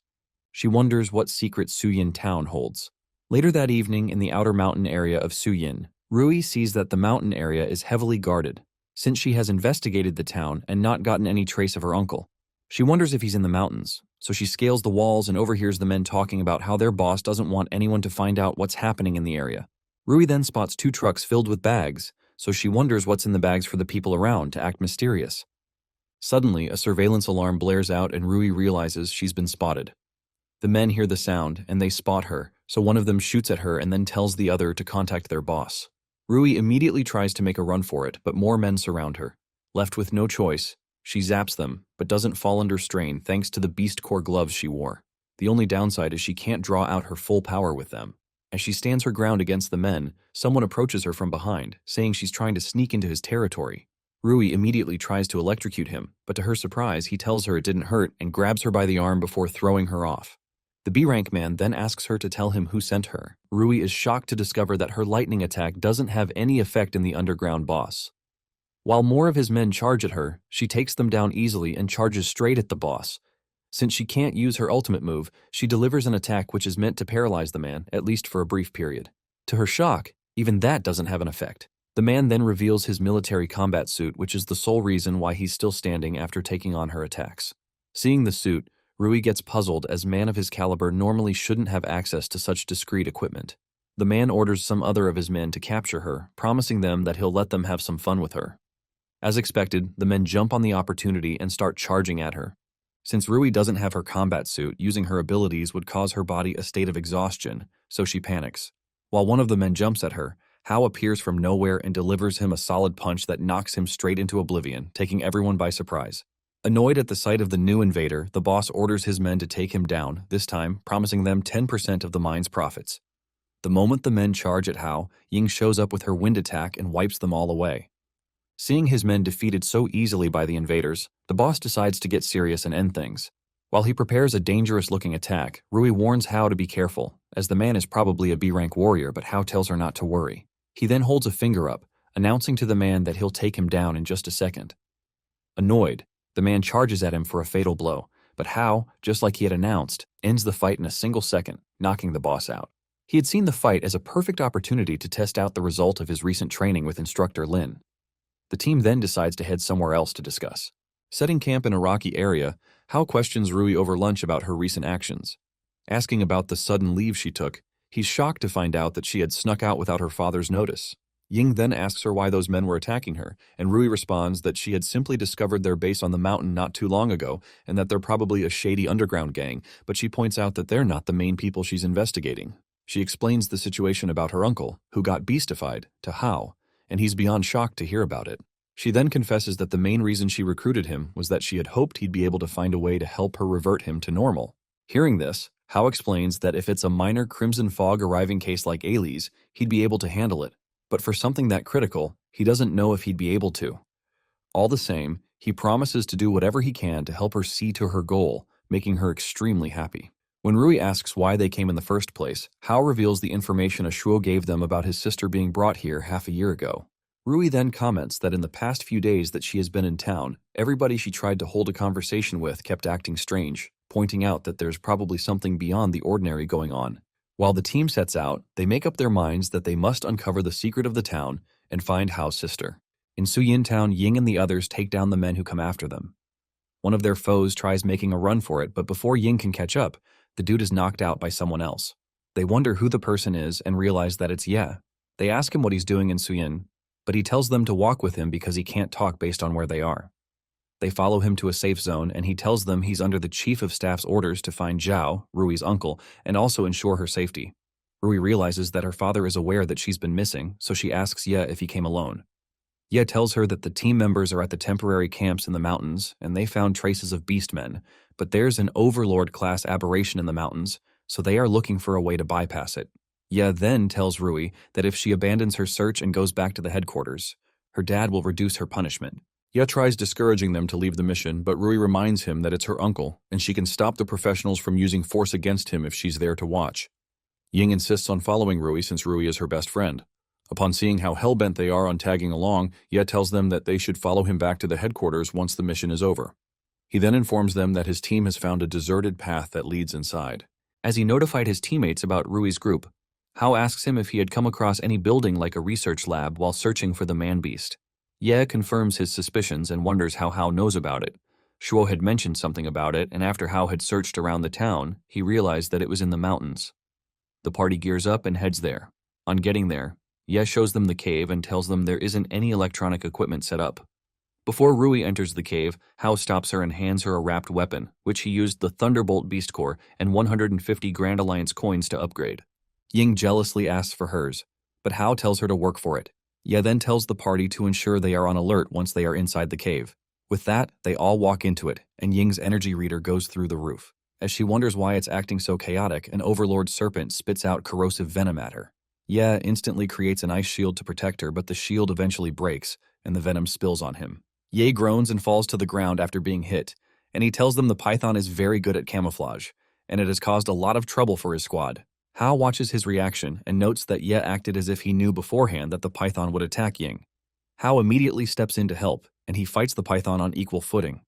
She wonders what secret Su Yin town holds. Later that evening, in the outer mountain area of Su Yin, Rui sees that the mountain area is heavily guarded, since she has investigated the town and not gotten any trace of her uncle. She wonders if he's in the mountains, so she scales the walls and overhears the men talking about how their boss doesn't want anyone to find out what's happening in the area. Rui then spots 2 trucks filled with bags, so she wonders what's in the bags for the people around to act mysterious. Suddenly, a surveillance alarm blares out and Rui realizes she's been spotted. The men hear the sound, and they spot her, so one of them shoots at her and then tells the other to contact their boss. Rui immediately tries to make a run for it, but more men surround her. Left with no choice, she zaps them, but doesn't fall under strain thanks to the Beast Core gloves she wore. The only downside is she can't draw out her full power with them. As she stands her ground against the men, someone approaches her from behind, saying she's trying to sneak into his territory. Rui immediately tries to electrocute him, but to her surprise, he tells her it didn't hurt and grabs her by the arm before throwing her off. The B-rank man then asks her to tell him who sent her. Rui is shocked to discover that her lightning attack doesn't have any effect in the underground boss. While more of his men charge at her, she takes them down easily and charges straight at the boss. Since she can't use her ultimate move, she delivers an attack which is meant to paralyze the man, at least for a brief period. To her shock, even that doesn't have an effect. The man then reveals his military combat suit, which is the sole reason why he's still standing after taking on her attacks. Seeing the suit, Rui gets puzzled as man of his caliber normally shouldn't have access to such discreet equipment. The man orders some other of his men to capture her, promising them that he'll let them have some fun with her. As expected, the men jump on the opportunity and start charging at her. Since Rui doesn't have her combat suit, using her abilities would cause her body a state of exhaustion, so she panics. While one of the men jumps at her, Hao appears from nowhere and delivers him a solid punch that knocks him straight into oblivion, taking everyone by surprise. Annoyed at the sight of the new invader, the boss orders his men to take him down, this time promising them 10% of the mine's profits. The moment the men charge at Hao, Ying shows up with her wind attack and wipes them all away. Seeing his men defeated so easily by the invaders, the boss decides to get serious and end things. While he prepares a dangerous-looking attack, Rui warns Hao to be careful, as the man is probably a B-rank warrior, but Hao tells her not to worry. He then holds a finger up, announcing to the man that he'll take him down in just a second. Annoyed, the man charges at him for a fatal blow, but Hao, just like he had announced, ends the fight in a single second, knocking the boss out. He had seen the fight as a perfect opportunity to test out the result of his recent training with instructor Lin. The team then decides to head somewhere else to discuss. Setting camp in a rocky area, Hao questions Rui over lunch about her recent actions. Asking about the sudden leave she took, he's shocked to find out that she had snuck out without her father's notice. Ying then asks her why those men were attacking her, and Rui responds that she had simply discovered their base on the mountain not too long ago and that they're probably a shady underground gang, but she points out that they're not the main people she's investigating. She explains the situation about her uncle, who got beastified, to Hao, and he's beyond shocked to hear about it. She then confesses that the main reason she recruited him was that she had hoped he'd be able to find a way to help her revert him to normal. Hearing this, Hao explains that if it's a minor Crimson Fog arriving case like Ailey's, he'd be able to handle it, but for something that critical, he doesn't know if he'd be able to. All the same, he promises to do whatever he can to help her see to her goal, making her extremely happy. When Rui asks why they came in the first place, Hao reveals the information Asura gave them about his sister being brought here half a year ago. Rui then comments that in the past few days that she has been in town, everybody she tried to hold a conversation with kept acting strange, pointing out that there's probably something beyond the ordinary going on. While the team sets out, they make up their minds that they must uncover the secret of the town and find Hao's sister. In Su Yin town, Ying and the others take down the men who come after them. One of their foes tries making a run for it, but before Ying can catch up, the dude is knocked out by someone else. They wonder who the person is and realize that it's Ye. They ask him what he's doing in Su Yin, but he tells them to walk with him because he can't talk based on where they are. They follow him to a safe zone, and he tells them he's under the chief of staff's orders to find Zhao, Rui's uncle, and also ensure her safety. Rui realizes that her father is aware that she's been missing, so she asks Ye if he came alone. Ye tells her that the team members are at the temporary camps in the mountains, and they found traces of beastmen, but there's an overlord-class aberration in the mountains, so they are looking for a way to bypass it. Ye then tells Rui that if she abandons her search and goes back to the headquarters, her dad will reduce her punishment. Ye tries discouraging them to leave the mission, but Rui reminds him that it's her uncle, and she can stop the professionals from using force against him if she's there to watch. Ying insists on following Rui since Rui is her best friend. Upon seeing how hell-bent they are on tagging along, Ye tells them that they should follow him back to the headquarters once the mission is over. He then informs them that his team has found a deserted path that leads inside. As he notified his teammates about Rui's group, Hao asks him if he had come across any building like a research lab while searching for the man-beast. Ye confirms his suspicions and wonders how Hao knows about it. Shuo had mentioned something about it, and after Hao had searched around the town, he realized that it was in the mountains. The party gears up and heads there. On getting there, Ye shows them the cave and tells them there isn't any electronic equipment set up. Before Rui enters the cave, Hao stops her and hands her a wrapped weapon, which he used the Thunderbolt Beast Core and 150 Grand Alliance coins to upgrade. Ying jealously asks for hers, but Hao tells her to work for it. Ye then tells the party to ensure they are on alert once they are inside the cave. With that, they all walk into it, and Ying's energy reader goes through the roof. As she wonders why it's acting so chaotic, an overlord serpent spits out corrosive venom at her. Ye instantly creates an ice shield to protect her, but the shield eventually breaks, and the venom spills on him. Ye groans and falls to the ground after being hit, and he tells them the python is very good at camouflage, and it has caused a lot of trouble for his squad. Hao watches his reaction and notes that Ye acted as if he knew beforehand that the python would attack Ying. Hao immediately steps in to help, and he fights the python on equal footing.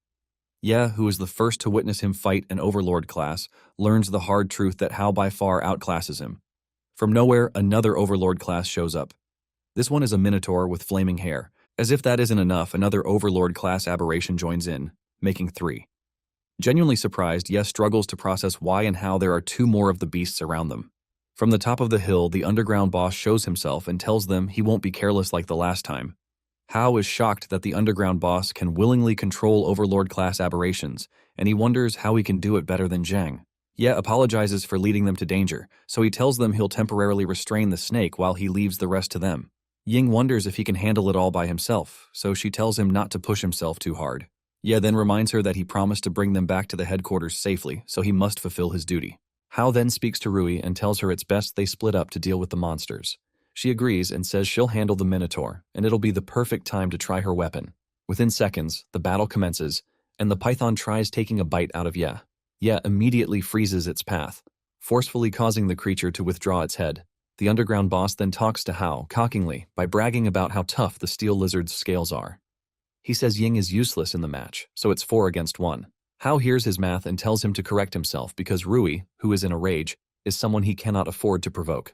Ye, who is the first to witness him fight an overlord class, learns the hard truth that Hao by far outclasses him. From nowhere, another overlord class shows up. This one is a minotaur with flaming hair. As if that isn't enough, another overlord class aberration joins in, making 3. Genuinely surprised, Ye struggles to process why and how there are 2 more of the beasts around them. From the top of the hill, the underground boss shows himself and tells them he won't be careless like the last time. Hao is shocked that the underground boss can willingly control overlord class aberrations, and he wonders how he can do it better than Zhang. Ye apologizes for leading them to danger, so he tells them he'll temporarily restrain the snake while he leaves the rest to them. Ying wonders if he can handle it all by himself, so she tells him not to push himself too hard. Ye then reminds her that he promised to bring them back to the headquarters safely, so he must fulfill his duty. Hao then speaks to Rui and tells her it's best they split up to deal with the monsters. She agrees and says she'll handle the Minotaur, and it'll be the perfect time to try her weapon. Within seconds, the battle commences, and the python tries taking a bite out of Ye. Ye immediately freezes its path, forcefully causing the creature to withdraw its head. The underground boss then talks to Hao, cockingly, by bragging about how tough the steel lizard's scales are. He says Ying is useless in the match, so it's 4 against 1. Hao hears his math and tells him to correct himself because Rui, who is in a rage, is someone he cannot afford to provoke.